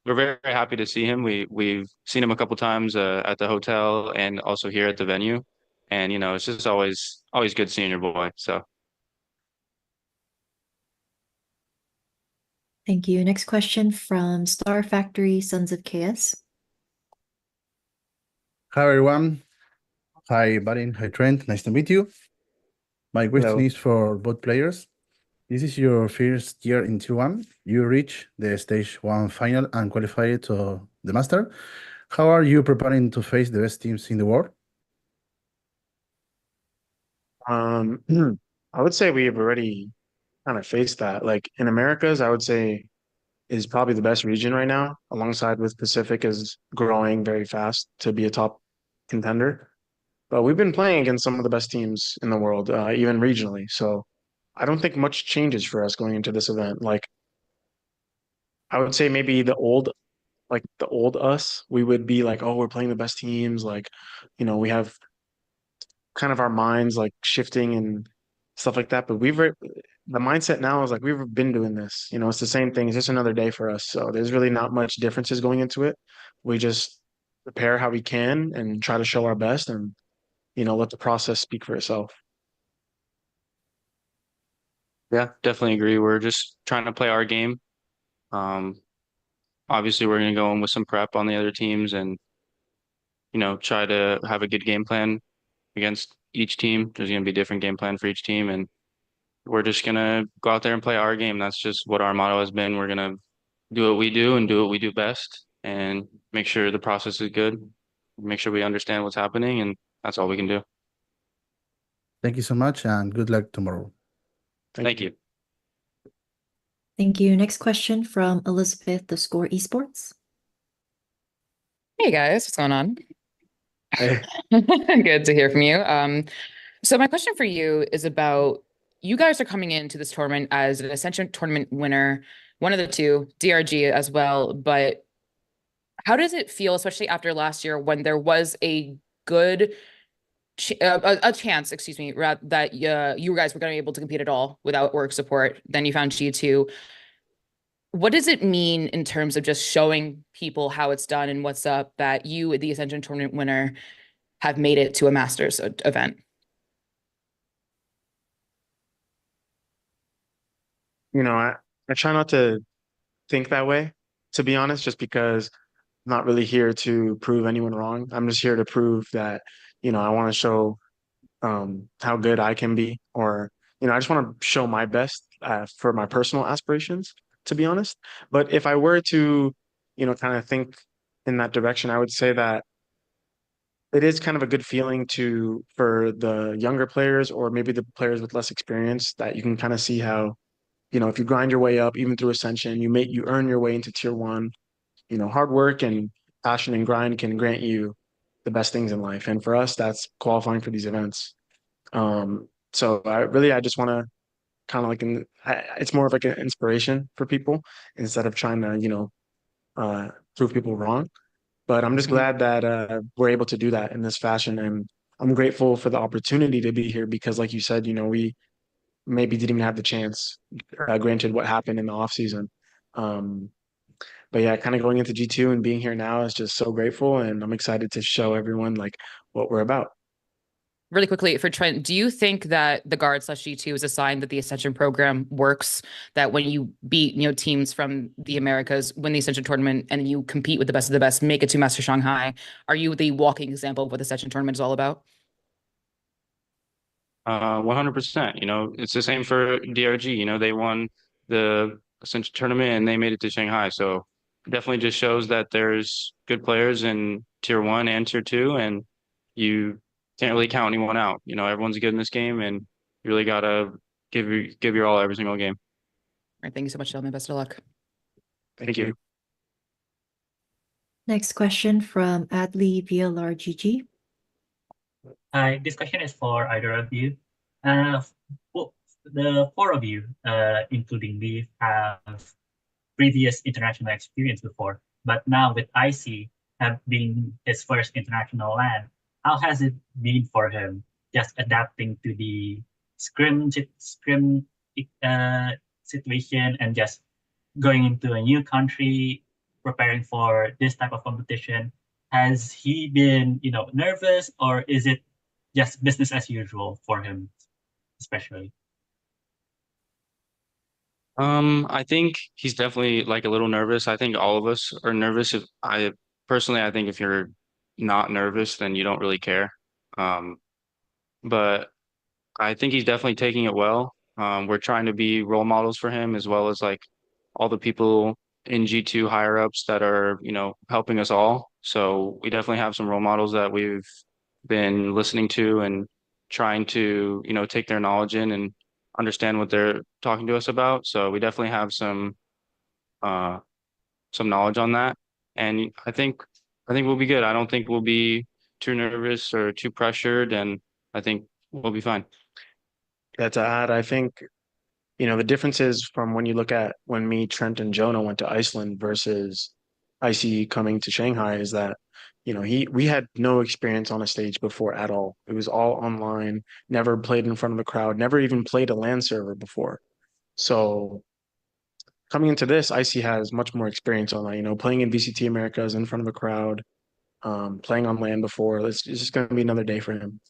we're very, very happy to see him. We've seen him a couple times at the hotel and also here at the venue. And, it's just always good seeing your boy. So Thank you. Next question from Star Factory Sons of KS. Hi, everyone. Hi, valyn. Hi, trenT. Nice to meet you. My question Hello. is for both players. This is your first year in T1. You reached the stage 1 final and qualified to the Master. How are you preparing to face the best teams in the world? I would say we've already kind of faced that. Like in Americas, I would say is probably the best region right now, alongside with Pacific is growing very fast to be a top contender. But we've been playing against some of the best teams in the world, even regionally. So I don't think much changes for us going into this event. Like I would say maybe the old us, we would be like, oh, we're playing the best teams. Like, we have kind of our minds like shifting and stuff like that. But the mindset now is like we've been doing this. It's the same thing. It's just another day for us. So there's really not much differences going into it. We just prepare how we can and try to show our best and let the process speak for itself. Yeah, definitely agree. We're just trying to play our game. Obviously, we're going to go in with some prep on the other teams and, try to have a good game plan against each team. There's going to be a different game plan for each team. And we're just going to go out there and play our game. That's just what our motto has been. We're going to do what we do and do what we do best and make sure the process is good, make sure we understand what's happening. And that's all we can do. Thank you so much and good luck tomorrow. Thank you. Thank you. Next question from Elizabeth, The Score Esports. Hey guys, what's going on? Hey. Good to hear from you. So my question for you is about you guys are coming into this tournament as an Ascension tournament winner, one of the two, DRG as well. But how does it feel, especially after last year when there was a good chance, excuse me, that you guys were going to be able to compete at all without work support? Then you found G2. What does it mean in terms of just showing people how it's done and what's up that you, the Ascension tournament winner, have made it to a Masters event? I try not to think that way, to be honest, just because I'm not really here to prove anyone wrong. I'm just here to prove that, I want to show how good I can be, or, I just want to show my best for my personal aspirations, to be honest. But if I were to, kind of think in that direction, I would say that it is kind of a good feeling for the younger players or maybe the players with less experience that you can kind of see how, if you grind your way up, even through Ascension, you earn your way into tier 1. Hard work and passion and grind can grant you the best things in life. And for us, that's qualifying for these events. So I just want to kind of like, it's more of like an inspiration for people instead of trying to, prove people wrong. But I'm just glad that we're able to do that in this fashion. And I'm grateful for the opportunity to be here because like you said, we maybe didn't even have the chance, granted what happened in the off season. But yeah, kind of going into G2 and being here now is just so grateful. And I'm excited to show everyone like what we're about. Really quickly for trenT, do you think that the guard/G2 is a sign that the Ascension program works? That when you beat, teams from the Americas, win the Ascension tournament, and you compete with the best of the best, make it to Masters Shanghai, are you the walking example of what the Ascension tournament is all about? 100%. It's the same for DRG. They won the Ascension tournament and they made it to Shanghai. So definitely just shows that there's good players in tier 1 and tier 2, and you can't really count anyone out. Everyone's good in this game, and you really gotta give your all every single game. All right, thank you so much, gentlemen. Best of luck. Thank you. Next question from Adley VLRGG. Hi, this question is for either of you. The four of you, including me, have previous international experience before, but now with IC have been his first international LAN. How has it been for him just adapting to the scrim situation and just going into a new country, preparing for this type of competition? Has he been, nervous, or is it just business as usual for him, especially? I think he's definitely like a little nervous. I think all of us are nervous. I think if you're not nervous, then you don't really care. But I think he's definitely taking it well. We're trying to be role models for him as well as like all the people in G2 higher ups that are, helping us all. So we definitely have some role models that we've been listening to and trying to, take their knowledge in and understand what they're talking to us about. So we definitely have some knowledge on that. And I think we'll be good. I don't think we'll be too nervous or too pressured, and I think we'll be fine. Yeah, to add, I think, the differences from when you look at when me, trenT, and Jonah went to Iceland versus IC coming to Shanghai is that, we had no experience on a stage before at all. It was all online, never played in front of a crowd, never even played a LAN server before. So coming into this, IC has much more experience on that, playing in VCT Americas in front of a crowd, playing on LAN before. It's just going to be another day for him.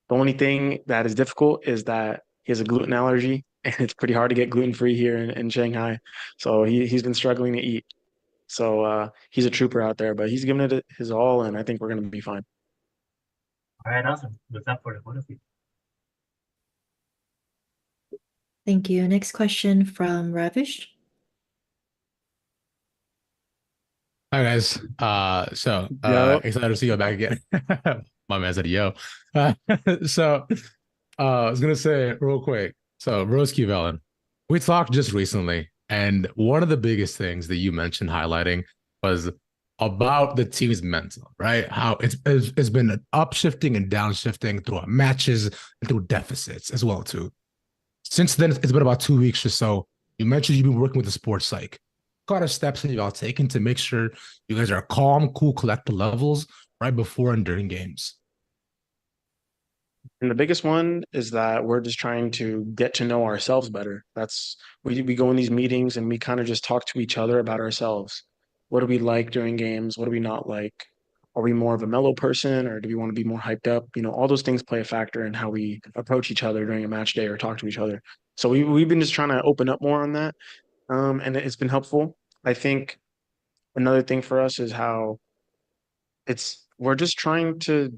The only thing that is difficult is that he has a gluten allergy, and it's pretty hard to get gluten-free here in Shanghai. So he's been struggling to eat. So he's a trooper out there, but he's giving it his all, and I think we're going to be fine. All right, awesome. Good luck for the both of you. Thank you. Next question from Ravish. Hi guys. Yo. Excited to see you back again. My man said yo. I was gonna say real quick. So Roski valyn, we talked just recently, and one of the biggest things that you mentioned highlighting was about the team's mental, right? How it's been an upshifting and downshifting throughout matches and through deficits as well too. Since then, it's been about 2 weeks or so. You mentioned you've been working with the sports psych. What kind of steps have you all taken to make sure you guys are calm, cool, collected levels right before and during games? And the biggest one is that we're just trying to get to know ourselves better. We go in these meetings and we kind of just talk to each other about ourselves. What do we like during games? What do we not like? Are we more of a mellow person, or do we want to be more hyped up? All those things play a factor in how we approach each other during a match day or talk to each other. So we've been just trying to open up more on that. And it's been helpful. I think another thing for us is how we're just trying to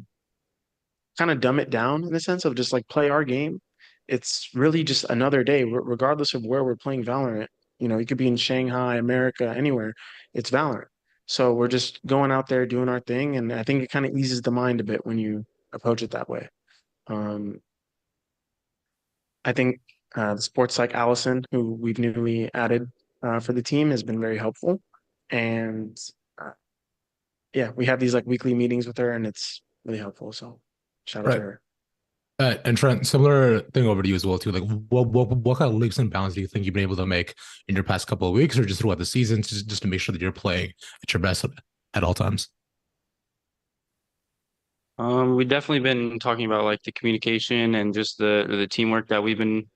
kind of dumb it down in the sense of just like play our game. It's really just another day, regardless of where we're playing Valorant. You could be in Shanghai, America, anywhere. It's Valorant. So we're just going out there doing our thing, and I think it kind of eases the mind a bit when you approach it that way. I think the sports psych Allison, who we've newly added for the team, has been very helpful. And yeah, we have these like weekly meetings with her, and it's really helpful. So shout out to her. And trenT, similar thing over to you as well too. Like, what kind of leaps and bounds do you think you've been able to make in your past couple of weeks, or just throughout the season, just to make sure that you're playing at your best at all times? We've definitely been talking about like the communication and just the teamwork that we've been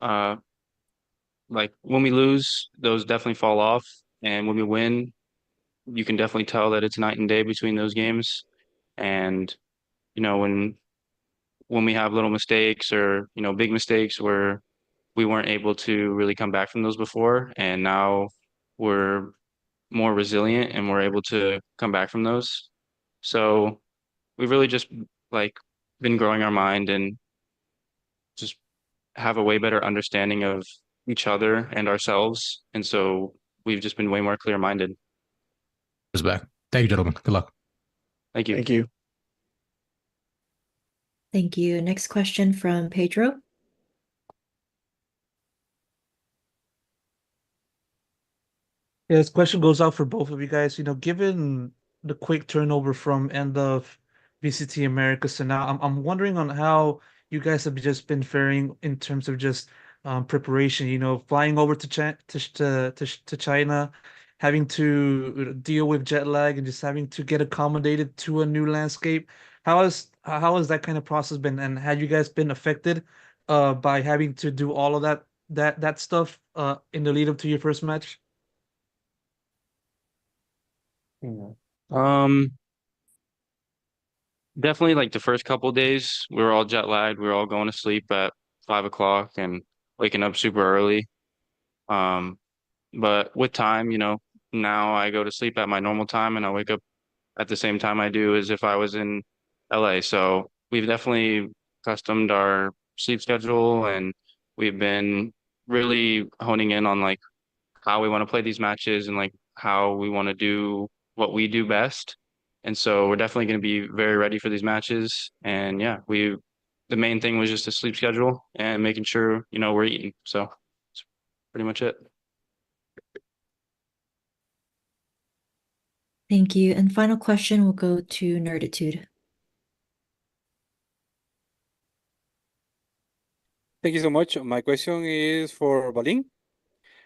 like when we lose, those definitely fall off, and when we win, you can definitely tell that it's night and day between those games. And when we have little mistakes or big mistakes where we weren't able to really come back from those before, and now we're more resilient and we're able to come back from those. So we've really just like been growing our mind and just have a way better understanding of each other and ourselves. And so we've just been way more clear-minded. Back. Thank you, gentlemen. Good luck. Thank you. Thank you. Thank you. Next question from Pedro. Yeah, this question goes out for both of you guys. Given the quick turnover from end of VCT Americas to now, I'm wondering on how you guys have just been faring in terms of just preparation. Flying over to China, having to deal with jet lag and just having to get accommodated to a new landscape. How has that kind of process been, and had you guys been affected by having to do all of that stuff in the lead up to your first match? Definitely like the first couple days, we were all jet lagged. We were all going to sleep at 5 o'clock and waking up super early. But with time, now I go to sleep at my normal time and I wake up at the same time I do as if I was in LA. So we've definitely customed our sleep schedule, and we've been really honing in on like how we want to play these matches and like how we want to do what we do best. And so we're definitely going to be very ready for these matches. And yeah, the main thing was just the sleep schedule and making sure, we're eating. So that's pretty much it. Thank you. And final question will go to Nerditude. Thank you so much. My question is for VALYN.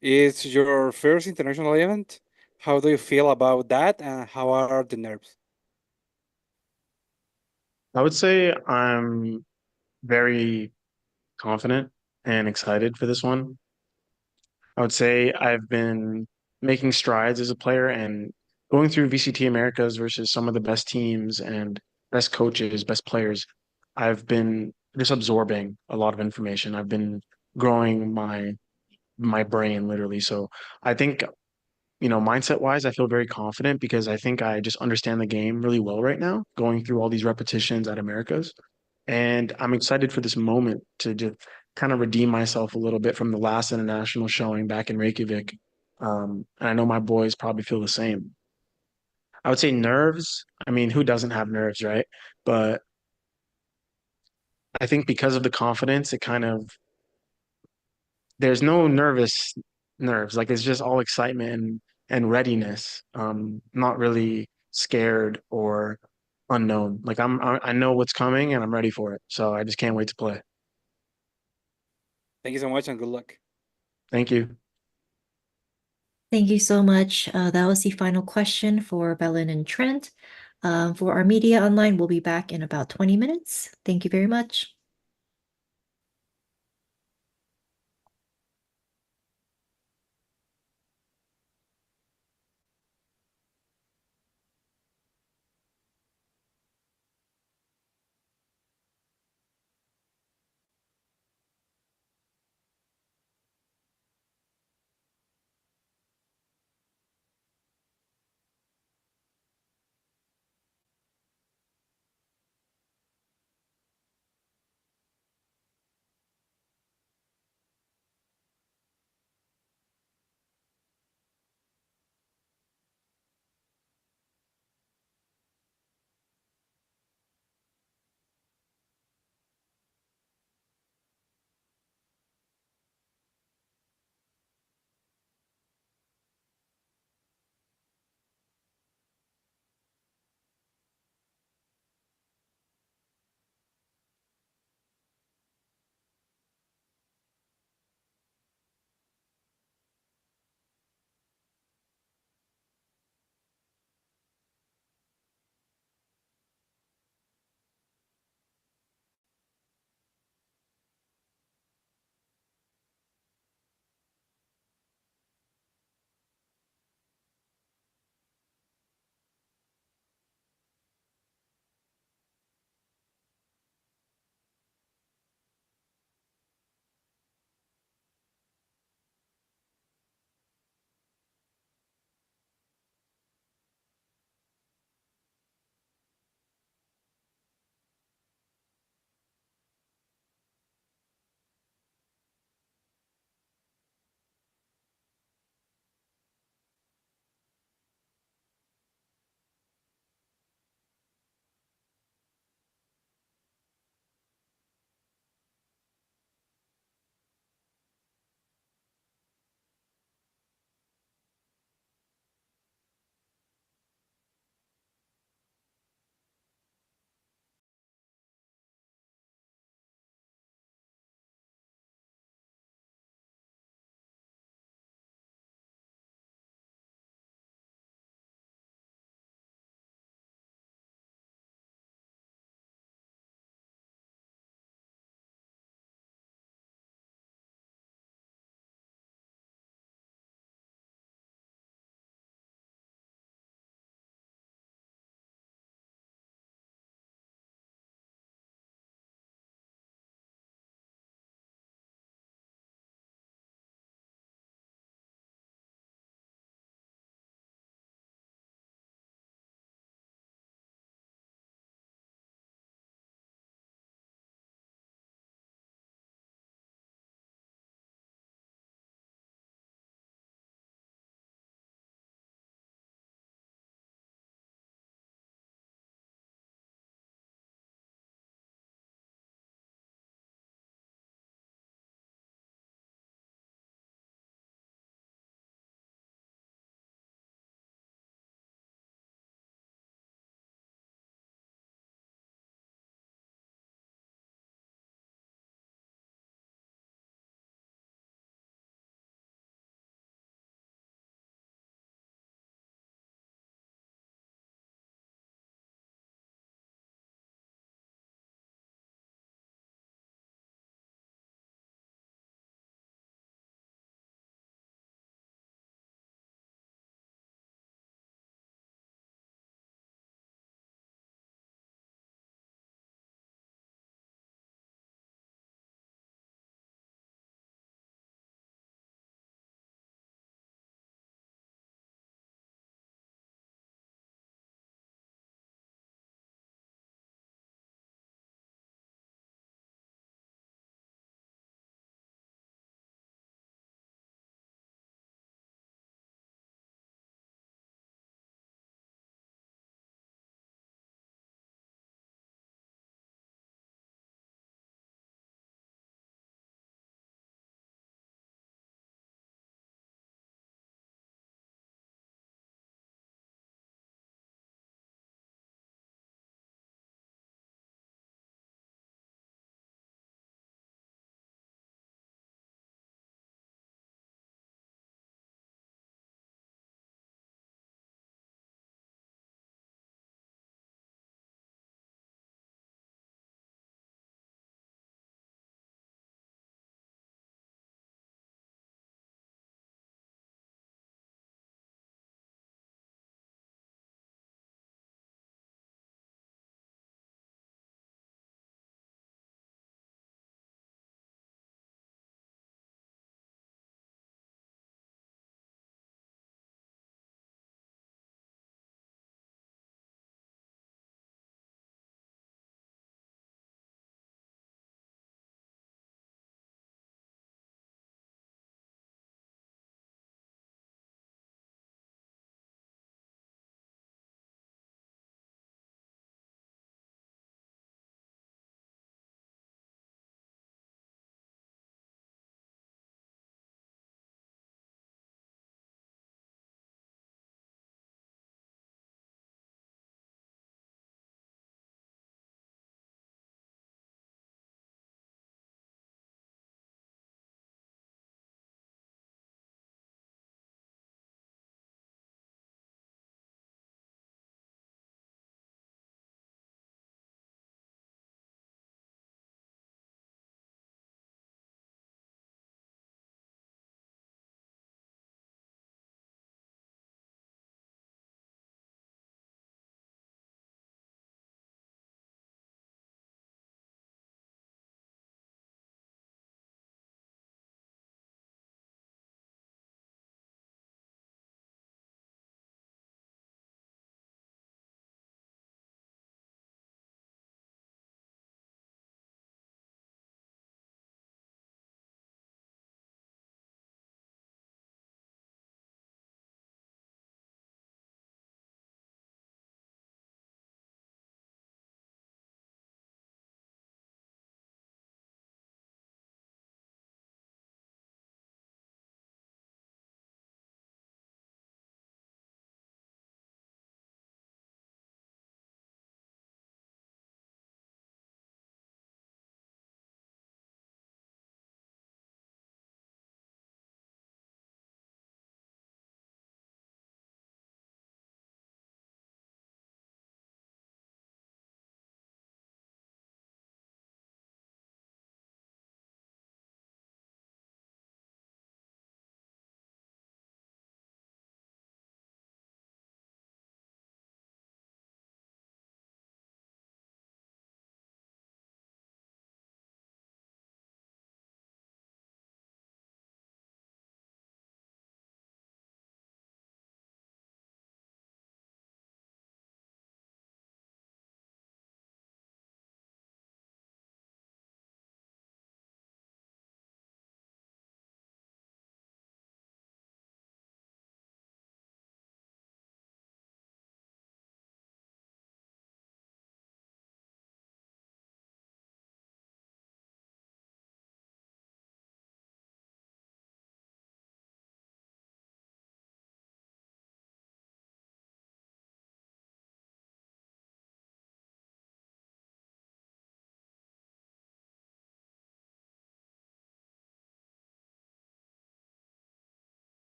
It's your first international event. How do you feel about that, and how are the nerves? I would say I'm very confident and excited for this one. I would say I've been making strides as a player and going through VCT Americas versus some of the best teams and best coaches, best players. I've been just absorbing a lot of information. I've been growing my brain literally. So I think, mindset wise, I feel very confident because I think I just understand the game really well right now, going through all these repetitions at Americas. And I'm excited for this moment to just kind of redeem myself a little bit from the last international showing back in Reykjavik. And I know my boys probably feel the same. I would say nerves. I mean, who doesn't have nerves, right? But I think because of the confidence, it kind of, there's no nervous nerves. Like it's just all excitement and readiness. Not really scared or unknown. Like I know what's coming and I'm ready for it. So I just can't wait to play. Thank you so much and good luck. Thank you. Thank you so much. That was the final question for Belin and trenT. For our media online, we'll be back in about 20 minutes. Thank you very much.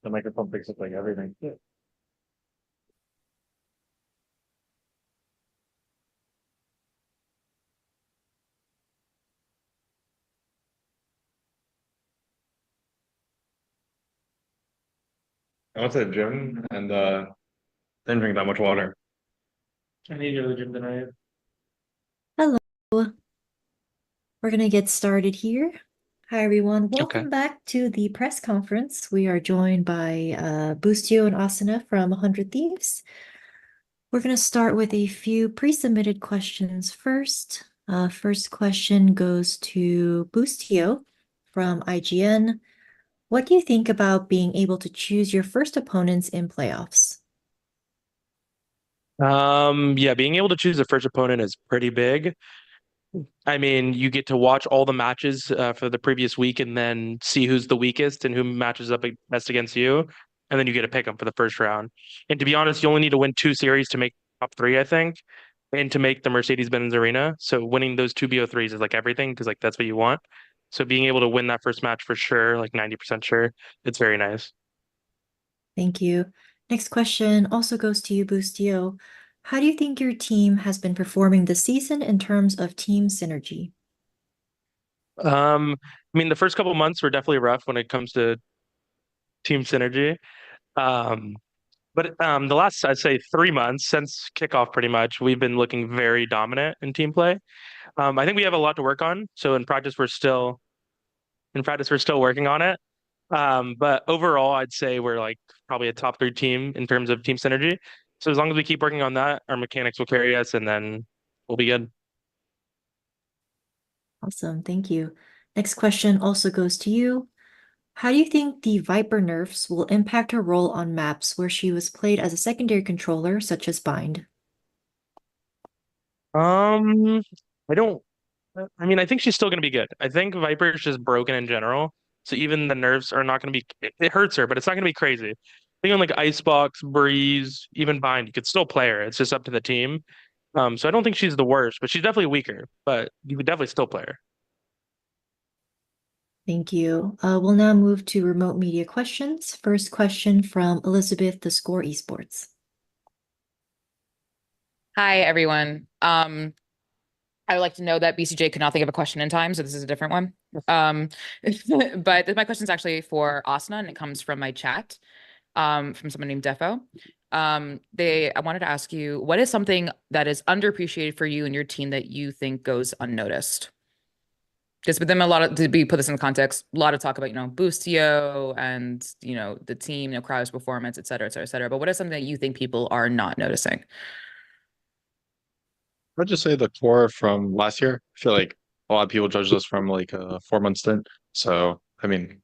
The microphone picks up like everything. Yeah. I went to the gym and didn't drink that much water. I need to go to the gym tonight. Hello. We're going to get started here. Hi, everyone. Welcome back to the press conference. We are joined by Boostio and Asuna from 100 Thieves. We're going to start with a few pre-submitted questions first. First question goes to Boostio from IGN. What do you think about being able to choose your first opponents in playoffs? Yeah, being able to choose the first opponent is pretty big. I mean, you get to watch all the matches for the previous week and then see who's the weakest and who matches up best against you. And then you get to pick them for the first round. And to be honest, you only need to win 2 series to make top 3, I think, and to make the Mercedes-Benz Arena. So winning those 2 BO3s is like everything because like that's what you want. So being able to win that first match for sure, like 90% sure, it's very nice. Thank you. Next question also goes to you, Boostio. How do you think your team has been performing this season in terms of team synergy? I mean, the first couple months were definitely rough when it comes to team synergy. But the last, I'd say 3 months since kickoff, pretty much, we've been looking very dominant in team play. I think we have a lot to work on. So in practice, we're still working on it. But overall, I'd say we're like probably a top 3 team in terms of team synergy. So as long as we keep working on that, our mechanics will carry us, and then we'll be good. Awesome, thank you. Next question also goes to you. How do you think the Viper nerfs will impact her role on maps where she was played as a secondary controller, such as Bind? I don't. I mean, I think she's still going to be good. I think Viper is just broken in general. So even the nerfs are not going to be. It hurts her, but it's not going to be crazy. I think on like Icebox, Breeze, even Bind, you could still play her. It's just up to the team. So I don't think she's the worst, but she's definitely weaker. But you could definitely still play her. Thank you. We'll now move to remote media questions. First question from Elizabeth, The Score Esports. Hi, everyone. I would like to know that BCJ could not think of a question in time, so this is a different one. But my question is actually for Asuna, and it comes from my chat, from someone named Defo. I wanted to ask you, what is something that is underappreciated for you and your team that you think goes unnoticed? Just with them, to put this in context, a lot of talk about, Boostio and, the team, Crowd's performance, et cetera, et cetera, et cetera. But what is something that you think people are not noticing? I'd just say the core from last year. I feel like a lot of people judged us from like a 4-month stint. So, I mean,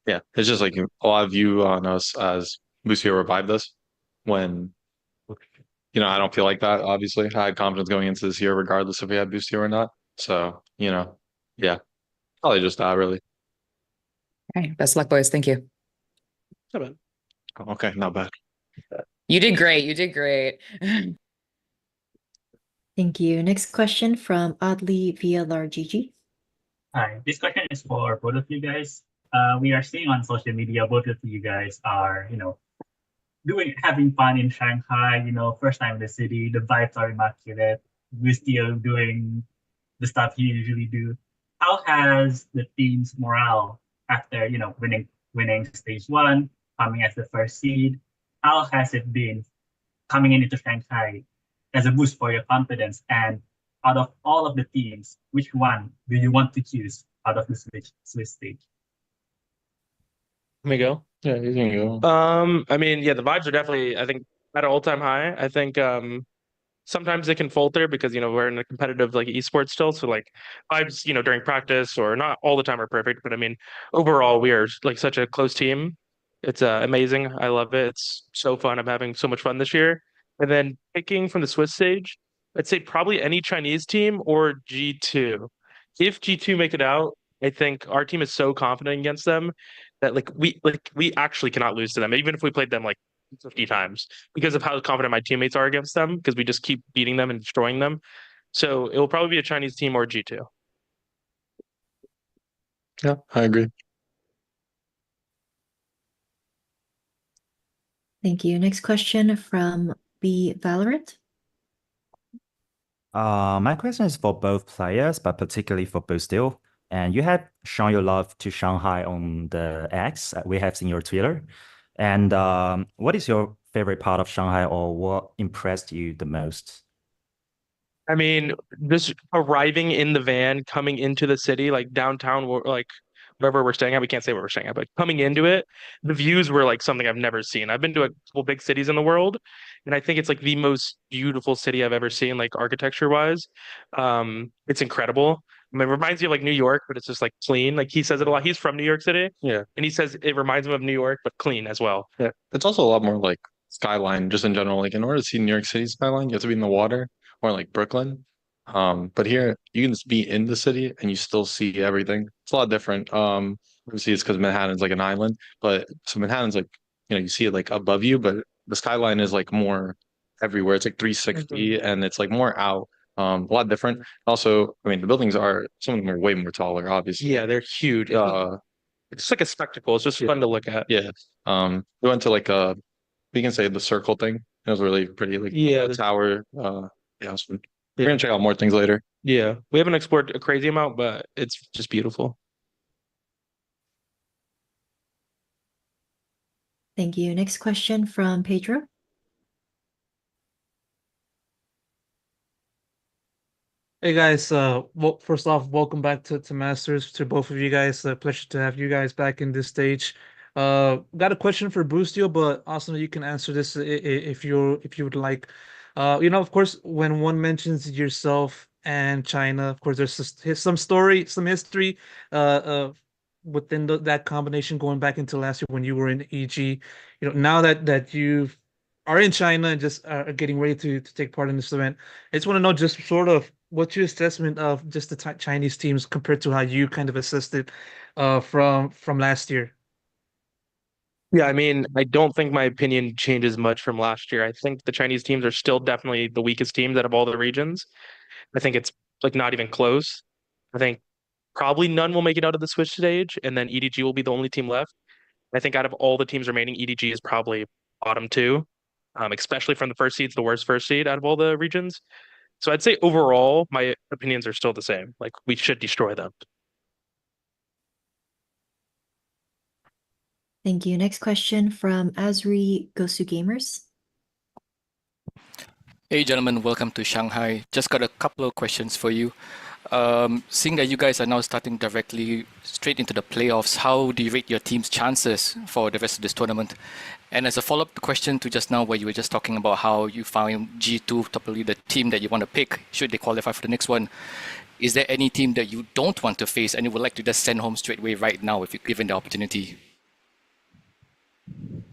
yeah, it's just like a lot of view on us as Boostio revived us when, I don't feel like that, obviously. I had confidence going into this year, regardless if we had Boostio or not. So, yeah, probably just that, really. Okay, best of luck, boys. Thank you. Not bad. Okay, not bad. You did great. You did great. Thank you. Next question from Adli VLRGG. Hi, this question is for both of you guys. We are seeing on social media, both of you guys are, having fun in Shanghai, first time in the city, the vibes are immaculate. We're still doing the stuff you usually do. How has the team's morale after, winning stage 1, coming as the first seed? how has it been coming into Shanghai as a boost for your confidence? And out of all of the teams, which one do you want to choose out of the Swiss stage? Let me go. Yeah, you can go. I mean, yeah, the vibes are definitely, I think, at an all-time high. I think sometimes they can falter because, we're in a competitive like esports still. So like vibes, during practice or not all the time are perfect. But I mean, overall, we are like such a close team. It's amazing. I love it. It's so fun. I'm having so much fun this year. And then picking from the Swiss stage, I'd say probably any Chinese team or G2. If G2 make it out, I think our team is so confident against them that we actually cannot lose to them, even if we played them like 50 times because of how confident my teammates are against them, because we just keep beating them and destroying them. So it will probably be a Chinese team or G2. Yeah, I agree. Thank you. Next question from VALORANT. My question is for both players, but particularly for Boostio. And you have shown your love to Shanghai on the X. We have seen your Twitter. And what is your favorite part of Shanghai, or what impressed you the most? I mean, just arriving in the van, coming into the city, like downtown, like wherever we're staying at, we can't say where we're staying at, but coming into it, the views were like something I've never seen. I've been to a couple big cities in the world, and I think it's like the most beautiful city I've ever seen, like architecture wise. It's incredible. I mean, it reminds you of like New York, but it's just like clean. Like he says it a lot. He's from New York City. Yeah. And he says it reminds him of New York, but clean as well. Yeah. It's also a lot more like skyline just in general. Like in order to see New York City skyline, you have to be in the water or like Brooklyn. But here you can just be in the city and you still see everything. It's a lot different. Obviously it's because Manhattan's like an island, but so Manhattan's like, you see it like above you, but the skyline is like more everywhere. It's like 360 and it's like more out. A lot different. Also, I mean, the buildings are some of them are way more taller, obviously. Yeah, they're huge. It's like a spectacle. It's just fun to look at. Yeah. We went to like we can say the circle thing. It was really pretty. Like Yeah, the tower. Yeah, it was fun. We're gonna check out more things later. yeah. We haven't explored a crazy amount, but it's just beautiful. Thank you. Next question from Pedro. Hey guys, well, first off, welcome back to Masters to both of you guys. A pleasure to have you guys back in this stage. Got a question for Boostio, but also you can answer this if you would like. Of course, when one mentions yourself and China, of course, there's some story, some history, within that combination going back into last year when you were in EG. Now that you are in China and just are getting ready to take part in this event, I just want to know just sort of what's your assessment of just the Chinese teams compared to how you kind of assessed it from last year? Yeah, I mean, I don't think my opinion changes much from last year. I think the Chinese teams are still definitely the weakest teams out of all the regions. I think it's like not even close. I think probably none will make it out of the Switch stage, and then EDG will be the only team left. I think out of all the teams remaining, EDG is probably bottom two, especially from the first seed's the worst first seed out of all the regions. So I'd say overall, my opinions are still the same. Like we should destroy them. Thank you. Next question from Azri Gosu Gamers. Hey gentlemen, welcome to Shanghai. Just got a couple of questions for you. Seeing that you guys are now starting directly straight into the playoffs, how do you rate your team's chances for the rest of this tournament? And as a follow-up question to just now, where you were just talking about how you found G2 probably the team that you want to pick should they qualify for the next one, is there any team that you don't want to face and you would like to just send home straight away right now if you're given the opportunity?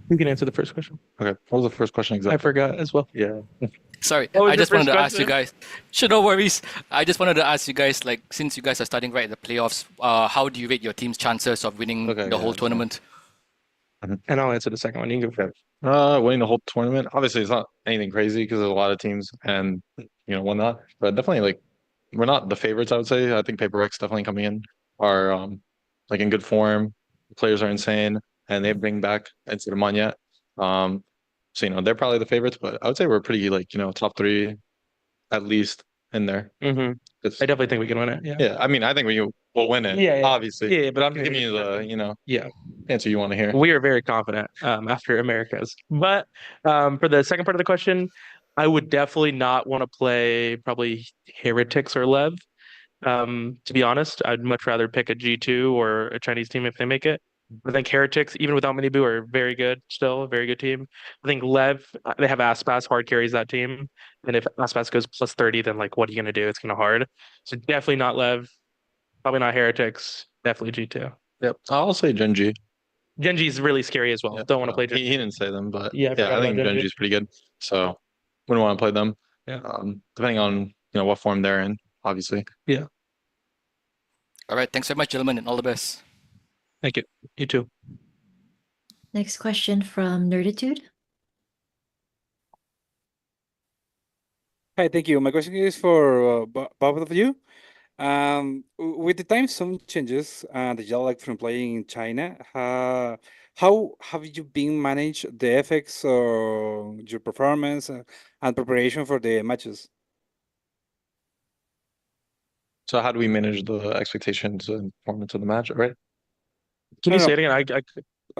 You can answer the first question. Okay. What was the first question exactly? I forgot as well. Yeah. Sorry, What was I your just wanted first to ask you question? guys. Sure, no worries. I just wanted to ask you guys, like, since you guys are starting right at the playoffs, how do you rate your team's chances of winning the whole tournament? And I'll answer the second one. You can go. Winning the whole tournament. Obviously, it's not anything crazy because there's a lot of teams and whatnot. But definitely, like, we're not the favorites. I would say. I think Paper-X definitely coming in are like in good form. The players are insane, and they bring back Manya. So they're probably the favorites, but I would say we're pretty like top three at least in there. Mm-hmm. I definitely think we can win it. Yeah. Yeah, I mean, I think we will win it. Yeah, obviously. Yeah, but I'm giving you the yeah answer you want to hear. We are very confident after Americas. But for the second part of the question, I would definitely not want to play probably Heretics or Lev. To be honest, I'd much rather pick a G2 or a Chinese team if they make it. I think Heretics, even without Minibu, are very good still, a very good team. I think Lev, they have aspas, hard carries that team. And if aspas goes plus 30, then like, what are you going to do? It's kind of hard. So definitely not Lev, probably not Heretics, definitely G2. Yep. I'll say Gen.G. Gen.G is really scary as well. Don't want to play Gen.G. He didn't say them, but Yeah, I forgot I think about Gen.G. Gen.G is pretty good. So wouldn't want to play them. Yeah. Depending on what form they're in, obviously. Yeah. All right. Thanks so much, gentlemen, and all the best. Thank you. You too. Next question from Nerditude. Hi, thank you. My question is for both of you. With the time zone changes and the jet lag from playing in China, how have you been managed the effects or your performance and preparation for the matches? So how do we manage the expectations and performance of the match, right? Can No, you no. say it again?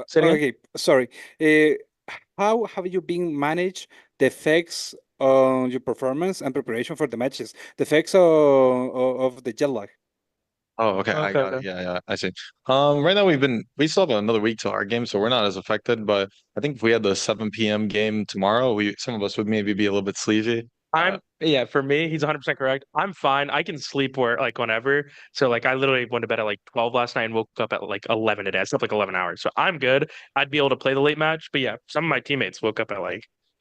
Say it again. Okay, sorry. How have you been managed the effects on your performance and preparation for the matches? The effects of the jet lag. Oh, okay. I Okay, got it. okay. Yeah, I see. Right now we still have another week to our game, so we're not as affected. But I think if we had the 7 p.m. game tomorrow, some of us would maybe be a little bit sleepy. For me, he's 100% correct. I'm fine. I can sleep whenever. So like I literally went to bed at like 12 last night and woke up at like 11 today. I slept like 11 hours. So I'm good. I'd be able to play the late match. But yeah, some of my teammates woke up at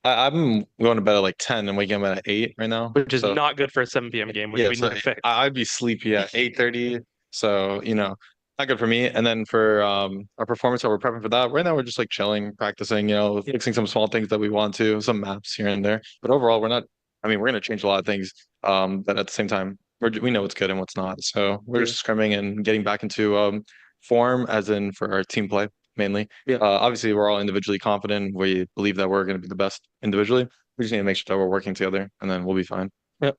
I'm going to bed at like 10 and waking up at 8 right now. which is not good for a 7 p.m. game, which we need to fix. I'd be sleepy at 8:30. So, not good for me. And then for our performance, how we're prepping for that. Right now we're just like chilling, practicing, fixing some small things that we want to, some maps here and there. But overall, we're gonna change a lot of things. But at the same time, we know what's good and what's not. So we're just scrimming and getting back into form, as in for our team play mainly. Yeah. Obviously we're all individually confident. We believe that we're gonna be the best individually. We just need to make sure that we're working together and then we'll be fine. Yep.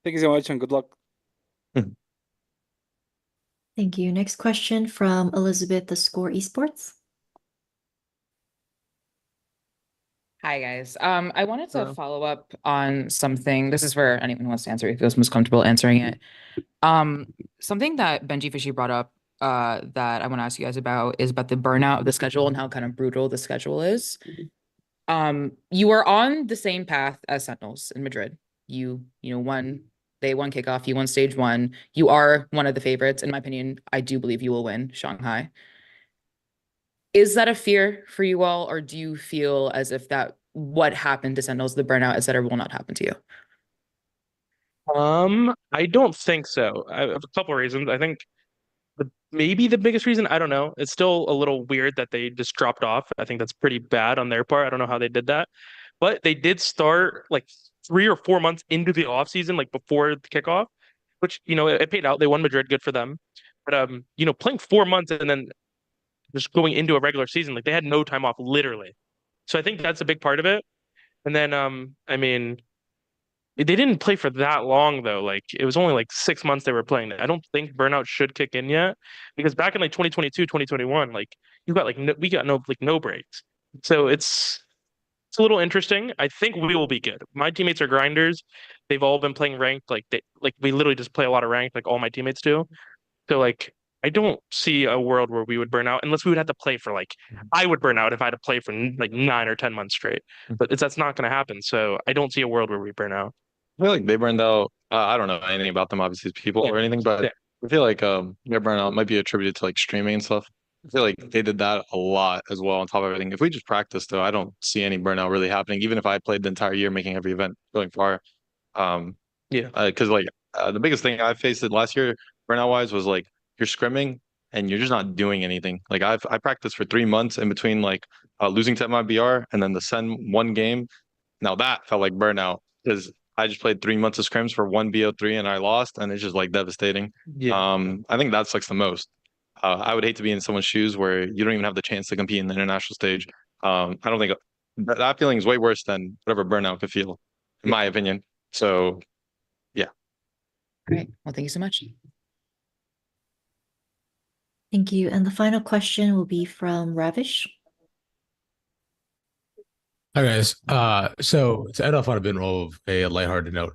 Thank you so much and good luck. Thank you. Next question from Elizabeth, the Score Esports. Hi, guys. I wanted to follow up on something. This is for anyone who wants to answer, who feels most comfortable answering it. Something that Benjyfishy brought up that I want to ask you guys about is about the burnout of the schedule and how kind of brutal the schedule is. You are on the same path as Sentinels in Madrid. You won day one kickoff, you won stage one. You are one of the favorites. In my opinion, I do believe you will win Shanghai. Is that a fear for you all, or do you feel as if that what happened to Sentinels, the burnout, etc., will not happen to you? I don't think so. I have a couple of reasons. I think maybe the biggest reason, I don't know. It's still a little weird that they just dropped off. I think that's pretty bad on their part. I don't know how they did that. But they did start like 3 or 4 months into the off season, like before the kickoff, which it paid out. They won Madrid, good for them. But playing 4 months and then just going into a regular season, like they had no time off, literally. So I think that's a big part of it. And then I mean, they didn't play for that long though. Like it was only like 6 months they were playing. I don't think burnout should kick in yet, because back in like 2022, 2021, like we got no breaks. So it's a little interesting. I think we will be good. My teammates are grinders. They've all been playing ranked. We literally just play a lot of ranked, like all my teammates do. So I don't see a world where we would burn out unless we would have to play for I would burn out if I had to play for 9 or 10 months straight. But that's not going to happen. So I don't see a world where we burn out. I feel like they burned out. I don't know anything about them, obviously, as people or anything, but I feel like their burnout might be attributed to streaming and stuff. I feel like they did that a lot as well on top of everything. If we just practice, though, I don't see any burnout really happening, even if I played the entire year making every event going far. Because the biggest thing I faced last year, burnout wise, was you're scrimming and you're just not doing anything. I practiced for 3 months in between losing to my BR and then the Sen one game. Now that felt like burnout because I just played 3 months of scrims for one BO3 and I lost, and it's just devastating. I think that sucks the most. I would hate to be in someone's shoes where you don't even have the chance to compete in the international stage. I don't think that feeling is way worse than whatever burnout could feel, in my opinion. So, yeah. Great. Well, thank you so much. Thank you. And the final question will be from Ravish. Hi guys. So to end off on a bit of a lighthearted note,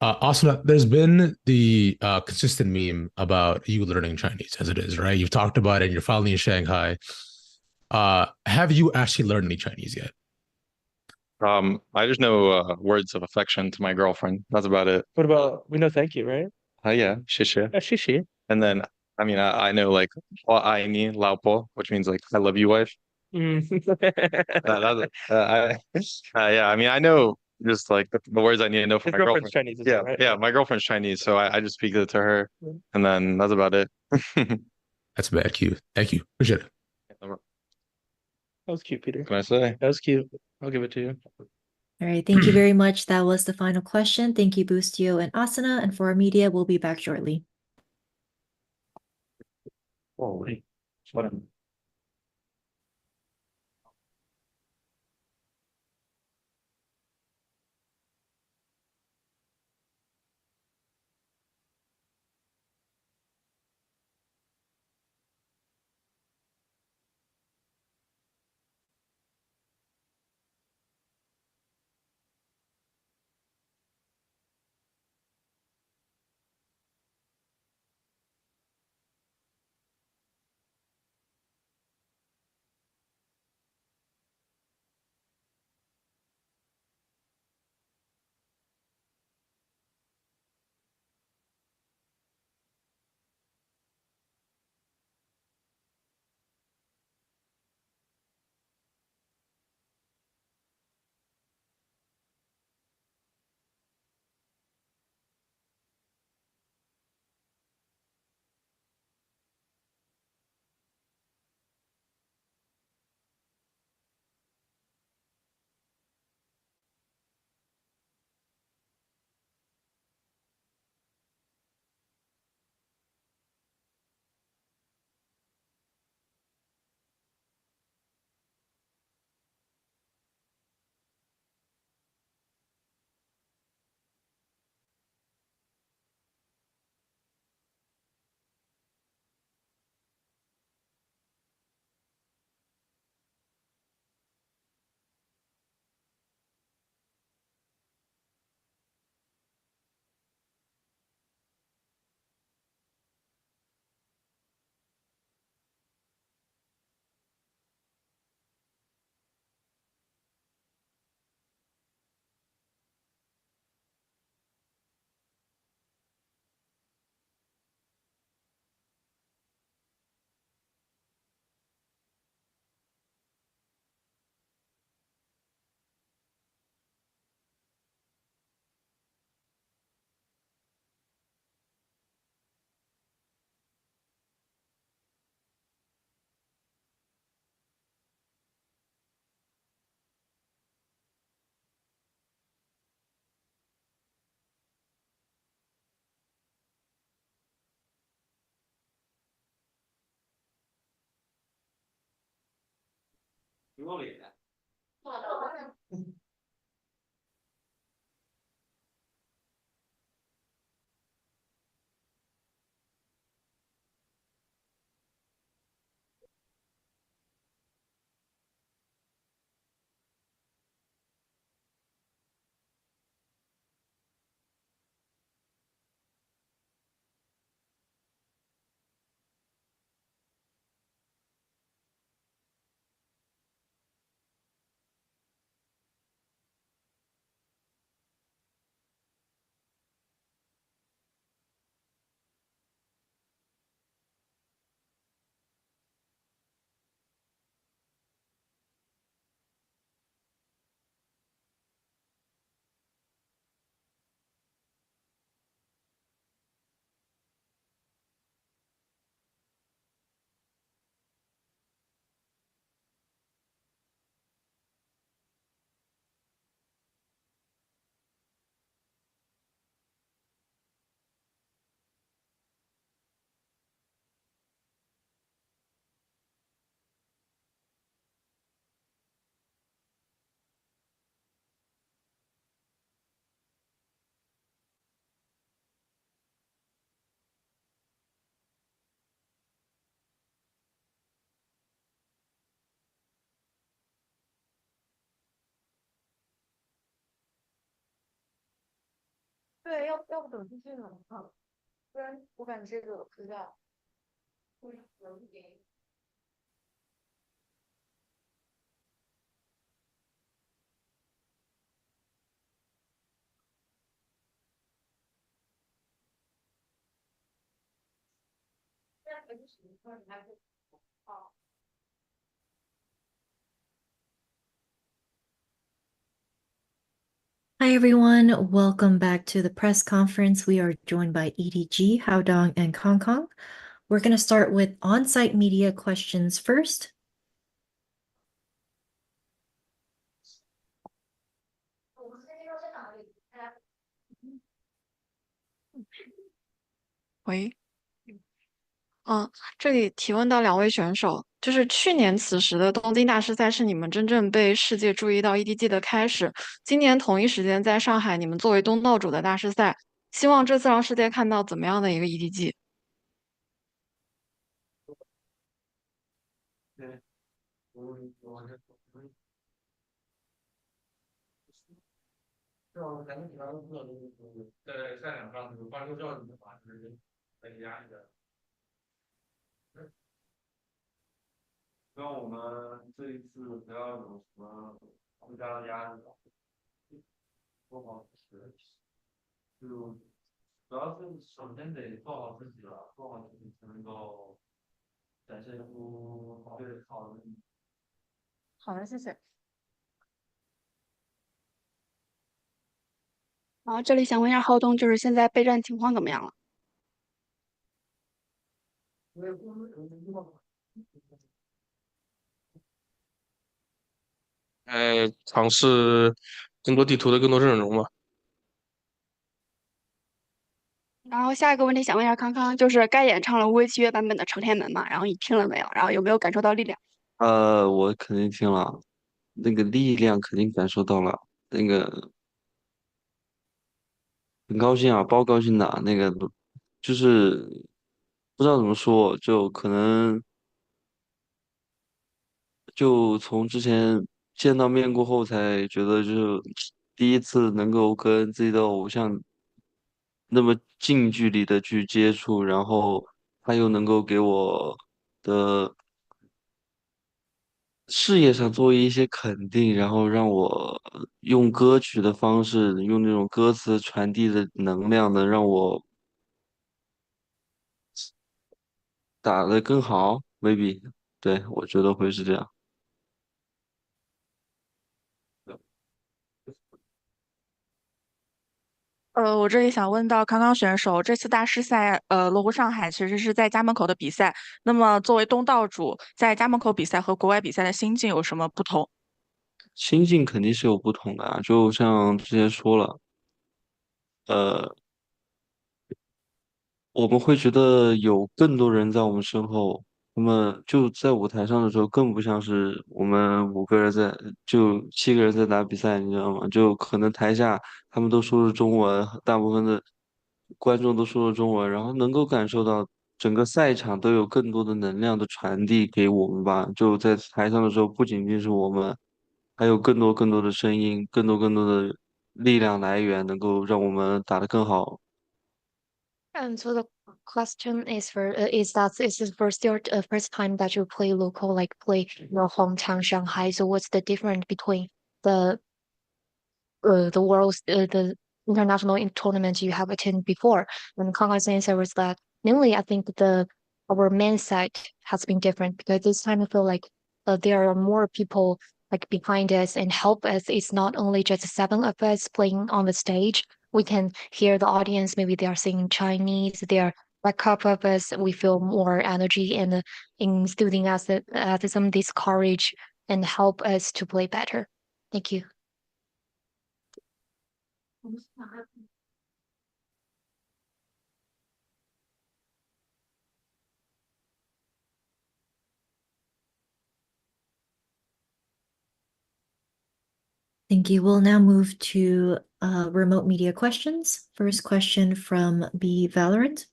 Asuna, there's been the consistent meme about you learning Chinese as it is, right? You've talked about it. You're finally in Shanghai. Have you actually learned any Chinese yet? I just know words of affection to my girlfriend. That's about it. What about we know thank you, right? Yeah, 谢谢. Shishi. And then, I mean, I know like 我爱你, 老婆, which means like I love you, wife. Yeah, I mean, I know just like the words I need to know for His my girlfriend's girlfriend. Chinese as Yeah, well, right? yeah, my girlfriend's Chinese, so I just speak it to her, and then that's about it. That's bad. Q. Thank you. Appreciate it. That was cute, Peter. What can I say? That was cute. I'll give it to you. All right. Thank you very much. That was the final question. Thank you, Boostio and Asuna. And for our media, we'll be back shortly. Holy, what? 对，要不等继续冷啊，不然我感觉这个有点有一点。Hi everyone, welcome back to the press conference. We are joined by ZmjjKK Haodong, and Kong Kong. We're going to start with on-site media questions first. 喂，这里提问到2位选手，就是去年此时的东京大师赛是你们真正被世界注意到 EDG 的开始，今年同一时间在上海，你们作为东道主的大师赛，希望这次让世界看到怎么样的一个 EDG？对，咱们主要是在赛场上关注教育的话，就是在压力的。希望我们这一次不要有什么附加的压力吧，做好自己，就主要是首先得做好自己了，做好自己才能够展现出最好的。好的，谢谢。这里想问一下浩东，就是现在备战情况怎么样了？尝试更多地图的更多阵容吧。然后下一个问题想问一下康康，就是该演唱了无畏契约版本的《承天门》嘛？然后你听了没有？然后有没有感受到力量？我肯定听了，那个力量肯定感受到了，那个很高兴啊，包高兴的啊，那个就是不知道怎么说，就可能就从之前见到面过后才觉得，就是第一次能够跟自己的偶像那么近距离的去接触，然后他又能够给我的事业上做一些肯定，然后让我用歌曲的方式，用那种歌词传递的能量，能让我打得更好，maybe，对，我觉得会是这样。我这里想问到康康选手，这次大师赛，罗湖上海其实是在家门口的比赛。那么作为东道主，在家门口比赛和国外比赛的心境有什么不同？心境肯定是有不同的啊，就像之前说了，呃，我们会觉得有更多人在我们身后，那么就在舞台上的时候，更不像是我们5个人在，就7个人在打比赛，你知道吗？就可能台下他们都说着中文，大部分的观众都说着中文，然后能够感受到整个赛场都有更多的能量的传递给我们吧。就在台上的时候，不仅仅是我们，还有更多更多的声音，更多更多的力量来源，能够让我们打得更好。And so the question is that this is first time that you play local, like play your hometown Shanghai. So what's the difference between the the international tournament you have attended before? And Kangai's answer was that mainly I think the our main side has been different because this time I feel like there are more people like behind us and help us. It's not only just 7 of us playing on the stage. We can hear the audience. Maybe they are singing Chinese. They are backup of us. We feel more energy and instilling us some this courage and help us to play better. Thank you. Thank you. We'll now move to remote media questions. First question from VALORANT.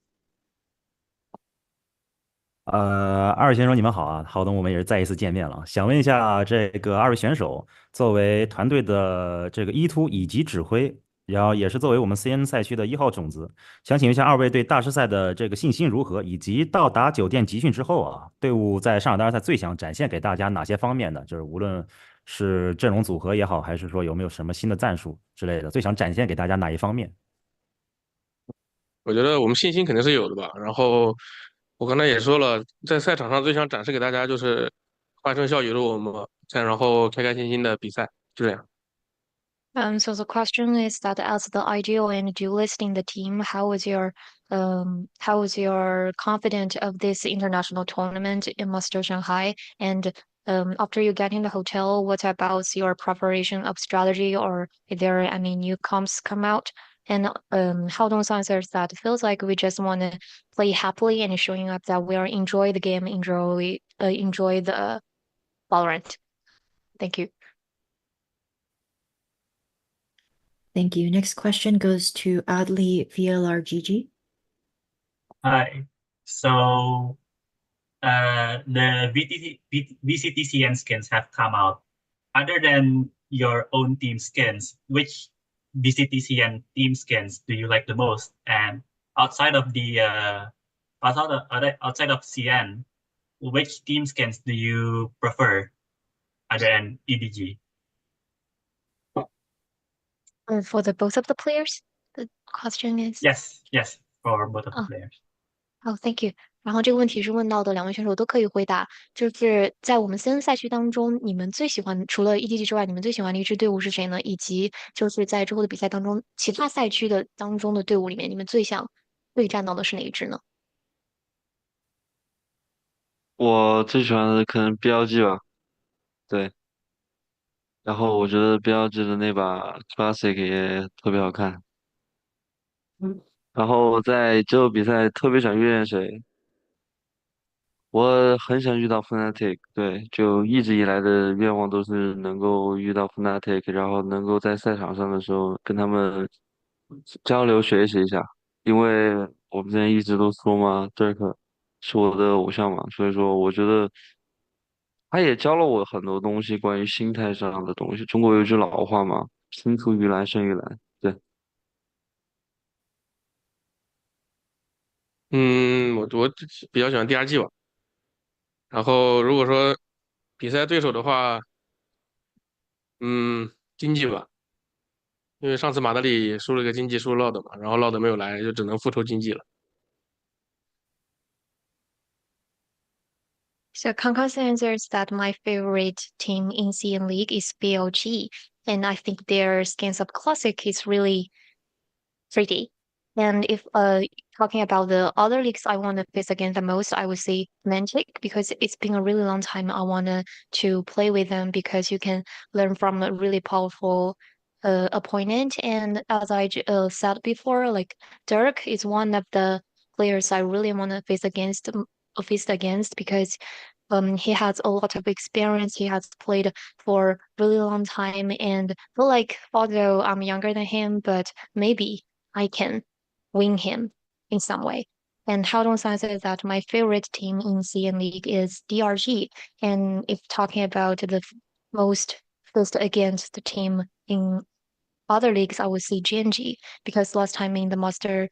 二位选手你们好啊，好的，我们也是再一次见面了。想问一下，这个二位选手作为团队的这个依托以及指挥，然后也是作为我们 CN 赛区的1号种子，想请问一下二位对大师赛的这个信心如何？以及到达酒店集训之后啊，队伍在上海大师赛最想展现给大家哪些方面的？就是无论是阵容组合也好，还是说有没有什么新的战术之类的，最想展现给大家哪一方面？我觉得我们信心肯定是有的吧。然后我刚才也说了，在赛场上最想展示给大家就是欢声笑语的我们，然后开开心心的比赛，就这样。So the question is that as the ideal and duelist in the team, how is your confidence of this international tournament in Masters Shanghai? And after you get in the hotel, what about your preparation of strategy, or is there any new comps come out? And Haodong's answers that it feels like we just want to play happily and showing up that we are enjoy the game, enjoy the Valorant. Thank you. Thank you. Next question goes to Adley VLRGG. Hi. So, the VCT CN skins have come out. Other than your own team skins, which VCT CN team skins do you like the most? And outside of outside of CN, which team skins do you prefer other than EDG? For the both of the players, the question is. Yes, for both of the players. Thank you. 然后这个问题是问到的两位选手都可以回答，就是在我们CN赛区当中，你们最喜欢除了 EDG 之外，你们最喜欢的一支队伍是谁呢？以及就是在之后的比赛当中，其他赛区的当中的队伍里面，你们最想对战到的是哪一支呢？我最喜欢的可能 BLG 吧，对。然后我觉得 BLG 的那把 Classic 也特别好看。然后在之后比赛特别想遇见谁？我很想遇到 FNATIC，对，就一直以来的愿望都是能够遇到 FNATIC，然后能够在赛场上的时候跟他们交流学习一下，因为我们之前一直都说嘛，Dirk 是我的偶像嘛，所以说我觉得他也教了我很多东西，关于心态上的东西。中国有句老话嘛，青出于蓝胜于蓝，对。我比较喜欢 DRG 吧。然后如果说比赛对手的话，经济吧，因为上次马德里输了个经济，输了 Loud 嘛，然后 Loud 没有来，就只能复仇经济了。So Kankan's answers that my favorite team in CN League is BLG, and I think their skins of Classic is really pretty. And if talking about the other leagues I want to face against the most, I would say Mantic, because it's been a really long time I want to play with them, because you can learn from a really powerful opponent. And as I said before, like Dirk is one of the players I really want to face against, because he has a lot of experience. He has played for a really long time, and feel like although I'm younger than him, but maybe I can win him in some way. And Haodong says that my favorite team in CN League is DRG. And if talking about the most first against the team in other leagues, I would say Gen.G, because last time in the Master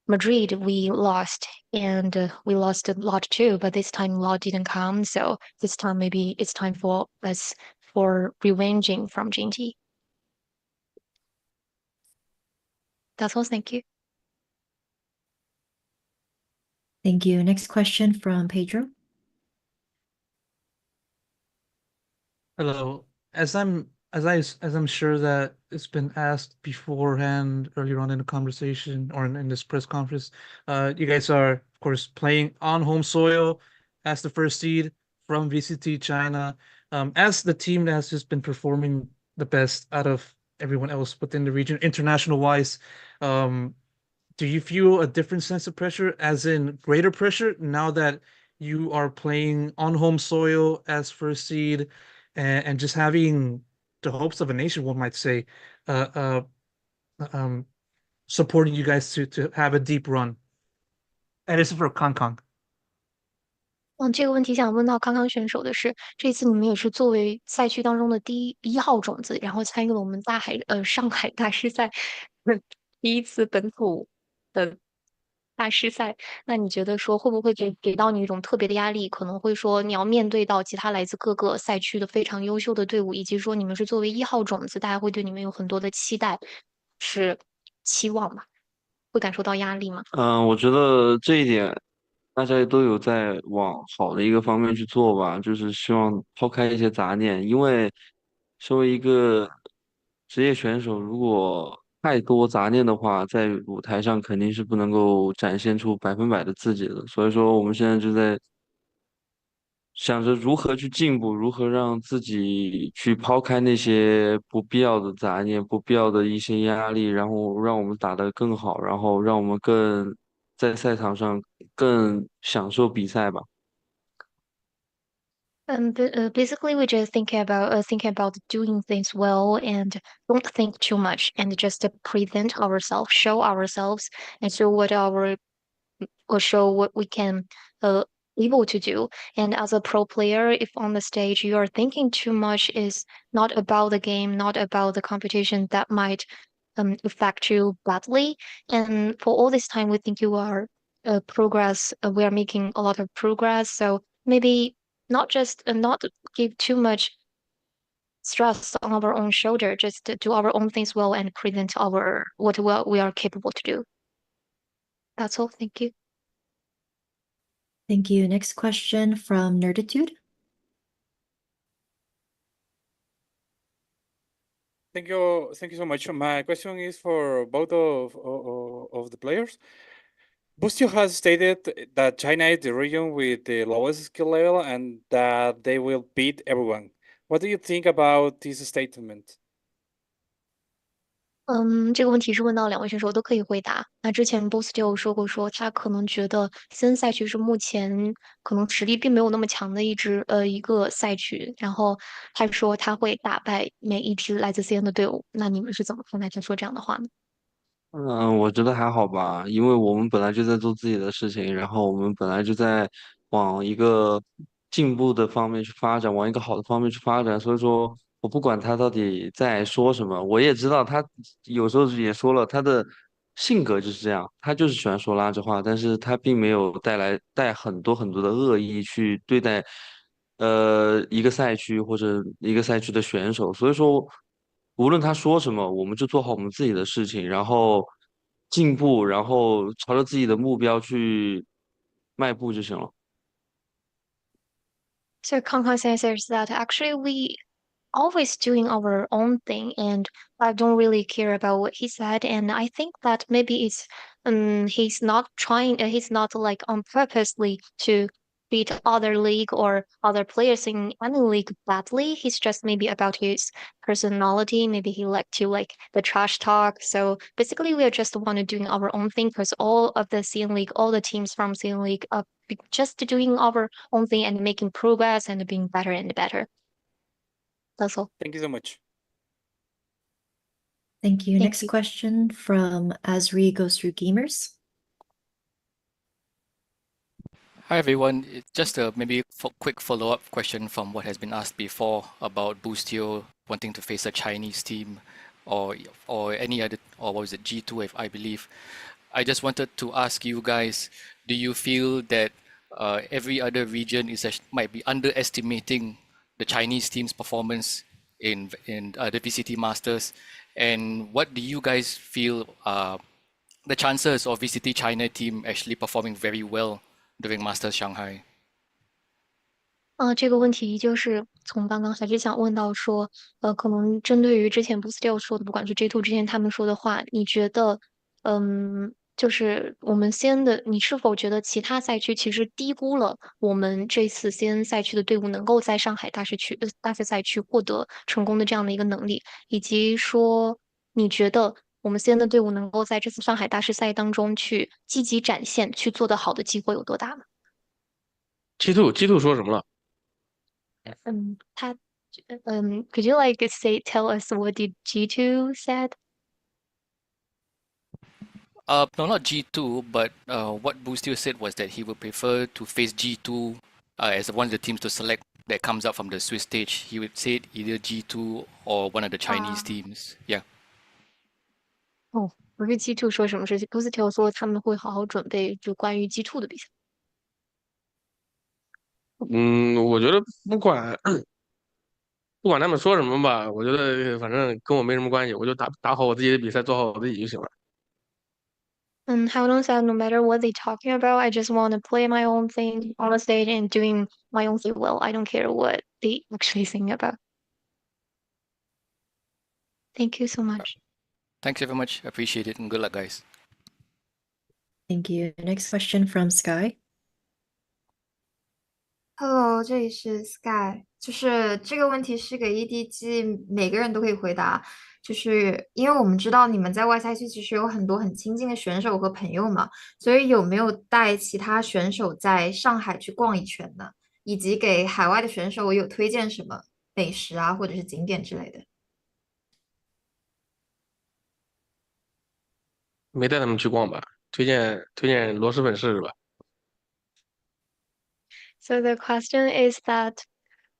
Madrid we lost, and we lost a lot too, but this time lot didn't come, so this time maybe it's time for us for revenging from Jinggg. That's all. Thank you. Thank you. Next question from Pedro. Hello. As I'm sure that it's been asked beforehand earlier on in the conversation or in this press conference, you guys are of course playing on home soil as the first seed from VCT China. As the team that has just been performing the best out of everyone else within the region, international wise, do you feel a different sense of pressure, as in greater pressure, now that you are playing on home soil as first seed, and just having the hopes of a nation, one might say, supporting you guys to have a deep run? And this is for Kong Kong. 这个问题想问到康康选手的是，这次你们也是作为赛区当中的第一号种子，然后参与了我们上海大师赛，第一次本土的大师赛。那你觉得说会不会给到你一种特别的压力？可能会说你要面对到其他来自各个赛区的非常优秀的队伍，以及说你们是作为1号种子，大家会对你们有很多的期待，是期望吧？会感受到压力吗？我觉得这一点大家都有在往好的一个方面去做吧，就是希望抛开一些杂念，因为作为一个职业选手，如果太多杂念的话，在舞台上肯定是不能够展现出100%的自己的。所以说，我们现在就在想着如何去进步，如何让自己去抛开那些不必要的杂念、不必要的一些压力，然后让我们打得更好，然后让我们更在赛场上更享受比赛吧。Basically, we just thinking about doing things well and don't think too much and just present ourselves, show ourselves, and show what we can uh able to do. And as a pro player, if on the stage you are thinking too much, is not about the game, not about the competition, that might affect you badly. And for all this time, we think you are progress. We are making a lot of progress. So maybe not give too much stress on our own shoulder. Just do our own things well and present our what we are capable to do. That's all. Thank you. Thank you. Next question from Nerditude. Thank you so much. My question is for both of the players. Boostio has stated that China is the region with the lowest skill level and that they will beat everyone. What do you think about this statement? 这个问题是问到两位选手都可以回答。那之前 Boostio 说过，说他可能觉得新赛区是目前可能实力并没有那么强的一个赛区，然后他说他会打败每一支来自 CN 的队伍。那你们是怎么看待他说这样的话呢？我觉得还好吧，因为我们本来就在做自己的事情，然后我们本来就在往一个进步的方面去发展，往一个好的方面去发展，所以说我不管他到底在说什么，我也知道他有时候也说了，他的性格就是这样，他就是喜欢说垃圾话，但是他并没有带很多很多的恶意去对待一个赛区或者一个赛区的选手，所以说无论他说什么，我们就做好我们自己的事情，然后进步，然后朝着自己的目标去迈步就行了。So Kangkang says that actually we always doing our own thing and I don't really care about what he said. And I think that maybe he's not trying he's not like on purposely to beat other league or other players in any league badly. He's just maybe about his personality. Maybe he like to like the trash talk. So basically we are just want to doing our own thing because all of the CN League, all the teams from CN League are just doing our own thing and making progress and being better and better. That's all. Thank you so much. Thank you. Thank Next you. question from Asri Goes Through Gamers. Hi everyone. It's just a maybe quick follow-up question from what has been asked before about Boostio wanting to face a Chinese team or any other, or what was it, G2 if I believe. I just wanted to ask you guys, do you feel that every other region might be underestimating the Chinese team's performance in the VCT Masters? And what do you guys feel the chances of VCT China team actually performing very well during Masters Shanghai? 这个问题就是从刚刚还是想问到说，可能针对于之前 Boostio 说的，不管是 J2 之前他们说的话，你觉得，就是我们先的，你是否觉得其他赛区其实低估了我们这次 CN 赛区的队伍能够在上海大师赛区获得成功的这样的一个能力，以及说你觉得我们 CN 的队伍能够在这次上海大师赛当中去积极展现，去做得好的机会有多大呢？ G2 说什么了？could you like tell us what did G2 said? No, not G2, but what Boostio said was that he would prefer to face G2 as one of the teams to select that comes out from the Swiss stage, he would say either G2 or one of the Chinese teams. Yeah. 哦，不是 G2 说什么是 Boostio 说他们会好好准备，就关于 G2 的比赛。我觉得不管他们说什么吧，我觉得反正跟我没什么关系，我就打好我自己的比赛，做好我自己就行了。Haodong said, no matter what they talking about, I just want to play my own thing on the stage and doing my own thing well. I don't care what they actually sing about. Thank you so much. Thanks very much. Appreciate it and good luck, guys. Thank you. Next question from Sky. Hello，这里是 Sky，就是这个问题是给 EDG，每个人都可以回答。就是因为我们知道你们在外赛区其实有很多很亲近的选手和朋友嘛，所以有没有带其他选手在上海去逛一圈呢？以及给海外的选手有推荐什么美食啊，或者是景点之类的？没带他们去逛吧，推荐螺蛳粉试试吧。So the question is that,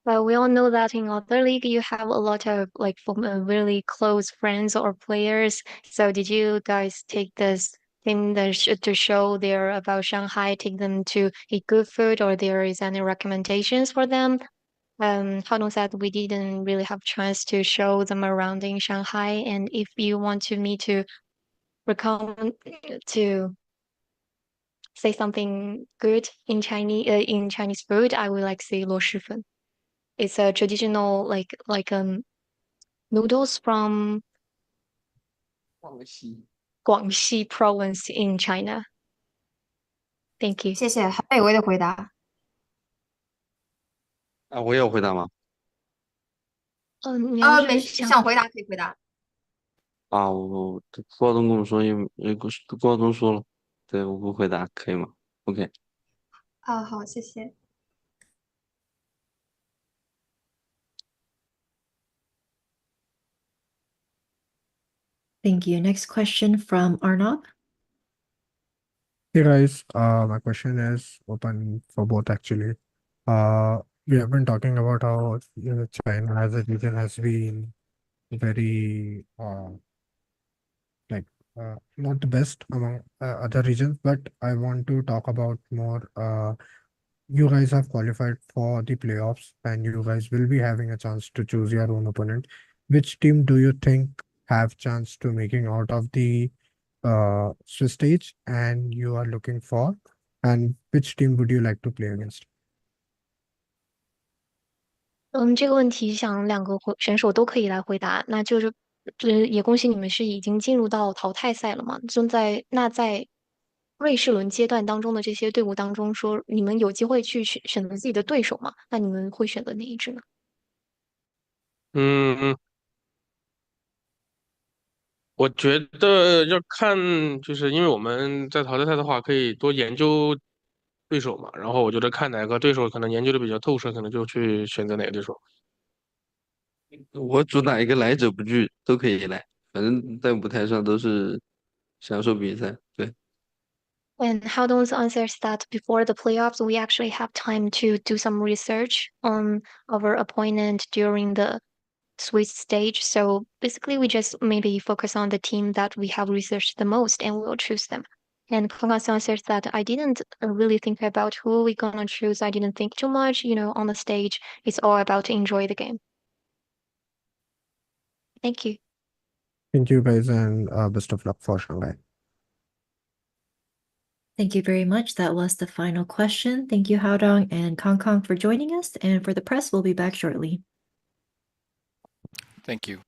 well, we all know that in other league you have a lot of like really close friends or players. So did you guys take this thing to show there about Shanghai, take them to eat good food, or there is any recommendations for them? Haodong said we didn't really have chance to show them around in Shanghai, and if you want to me to recommend to say something good in Chinese food, I would like to say 螺蛳粉. It's a traditional like noodles from 广西 province in China. Thank you. 谢谢，很美味的回答。啊，我也有回答吗？你要没是想回答可以回答。啊，郭晓东跟我说，郭晓东说了，对，我不回答，可以吗？OK。好，谢谢。Thank you. Next question from Arnab. Hey guys, my question is open for both actually. We have been talking about how China as a region has been very like not the best among other regions, but I want to talk about more. You guys have qualified for the playoffs, and you guys will be having a chance to choose your own opponent. Which team do you think have chance to making out of the Swiss stage, and you are looking for, and which team would you like to play against? 这个问题想两个选手都可以来回答，那就是，也恭喜你们是已经进入到淘汰赛了嘛？在瑞士轮阶段当中的这些队伍当中，说你们有机会去选择自己的对手嘛？那你们会选择哪一支呢？我觉得要看，就是因为我们在淘汰赛的话，可以多研究对手嘛。然后我觉得看哪个对手可能研究的比较透彻，可能就去选择哪个对手。我主打一个来者不拒，都可以来，反正在舞台上都是享受比赛。对， And Haodong's answer is that before the playoffs, we actually have time to do some research on our opponent during the Swiss stage. So basically, we just maybe focus on the team that we have researched the most, and we'll choose them. And Konga's answer is that I didn't really think about who we're gonna choose. I didn't think too much. On the stage, it's all about to enjoy the game. Thank you. Thank you guys, and best of luck for Shanghai. Thank you very much. That was the final question. Thank you, Haodong and Kong for joining us. And for the press, we'll be back shortly. Thank you.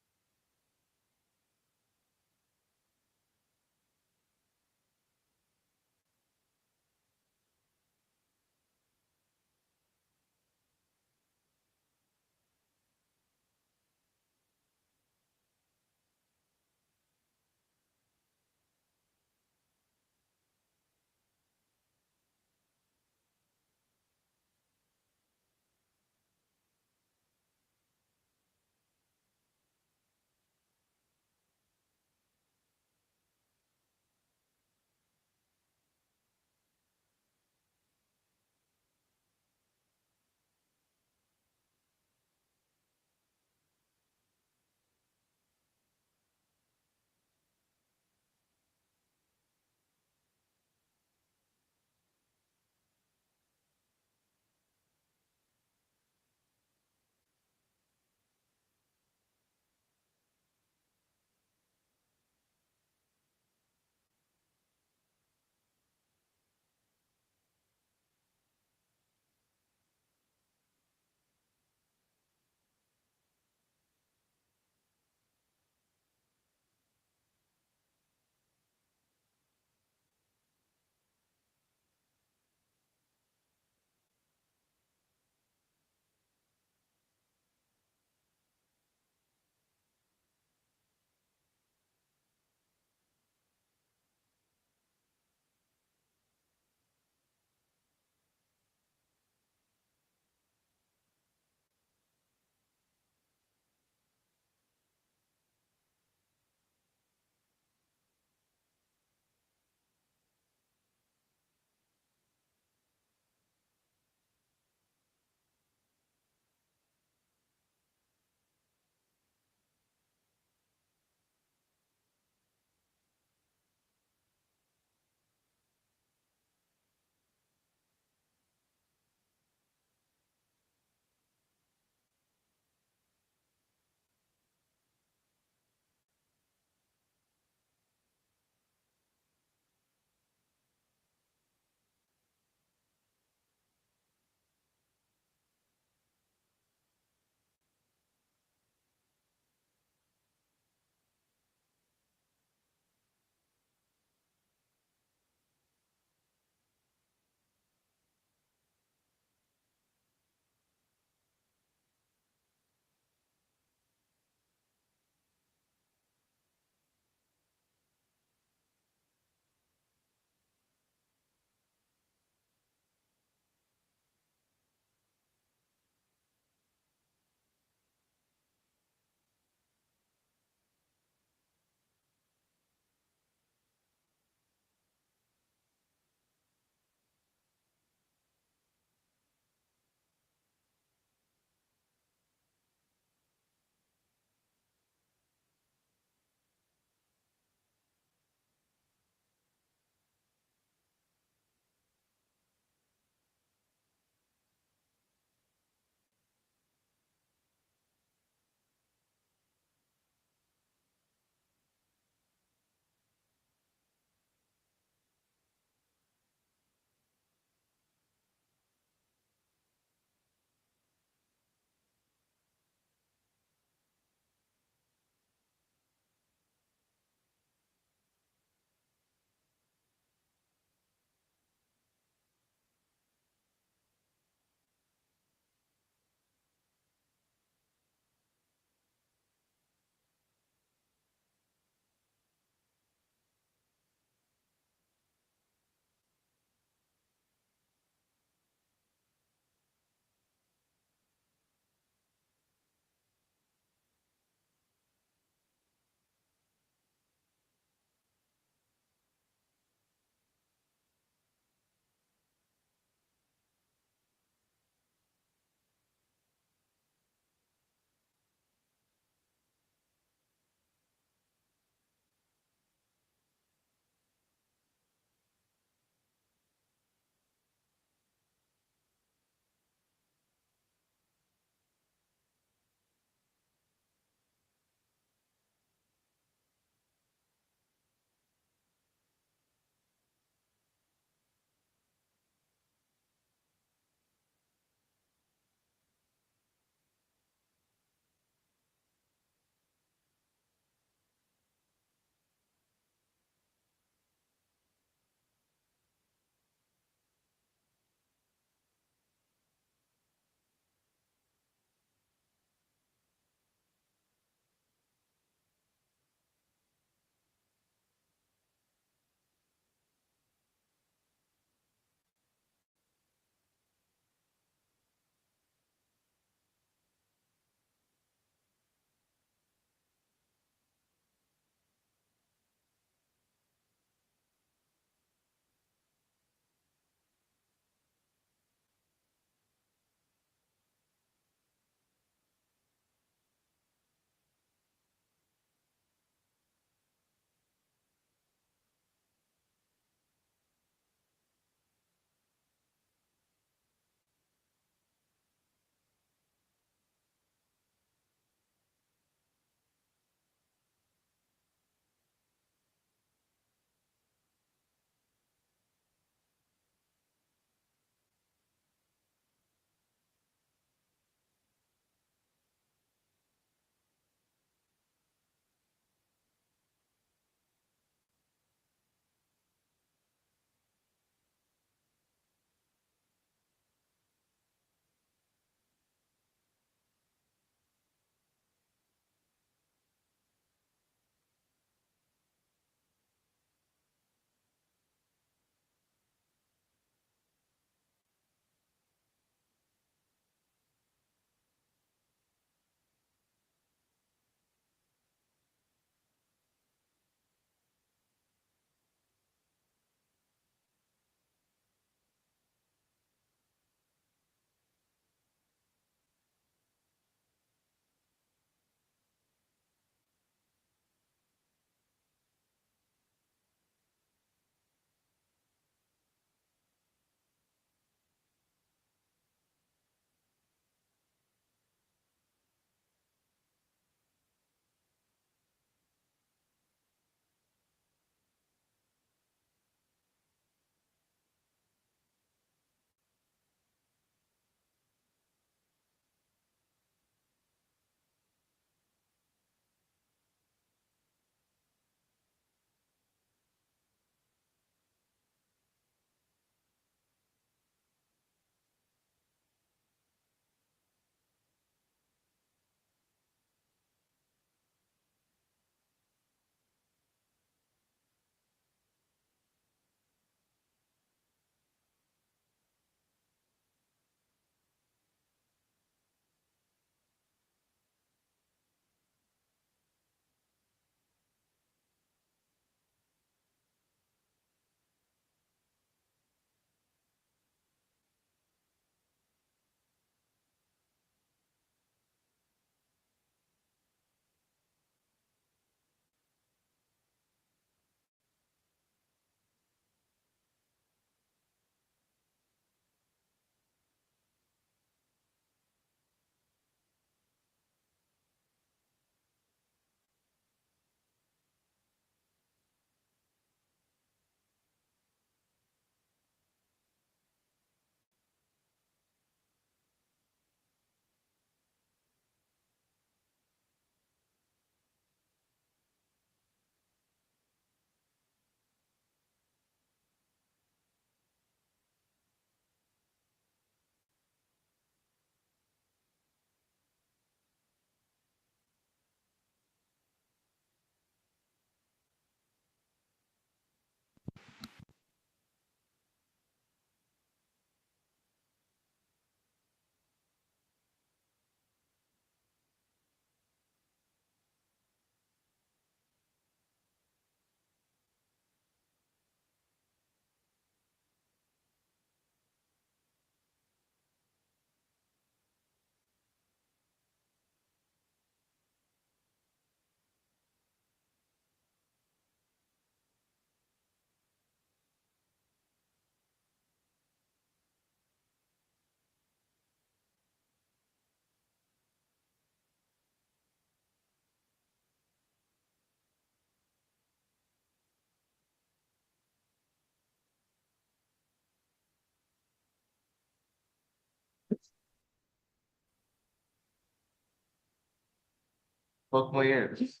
Fuck my ears.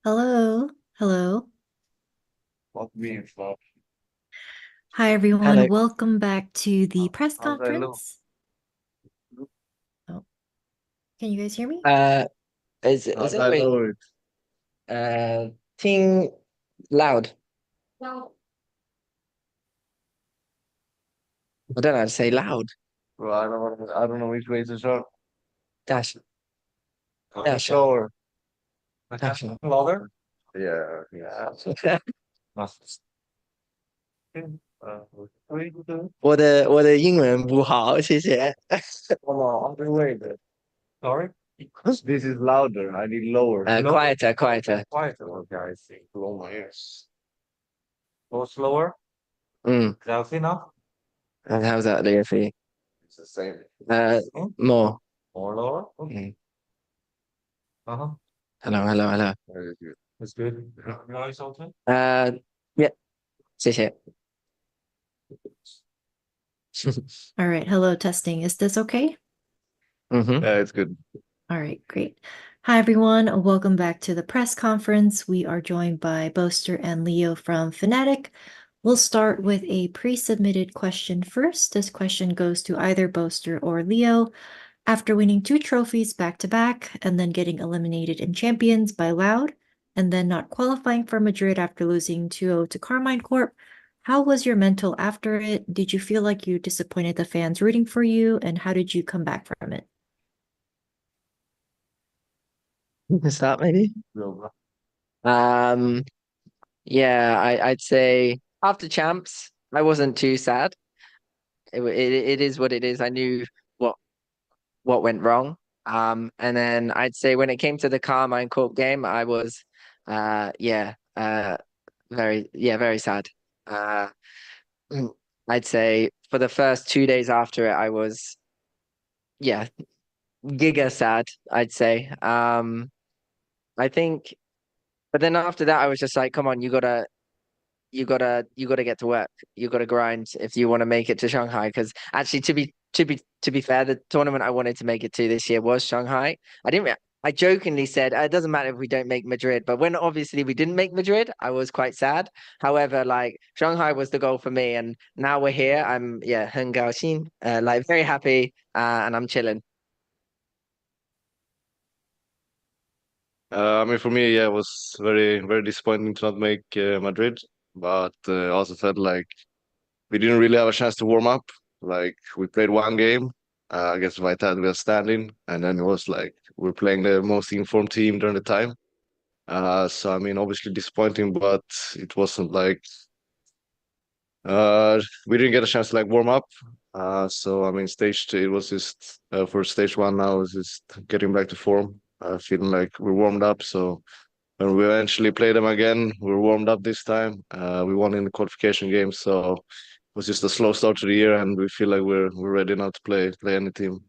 Hello. Hello. Fuck me and fuck. Hi, everyone. Hello. Welcome back to the press How's that look? conference. Oh, can you guys hear me? Is How's it that wait? look? Ting loud. I don't know how to say loud. Bro, I don't know which way to show. Dash. Dash. Slower. Dash. Louder? Yeah, yeah. 我的英文不好，谢谢。Come on, other way then. Sorry? This is louder. I need lower. Quieter, quieter. Quieter. Okay, I see. Blow my ears. Go slower. Mm. Is that enough? And how's that, Leo, for you? It's the same. More. More lower? Okay. Uh-huh. Hello, hello, hello. Very good. That's good. Noise also? Yeah. 谢谢。 All right. Hello, testing. Is this okay? Mm-hmm. Yeah, it's good. All right, great. Hi, everyone. Welcome back to the press conference. We are joined by Boaster and Leo from FNATIC. We'll start with a pre-submitted question first. This question goes to either Boaster or Leo. After winning 2 trophies back-to-back and then getting eliminated in Champions by Loud, and then not qualifying for Madrid after losing 2-0 to Carmine Corp, how was your mental after it? Did you feel like you disappointed the fans rooting for you, and how did you come back from it? You can start maybe. Yeah, I'd say after champs, I wasn't too sad. It is what it is. I knew what went wrong. And then I'd say when it came to the Carmine Corp game, I was very sad. I'd say for the first 2 days after it, I was giga sad, I'd say. I think, but then after that, I was just like, come on, you gotta get to work. You gotta grind if you want to make it to Shanghai. Because actually, to be fair, the tournament I wanted to make it to this year was Shanghai. I jokingly said it doesn't matter if we don't make Madrid, but when obviously we didn't make Madrid, I was quite sad. However, like Shanghai was the goal for me, and now we're here. I'm 很高兴, like very happy, and I'm chilling. I mean, for me, yeah, it was very, very disappointing to not make Madrid, but also felt like we didn't really have a chance to warm up. Like we played one game against Vitality, we were standing, and then it was like we're playing the most informed team during the time. So I mean, obviously disappointing, but it wasn't like we didn't get a chance to like warm up. So I mean, stage 2, it was just for stage 1 now is just getting back to form. Feeling like we're warmed up. So when we eventually play them again, we're warmed up this time. We won in the qualification game, so it was just a slow start to the year, and we feel like we're ready now to play any team.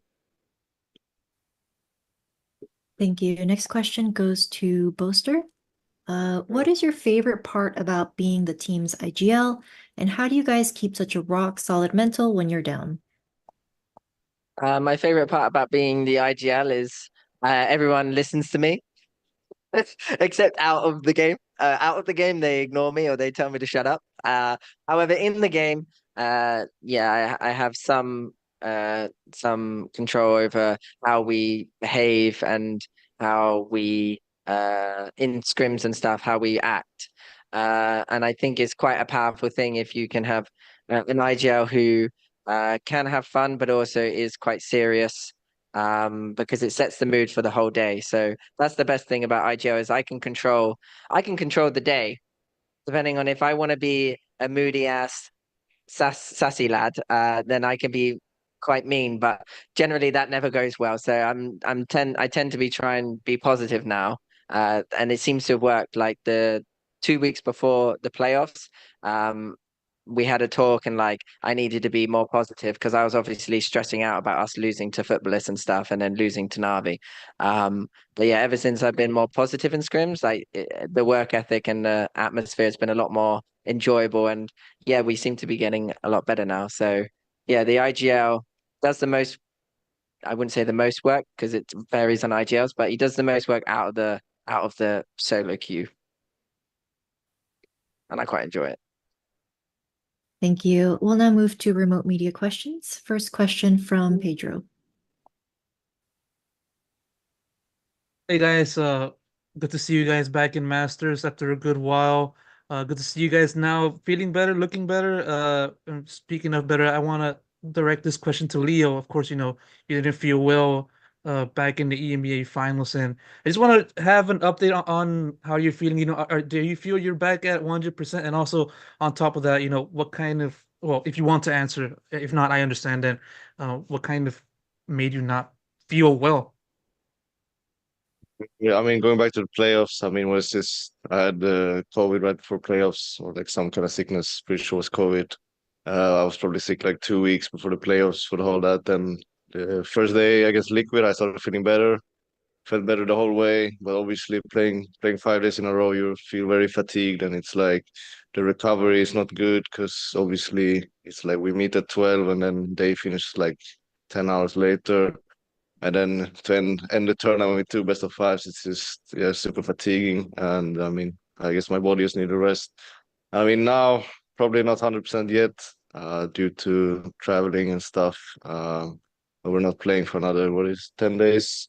Thank you. Next question goes to Boaster. What is your favorite part about being the team's IGL, and how do you guys keep such a rock-solid mental when you're down? My favorite part about being the IGL is everyone listens to me, except out of the game. Out of the game, they ignore me or they tell me to shut up. However, in the game, I have some control over how we behave and how we in scrims and stuff, how we act. And I think it's quite a powerful thing if you can have an IGL who can have fun, but also is quite serious, because it sets the mood for the whole day. So that's the best thing about IGL is I can control the day, depending on if I want to be a moody ass sassy lad, then I can be quite mean, but generally that never goes well. So I tend to be trying to be positive now, and it seems to have worked. Like the 2 weeks before the playoffs, we had a talk, and like I needed to be more positive because I was obviously stressing out about us losing to footballists and stuff, and then losing to Navi. But yeah, ever since I've been more positive in scrims, like the work ethic and the atmosphere has been a lot more enjoyable, and yeah, we seem to be getting a lot better now. So yeah, the IGL does the most. I wouldn't say the most work because it varies on IGLs, but he does the most work out of the out of the solo queue, and I quite enjoy it. Thank you. We'll now move to remote media questions. First question from Pedro. Hey guys, good to see you guys back in Masters after a good while. Good to see you guys now feeling better, looking better. And speaking of better, I want to direct this question to Leo. Of course, you know, you didn't feel well back in the EMEA finals, and I just want to have an update on how you're feeling. You know, do you feel you're back at 100%? And also on top of that, you know, what kind of, well, if you want to answer, if not, I understand then, what kind of made you not feel well? Yeah, I mean, going back to the playoffs, I mean, was this I had COVID right before playoffs, or like some kind of sickness, pretty sure it was COVID. I was probably sick like 2 weeks before the playoffs for the whole that. Then the first day against Liquid, I started feeling better, felt better the whole way. But obviously, playing 5 days in a row, you feel very fatigued, and it's like the recovery is not good because obviously it's like we meet at 12 and then they finish like 10 hours later. And then to end the tournament with 2 best-of-5s, it's just, yeah, super fatiguing. And I mean, I guess my body just need a rest. I mean, now probably not 100% yet, due to traveling and stuff. But we're not playing for another, 10 days.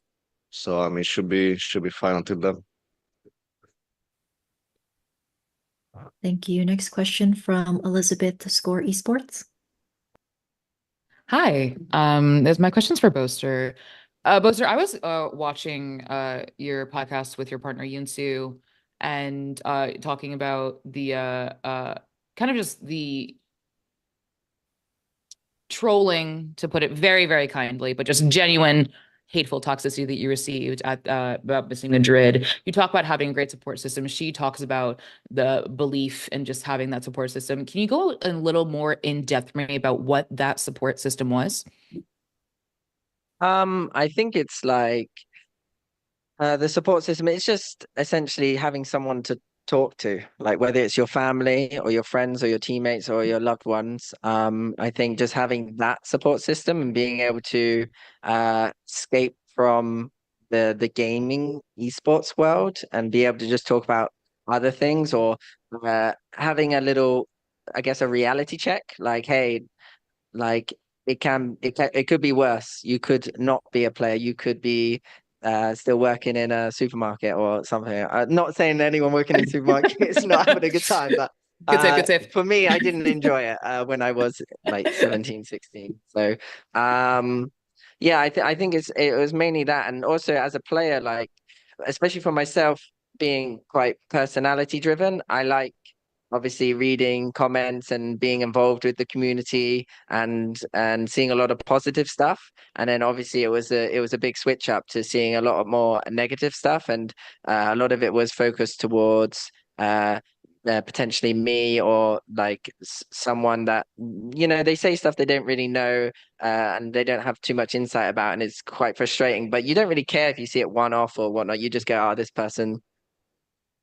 So I mean, should be fine until then. Thank you. Next question from Elizabeth to Score Esports. Hi, there's my questions for Boaster. Boaster, I was watching your podcast with your partner Yunsu and talking about the kind of just the trolling, to put it very, very kindly, but just genuine hateful toxicity that you received at about missing Madrid. You talk about having a great support system. She talks about the belief in just having that support system. Can you go a little more in depth for me about what that support system was? I think it's like the support system. It's just essentially having someone to talk to, like whether it's your family or your friends or your teammates or your loved ones. I think just having that support system and being able to escape from the gaming esports world and be able to just talk about other things, or having a little, I guess, a reality check. Like, hey, like it could be worse. You could not be a player. You could be still working in a supermarket or something. Not saying anyone working in supermarket is not having a good time, but Good save. for me, I didn't enjoy it when I was like 17, 16. So yeah, I think it was mainly that, and also as a player, like especially for myself, being quite personality driven, I like obviously reading comments and being involved with the community and seeing a lot of positive stuff. And then obviously it was a big switch up to seeing a lot more negative stuff, and a lot of it was focused towards potentially me, or like someone that, you know, they say stuff they don't really know, and they don't have too much insight about, and it's quite frustrating. But you don't really care if you see it one off or whatnot. You just go, oh, this person,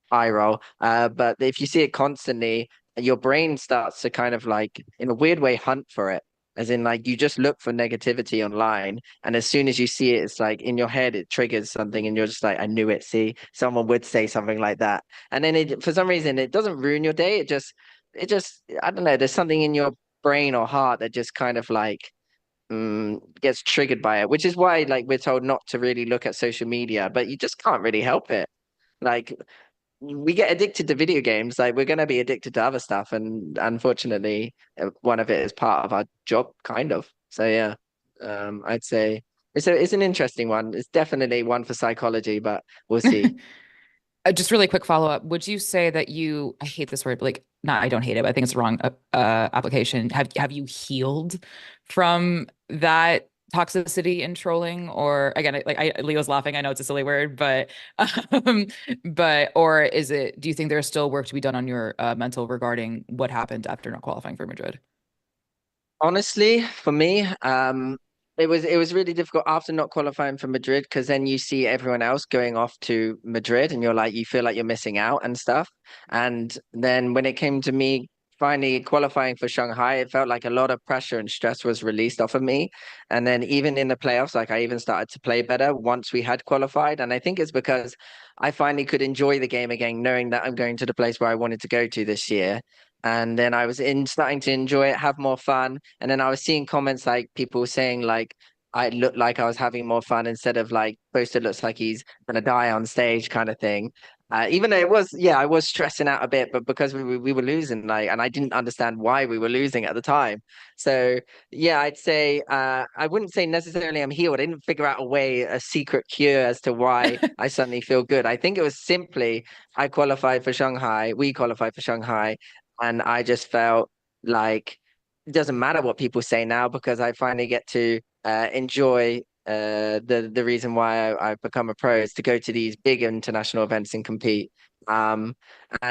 eye roll. But if you see it constantly, your brain starts to kind of like, in a weird way, hunt for it. As in, like, you just look for negativity online, and as soon as you see it, it's like in your head, it triggers something, and you're just like, I knew it. See, someone would say something like that, and then it, for some reason, it doesn't ruin your day. It just, I don't know. There's something in your brain or heart that just kind of like gets triggered by it, which is why, like, we're told not to really look at social media, but you just can't really help it. Like, we get addicted to video games, like we're going to be addicted to other stuff, and unfortunately one of it is part of our job, kind of. So yeah, I'd say it's an interesting one. It's definitely one for psychology, but we'll see. Just really quick follow-up. Would you say that you, I hate this word, but like, not, I don't hate it, but I think it's the wrong application. Have you healed from that toxicity and trolling? Or again, like Leo's laughing, I know it's a silly word, but or is it, do you think there's still work to be done on your mental regarding what happened after not qualifying for Madrid? Honestly, for me, it was really difficult after not qualifying for Madrid, because then you see everyone else going off to Madrid and you're like, you feel like you're missing out and stuff. And then when it came to me finally qualifying for Shanghai, it felt like a lot of pressure and stress was released off of me. And then even in the playoffs, like I even started to play better once we had qualified. And I think it's because I finally could enjoy the game again, knowing that I'm going to the place where I wanted to go to this year. And then I was starting to enjoy it, have more fun. And then I was seeing comments like people saying like I looked like I was having more fun instead of like Boaster looks like he's gonna die on stage kind of thing. Even though it was, yeah, I was stressing out a bit, but because we were losing, like, and I didn't understand why we were losing at the time. So yeah, I'd say I wouldn't say necessarily I'm healed. I didn't figure out a secret cure as to why I suddenly feel good. I think it was simply I qualified for Shanghai, we qualified for Shanghai, and I just felt like it doesn't matter what people say now because I finally get to enjoy the reason why I've become a pro is to go to these big international events and compete. And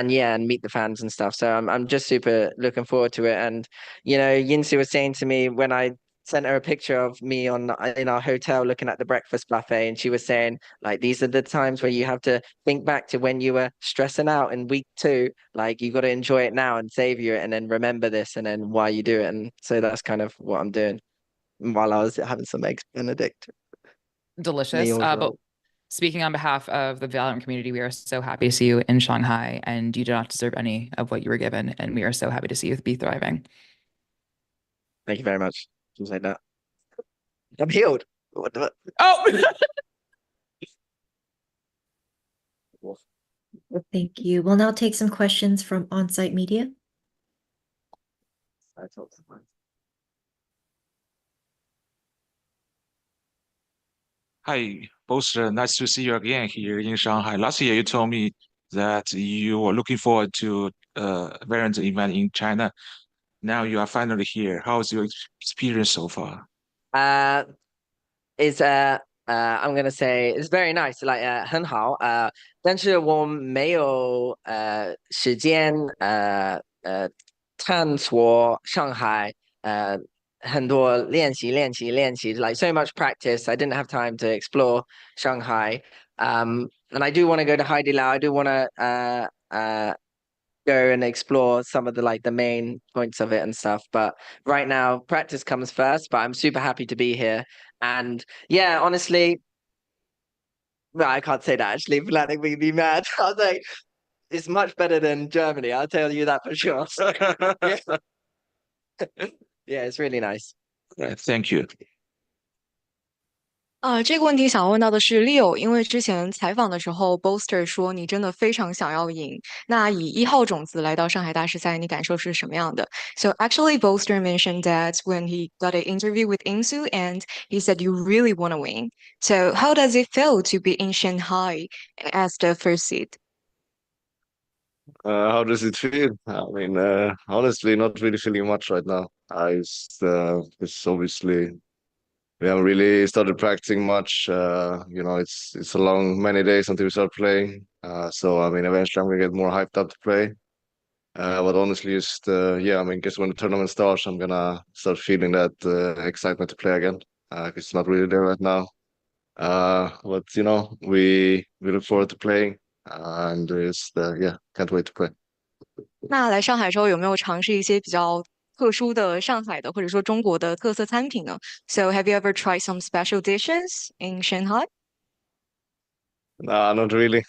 yeah, and meet the fans and stuff. So I'm just super looking forward to it. And Yinsu was saying to me when I sent her a picture of me in our hotel looking at the breakfast buffet, and she was saying like these are the times where you have to think back to when you were stressing out in week 2. Like you got to enjoy it now and savor it, and then remember this, and then why you do it. And so that's kind of what I'm doing while I was having some eggs Benedict. Delicious. But speaking on behalf of the VALORANT community, we are so happy to see you in Shanghai, and you do not deserve any of what you were given. And we are so happy to see you be thriving. Thank you very much. Just like that. I'm healed. Oh! Thank you. We'll now take some questions from on-site media. Hi, Boaster. Nice to see you again here in Shanghai. Last year, you told me that you were looking forward to VALORANT event in China. Now you are finally here. How's your experience so far? It's I'm gonna say it's very nice, like 很好但是我没有时间探索上海很多练习 like so much practice. I didn't have time to explore Shanghai. And I do want to go to Haidilao. I do want to go and explore some of the main points of it and stuff. But right now, practice comes first. But I'm super happy to be here. And yeah, honestly, well, I can't say that actually. FNATIC would be mad. I was like, it's much better than Germany. I'll tell you that for sure. Yeah, it's really nice. Thank you. 这个问题想问到的是 Leo，因为之前采访的时候，Boaster 说你真的非常想要赢。那以1号种子来到上海大师赛，你感受是什么样的？So actually, Boaster mentioned that when he got an interview with Insu, and he said you really want to win. So how does it feel to be in Shanghai as the first seed? How does it feel? I mean, honestly, not really feeling much right now. It's obviously we haven't really started practicing much. It's a long, many days until we start playing. So I mean, eventually I'm gonna get more hyped up to play. But honestly, yeah, I mean, guess when the tournament starts, I'm gonna start feeling that excitement to play again. It's not really there right now. But we look forward to playing, and yeah, can't wait to play. 那来上海之后有没有尝试一些比较特殊的上海的或者说中国的特色餐品呢？So have you ever tried some special dishes in Shanghai? Nah, not really.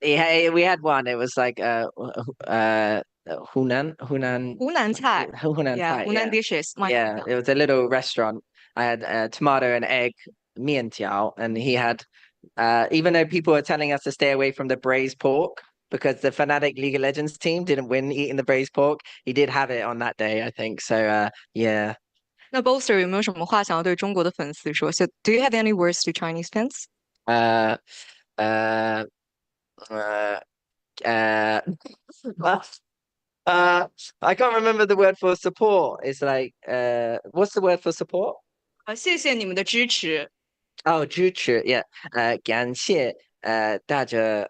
Yeah, we had one. It was like Hunan Hunan菜. Hunan Yeah, Thai, Hunan dishes. Yeah, it was a little restaurant. I had tomato and egg mian tiao, and he had even though people were telling us to stay away from the braised pork because the FNATIC League of Legends team didn't win eating the braised pork, he did have it on that day, I think. So yeah. 那 Boaster 有没有什么话想要对中国的粉丝说？So do you have any words to Chinese fans? Uh, uh, uh, uh, I can't remember the word for support. It's like what's the word for support? 谢谢你们的支持。Oh, 支持 yeah. 感谢大家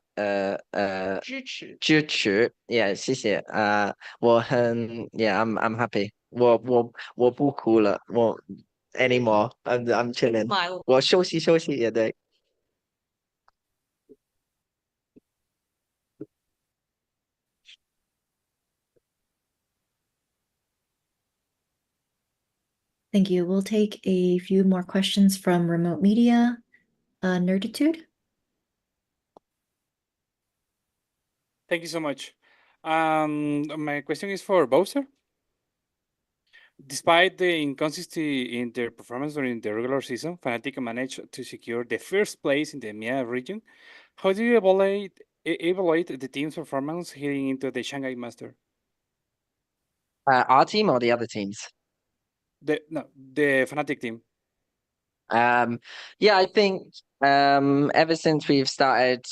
支持 yeah 谢谢yeah I'm happy 我不哭了anymore I'm chilling 我休息也对。Thank you. We'll take a few more questions from remote media. Nerditude? Thank you so much. My question is for Bowser. Despite the inconsistency in their performance during the regular season, FNATIC managed to secure the first place in the EMEA region. How do you evaluate the team's performance heading into the Shanghai Master? Our team or the other teams? The FNATIC team. Yeah, I think ever since we've started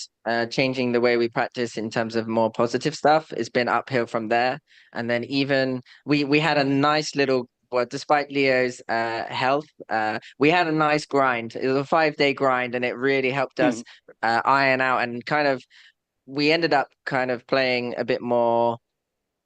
changing the way we practice in terms of more positive stuff, it's been uphill from there. And then even we had a nice little, well, despite Leo's health, we had a nice grind. It was a 5-day grind, and it really helped us iron out and kind of, we ended up kind of playing a bit more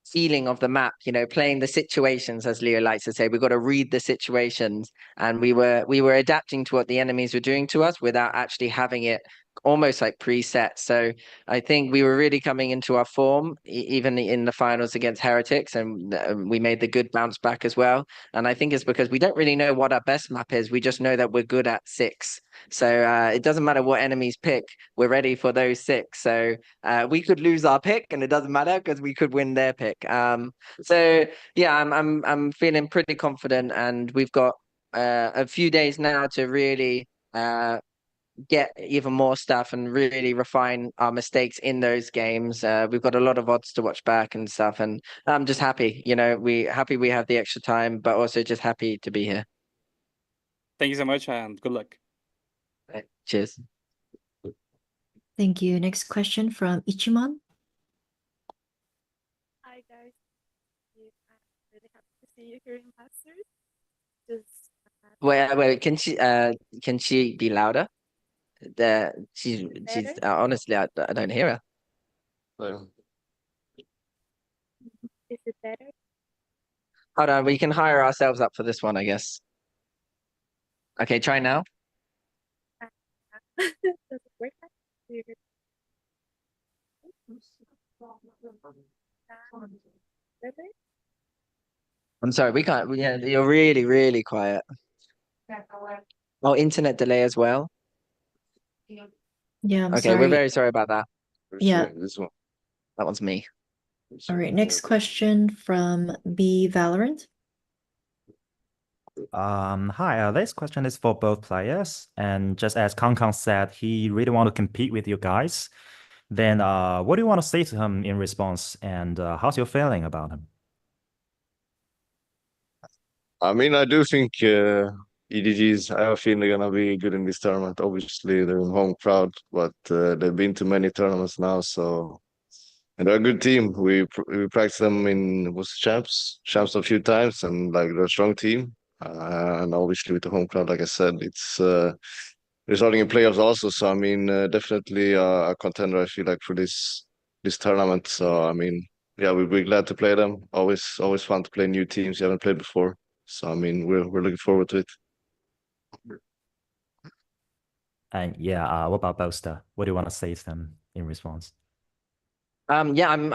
feeling of the map, you know, playing the situations, as Leo likes to say. We've got to read the situations, and we were adapting to what the enemies were doing to us without actually having it almost like preset. So I think we were really coming into our form, even in the finals against Heretics, and we made the good bounce back as well. And I think it's because we don't really know what our best map is. We just know that we're good at 6. So it doesn't matter what enemies pick, we're ready for those 6. So we could lose our pick, and it doesn't matter because we could win their pick. So yeah, I'm feeling pretty confident, and we've got a few days now to really get even more stuff and really refine our mistakes in those games. We've got a lot of odds to watch back and stuff, and I'm just happy, you know, we have the extra time, but also just happy to be here. Thank you so much, and good luck. Cheers. Thank you. Next question from Ichiman. Hi guys, I'm really happy to see you here in Masters. Just Wait, can she be louder? She's honestly, I don't hear her. Is it better? Hold on, we can hire ourselves up for this one, I guess. Okay, try now. Does it work? Better? I'm sorry, we can't. Yeah, you're really, really quiet. Oh, internet delay as well. Yeah, I'm Okay, sorry. we're very sorry about that. Yeah. This one. That one's me. All right, next question from VALORANT. Hi, this question is for both players. And just as Kang said, he really want to compete with you guys. Then what do you want to say to him in response? And how's your feeling about him? I mean, I do think EDGs, I have a feeling they're gonna be good in this tournament. Obviously, they're in home crowd, but they've been to many tournaments now, so and they're a good team. We practiced them in champs a few times, and like they're a strong team. And obviously with the home crowd, like I said, it's resulting in playoffs also. So I mean, definitely a contender. I feel like for this tournament. So I mean, yeah, we'll be glad to play them. Always fun to play new teams you haven't played before. So I mean, we're looking forward to it. And yeah, what about Boaster? What do you want to say to them in response? Yeah, I'm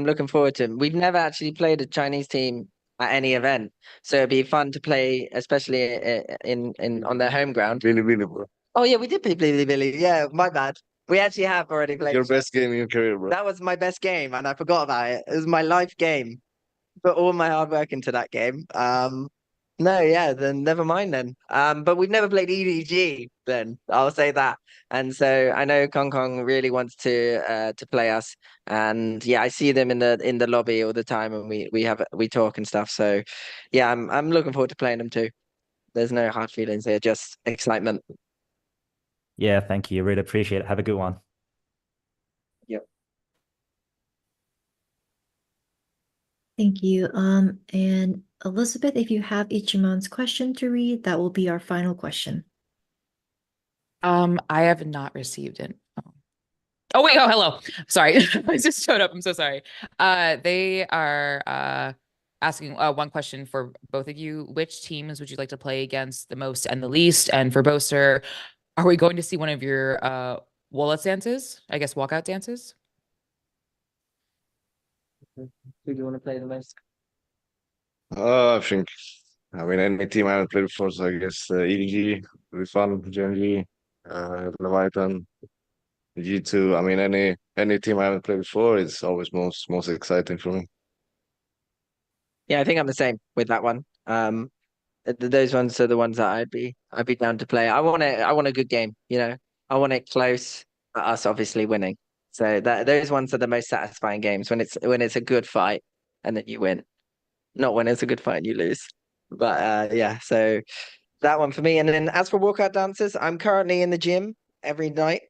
looking forward to it. We've never actually played a Chinese team at any event, so it'd be fun to play, especially in on their home ground. Really, bro. Oh yeah, we did play Billy. Yeah, my bad. We actually have already played. Your best game in your career, bro. That was my best game, and I forgot about it. It was my life game. Put all my hard work into that game. No, yeah, then never mind then. But we've never played EDG then, I'll say that. And so I know Kong really wants to play us. And yeah, I see them in the lobby all the time, and we talk and stuff. So yeah, I'm looking forward to playing them too. There's no hard feelings here, just excitement. Yeah, thank you. Really appreciate it. Have a good one. Yep. Thank you. And Elizabeth, if you have Ichimon's question to read, that will be our final question. I have not received it. Oh wait, hello. Sorry. I just showed up. I'm so sorry. They are asking one question for both of you. Which teams would you like to play against the most and the least? And for Boaster, are we going to see one of your wallet dances? I guess walkout dances? Who do you want to play the most? I think I mean, any team I haven't played before, so I guess EDG will be fun. Gen.G, Leviathan, G2. I mean, any team I haven't played before is always most exciting for me. Yeah, I think I'm the same with that one. Those ones are the ones that I'd be down to play. I want a good game, you know. I want it close, but us obviously winning. So that those ones are the most satisfying games when it's a good fight and then you win, not when it's a good fight and you lose. But yeah, so that one for me. And then as for workout dances, I'm currently in the gym every night,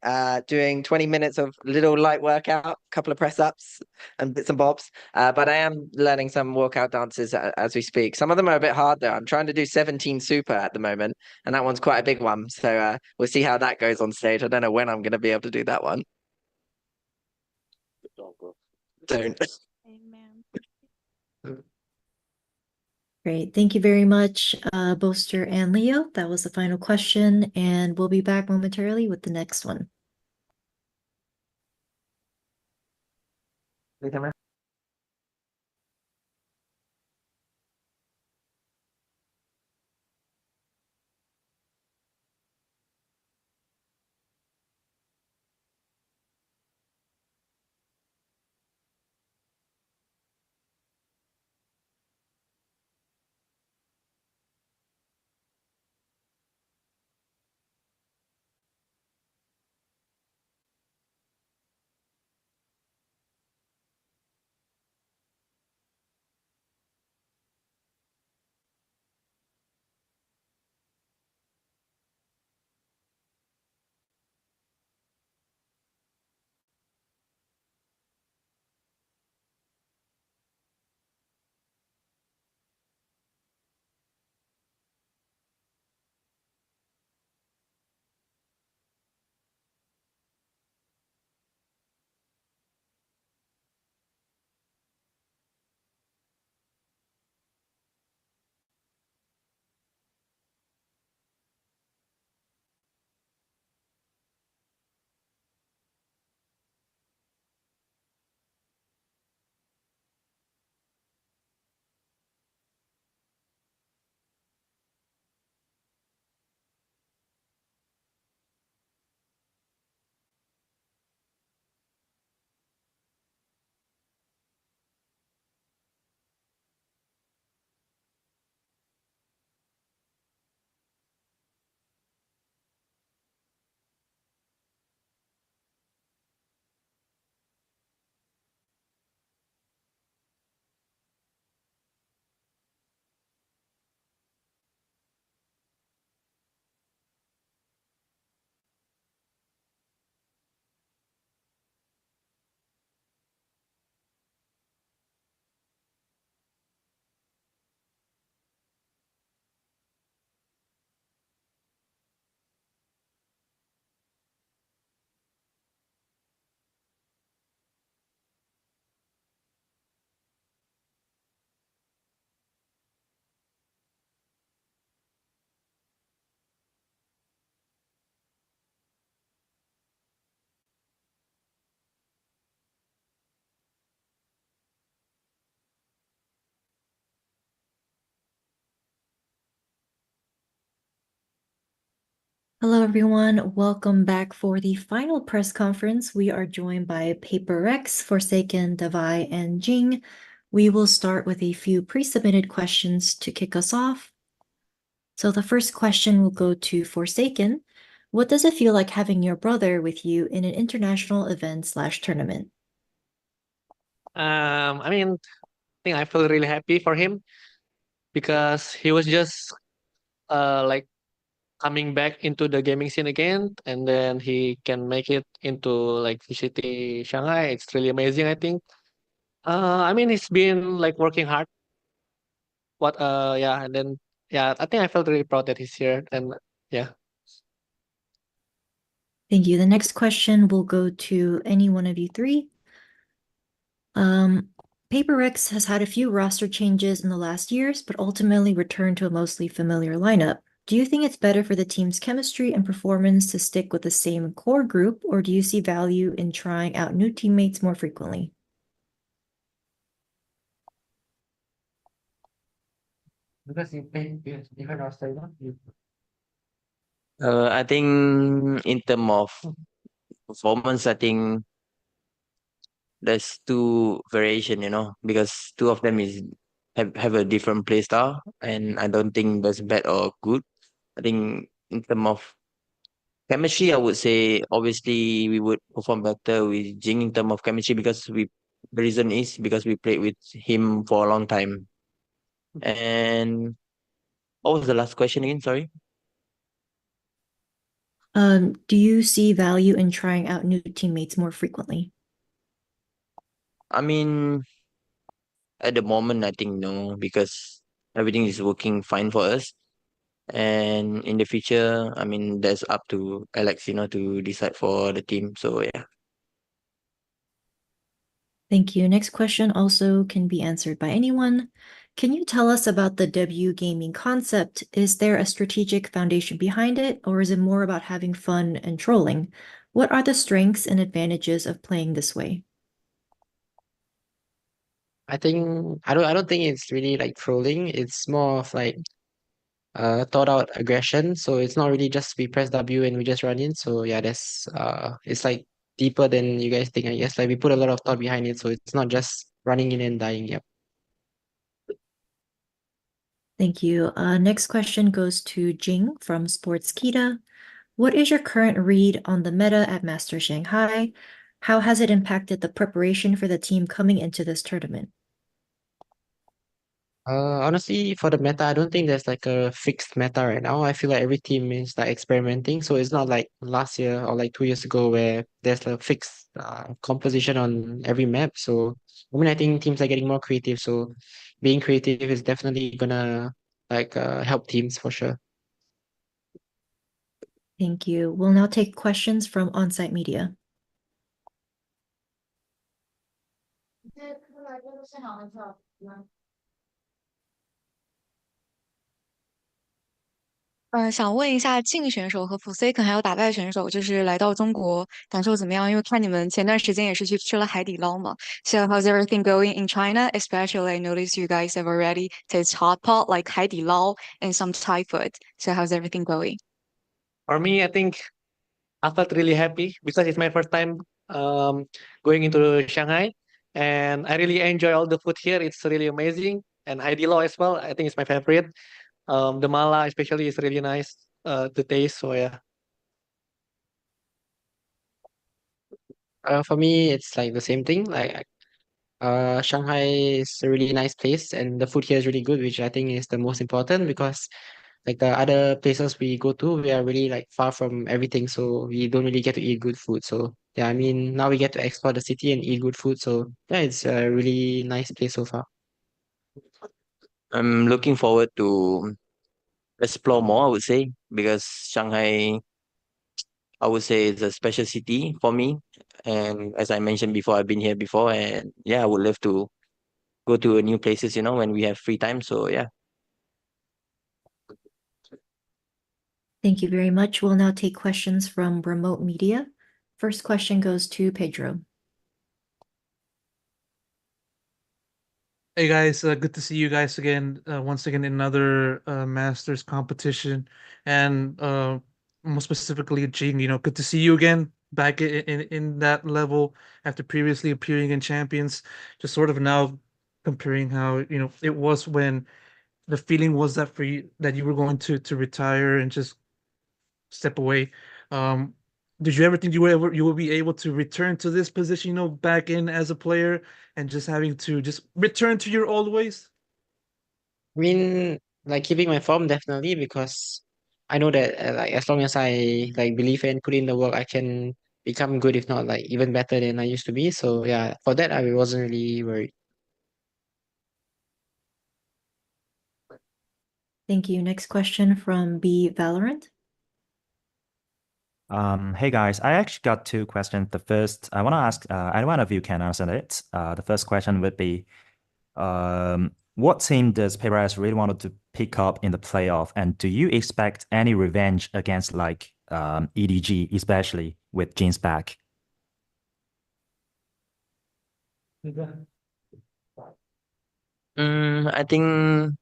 doing 20 minutes of little light workout, couple of press ups and bits and bobs. But I am learning some workout dances as we speak. Some of them are a bit hard though. I'm trying to do 17 super at the moment, and that one's quite a big one. So we'll see how that goes on stage. I don't know when I'm going to be able to do that one. Don't. Amen. Great. Thank you very much, Boaster and Leo. That was the final question, and we'll be back momentarily with the next one. Hello, everyone. Welcome back for the final press conference. We are joined by PaperX, Forsaken, Davai, and Jinggg. We will start with a few pre-submitted questions to kick us off. So the first question will go to Forsaken. What does it feel like having your brother with you in an international event/tournament? I mean, I think I feel really happy for him because he was just like coming back into the gaming scene again, and then he can make it into like VCT Shanghai. It's really amazing, I think. I mean, he's been like working hard. Yeah, and then yeah, I think I felt really proud that he's here, and yeah. Thank you. The next question will go to any one of you three. PaperX has had a few roster changes in the last years, but ultimately returned to a mostly familiar lineup. Do you think it's better for the team's chemistry and performance to stick with the same core group, or do you see value in trying out new teammates more frequently? Because you play different roster, no? I think in terms of performance, I think there's two variation, because two of them is have a different play style, and I don't think that's bad or good. I think in terms of chemistry, I would say obviously we would perform better with Jinggg in terms of chemistry because the reason is because we played with him for a long time. And what was the last question again? Sorry. Do you see value in trying out new teammates more frequently? I mean, at the moment, I think no, because everything is working fine for us. And in the future, I mean, that's up to Alex, to decide for the team. So yeah. Thank you. Next question also can be answered by anyone. Can you tell us about the W gaming concept? Is there a strategic foundation behind it, or is it more about having fun and trolling? What are the strengths and advantages of playing this way? I don't think it's really like trolling. It's more of like thought out aggression. So it's not really just we press W and we just run in. So yeah, it's like deeper than you guys think, I guess. Like we put a lot of thought behind it, so it's not just running in and dying. Yep. Thank you. Next question goes to Jinggg from Sportskita. What is your current read on the meta at Masters Shanghai? How has it impacted the preparation for the team coming into this tournament? Honestly, for the meta, I don't think there's like a fixed meta right now. I feel like every team is like experimenting, so it's not like last year or like 2 years ago where there's a fixed composition on every map. So I mean, I think teams are getting more creative. So being creative is definitely gonna like help teams for sure. Thank you. We'll now take questions from on-site media.嗯，想问一下，净选手和Forsaken还有打败选手，就是来到中国感受怎么样？因为看你们前段时间也是去吃了海底捞嘛。So how's everything going in China? Especially, I noticed you guys have already tasted hot pot like 海底捞 and some Thai food. So how's everything going? For me, I think I felt really happy because it's my first time going into Shanghai, and I really enjoy all the food here. It's really amazing, and Haidilao as well. I think it's my favorite. The mala especially is really nice to taste. So yeah. For me, it's like the same thing. Like Shanghai is a really nice place, and the food here is really good, which I think is the most important because like the other places we go to, we are really like far from everything, so we don't really get to eat good food. So yeah, I mean now we get to explore the city and eat good food. So yeah, it's a really nice place so far. I'm looking forward to explore more, I would say, because Shanghai, I would say, is a special city for me. And as I mentioned before, I've been here before, and yeah, I would love to go to new places, when we have free time. So yeah. Thank you very much. We'll now take questions from remote media. First question goes to Pedro. Hey guys, good to see you guys again. Once again, in another Masters competition, and more specifically, Jinggg. Good to see you again back in that level after previously appearing in Champions. Just sort of now comparing how it was when the feeling was that for you that you were going to retire and just step away. Um, did you ever think you will be able to return to this position, back in as a player and just having to just return to your old ways? I mean, like keeping my form definitely because I know that like as long as I like believe and put in the work, I can become good, if not like even better than I used to be. So yeah, for that I wasn't really worried. Thank you. Next question from B Valorant. Hey guys, I actually got two questions. The first, I want to ask, and one of you can answer it. The first question would be, what team does Paris really wanted to pick up in the playoff? And do you expect any revenge against like EDG, especially with Jin's back? I think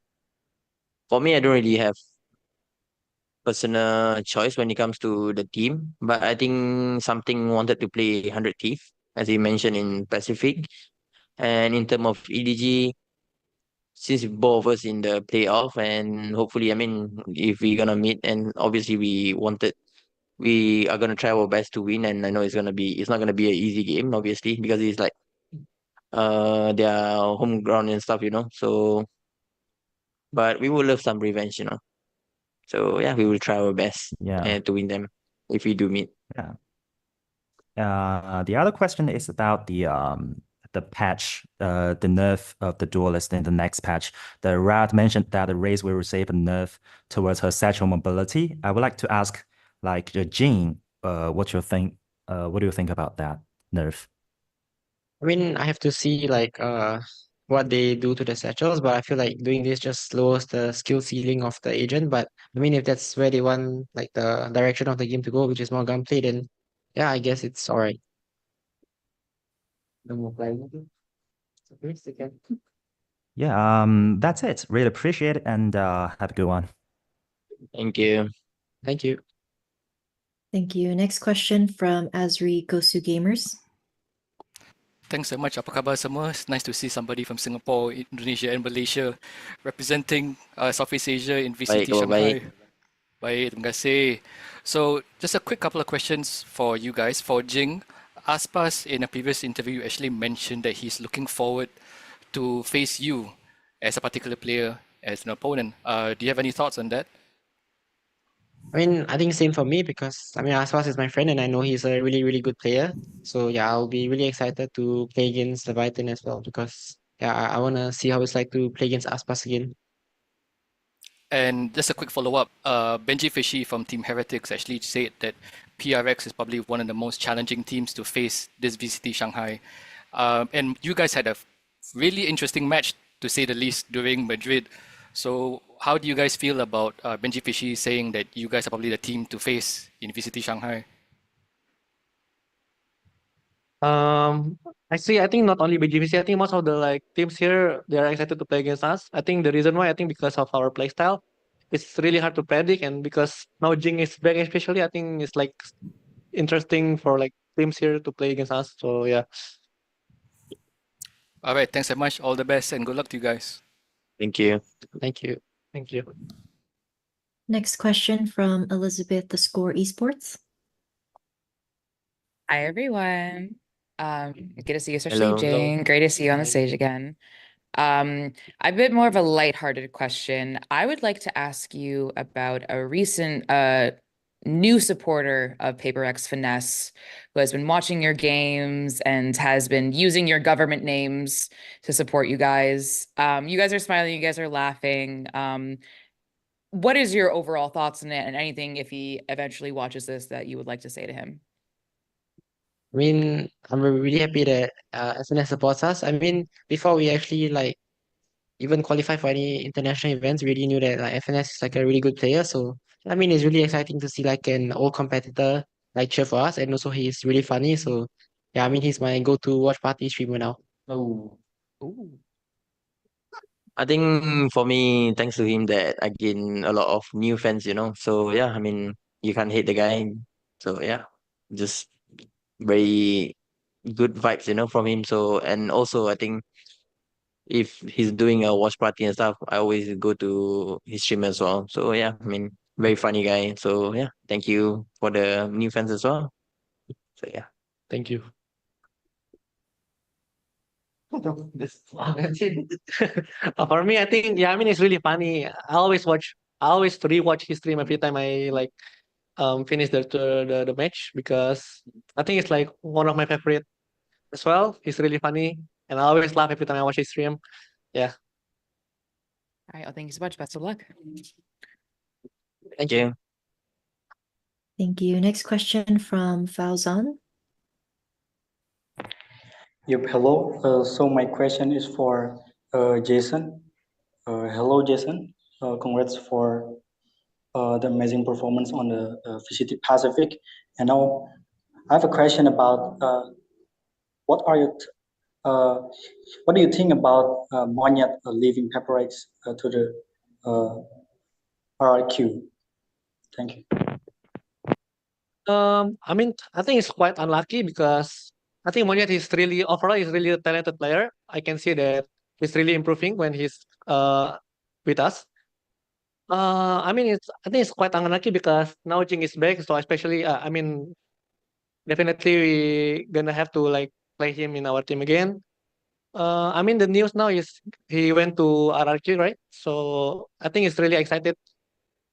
for me, I don't really have personal choice when it comes to the team, but I think something wanted to play 100 Thief, as you mentioned in Pacific. And in terms of EDG, since both of us in the playoff, and hopefully, I mean, if we're gonna meet, and obviously we are gonna try our best to win, and I know it's not gonna be an easy game, obviously, because it's like their home ground and stuff, So, but we will love some revenge. So yeah, we will try our best Yeah. to win them if we do meet. Yeah. The other question is about the patch, the nerf of the duelist in the next patch. The Riot mentioned that the race will receive a nerf towards her satchel mobility. I would like to ask, like, Jinggg, what you think? What do you think about that nerf? I mean, I have to see like what they do to the satchels, but I feel like doing this just lowers the skill ceiling of the agent. But I mean, if that's where they want like the direction of the game to go, which is more gunplay, then yeah, I guess it's all right. No more playing. Yeah, that's it. Really appreciate it and have a good one. Thank you. Thank you. Thank you. Next question from Azri Gosu Gamers. Thanks so much. Apa khabar semua? It's nice to see somebody from Singapore, Indonesia, and Malaysia representing Southeast Asia in VCT Shanghai. Baik, terima kasih. So, just a quick couple of questions for you guys. For Jinggg, Aspas in a previous interview actually mentioned that he's looking forward to face you as a particular player, as an opponent. Do you have any thoughts on that? I mean, I think same for me because I mean, Aspas is my friend and I know he's a really, really good player. So yeah, I'll be really excited to play against Leviathan as well because yeah, I want to see how it's like to play against Aspas again. And just a quick follow-up, Benjyfishy from Team Heretics actually said that PRX is probably one of the most challenging teams to face this VCT Shanghai. And you guys had a really interesting match, to say the least, during Madrid. So how do you guys feel about Benjyfishy saying that you guys are probably the team to face in VCT Shanghai? Actually, I think not only BGVC, I think most of the like teams here they are excited to play against us. I think the reason why, I think because of our play style, it's really hard to predict, and because now Jinggg is back, especially, I think it's like interesting for like teams here to play against us. So yeah. All right, thanks so much. All the best and good luck to you guys. Thank you. Thank you. Thank you. Next question from Elizabeth The Score Esports. Hi, everyone. Good to see you, especially Hello. Jane. Great to see you on the stage again. A bit more of a lighthearted question. I would like to ask you about a recent new supporter of PaperX Finesse who has been watching your games and has been using your government names to support you guys. You guys are smiling, you guys are laughing. What is your overall thoughts on it, and anything, if he eventually watches this, that you would like to say to him? I mean, I'm really happy that SNS supports us. I mean, before we actually like even qualify for any international events, we already knew that like FNS is like a really good player. So I mean, it's really exciting to see like an old competitor like cheer for us, and also he's really funny. So yeah, I mean, he's my go-to watch party streamer now. Oh, ooh. I think for me, thanks to him, that I gain a lot of new fans. So yeah, I mean, you can't hate the guy. So yeah, just very good vibes, from him. So, and also I think if he's doing a watch party and stuff, I always go to his stream as well. So yeah, I mean, very funny guy. So yeah, thank you for the new fans as well. So yeah. Thank you. For me, I think yeah, I mean it's really funny. I always rewatch his stream every time I like finish the match because I think it's like one of my favorite as well. He's really funny, and I always laugh every time I watch his stream. Yeah. All right, well, thank you so much. Best of luck. Thank you. Thank you. Next question from Fauzan. Yep, hello. So my question is for Jason. Hello, Jason. Congrats for the amazing performance on the VCT Pacific. And now I have a question about what are your what do you think about Monyet leaving PaperX to the RRQ? Thank you. I mean, I think it's quite unlucky because I think Monyet is really overall is really a talented player. I can see that he's really improving when he's with us. I mean, I think it's quite unlucky because now Jinggg is back, so especially I mean, definitely we gonna have to like play him in our team again. I mean, the news now is he went to RRQ, right? So I think it's really excited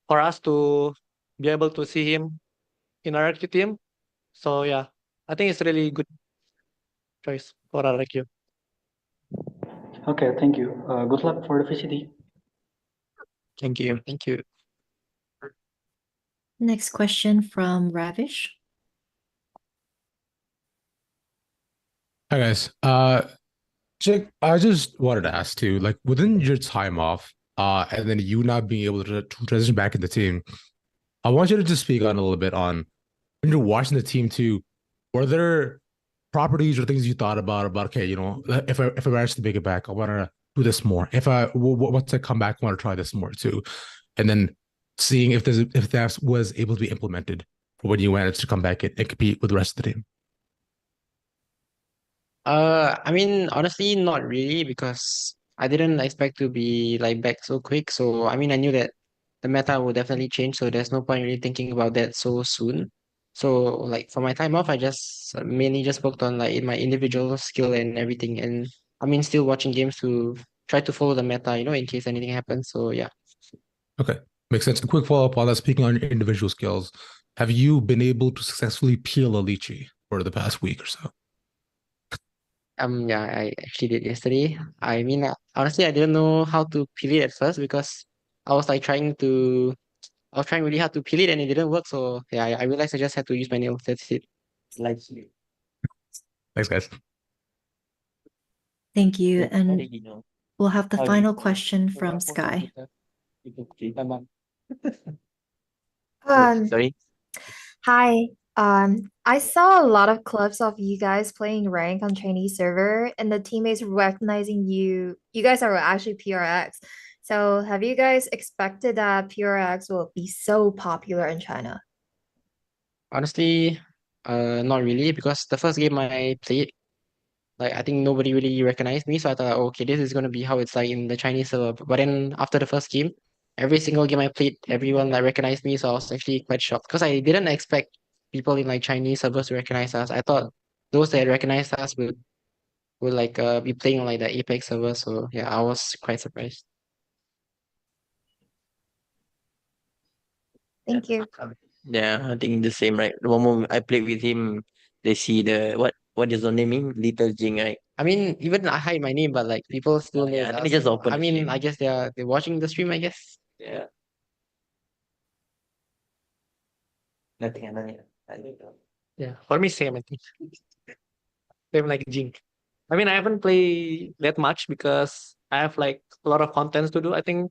for us to be able to see him in RRQ team. So yeah, I think it's really good choice for RRQ. Okay, thank you. Good luck for the VCT. Thank you. Thank you. Next question from Ravish. Hi guys. Jake, I just wanted to ask too, like within your time off, and then you not being able to transition back in the team, I want you to just speak on a little bit on when you're watching the team too. Were there properties or things you thought about okay, you know, if I manage to make it back, I want to do this more. If I once I come back, I want to try this more too, and then seeing if that was able to be implemented for when you managed to come back and compete with the rest of the team. I mean, honestly, not really because I didn't expect to be like back so quick. So, I mean, I knew that the meta will definitely change. So there's no point really thinking about that so soon. So, like for my time off, I just mainly just worked on like my individual skill and everything. And I mean, still watching games to try to follow the meta, you know, in case anything happens. So yeah. Okay, makes sense. A quick follow-up on that, speaking on your individual skills, have you been able to successfully peel a lychee for the past week or so? Yeah, I actually did yesterday. I mean, honestly, I didn't know how to peel it at first because I was like I was trying really hard to peel it and it didn't work. So yeah, I realized I just had to use my nails. That's it. Like, Thanks, guys. Thank you. And we'll have the How final question from Sky. Sorry. Hi. I saw a lot of clips of you guys playing rank on Chinese server and the teammates recognizing you. You guys are actually PRX. So have you guys expected that PRX will be so popular in China? Honestly, not really because the first game I played, like I think nobody really recognized me. So I thought, okay, this is gonna be how it's like in the Chinese server. But then after the first game, every single game I played, everyone like recognized me. So I was actually quite shocked because I didn't expect people in like Chinese servers to recognize us. I thought those that recognized us would like be playing on like the Apex server. So yeah, I was quite surprised. Thank you. Yeah, I think the same, right? The moment I played with him, they see the what is the naming? Little Jing, right? I mean, even I hide my name, but like people still know Yeah, us. let me just So, open I the mean, stream. I guess they're watching the stream, I guess. Yeah. Nothing, nothing. Yeah, for me, same. I think same like Jinggg. I mean, I haven't played that much because I have like a lot of contents to do. I'm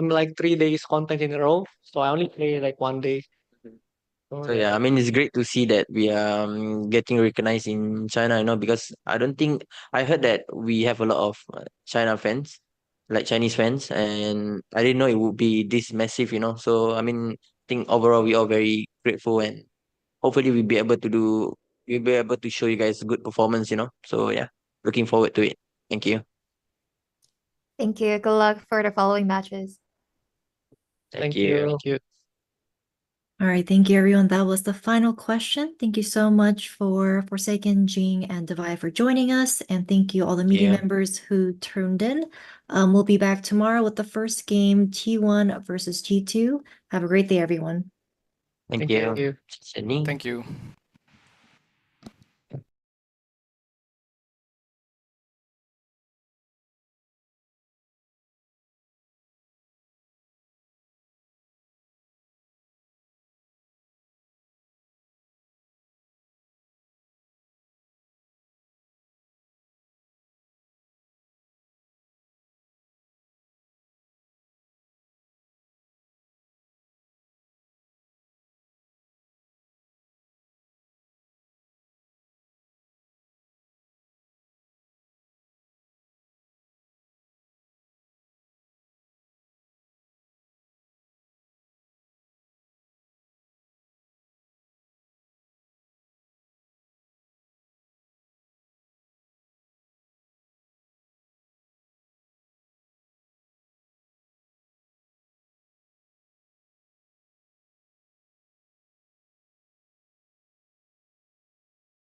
like 3 days content in a row, so I only play like one day. So yeah, I mean it's great to see that we are getting recognized in China, you know, because I don't think I heard that we have a lot of China fans, like Chinese fans, and I didn't know it would be this massive, you know. So I mean, I think overall we are very grateful, and hopefully we'll be able to show you guys good performance, you know. So yeah, looking forward to it. Thank you. Thank you. Good luck for the following matches. Thank you. Thank you. All right, thank you, everyone. That was the final question. Thank you so much for Forsaken, Jinggg, and Divide for joining us. And thank you all the media Yeah. members who tuned in. We'll be back tomorrow with the first game, T1 versus T2. Have a great day, everyone. Thank Thank you. you. Sending. Thank you.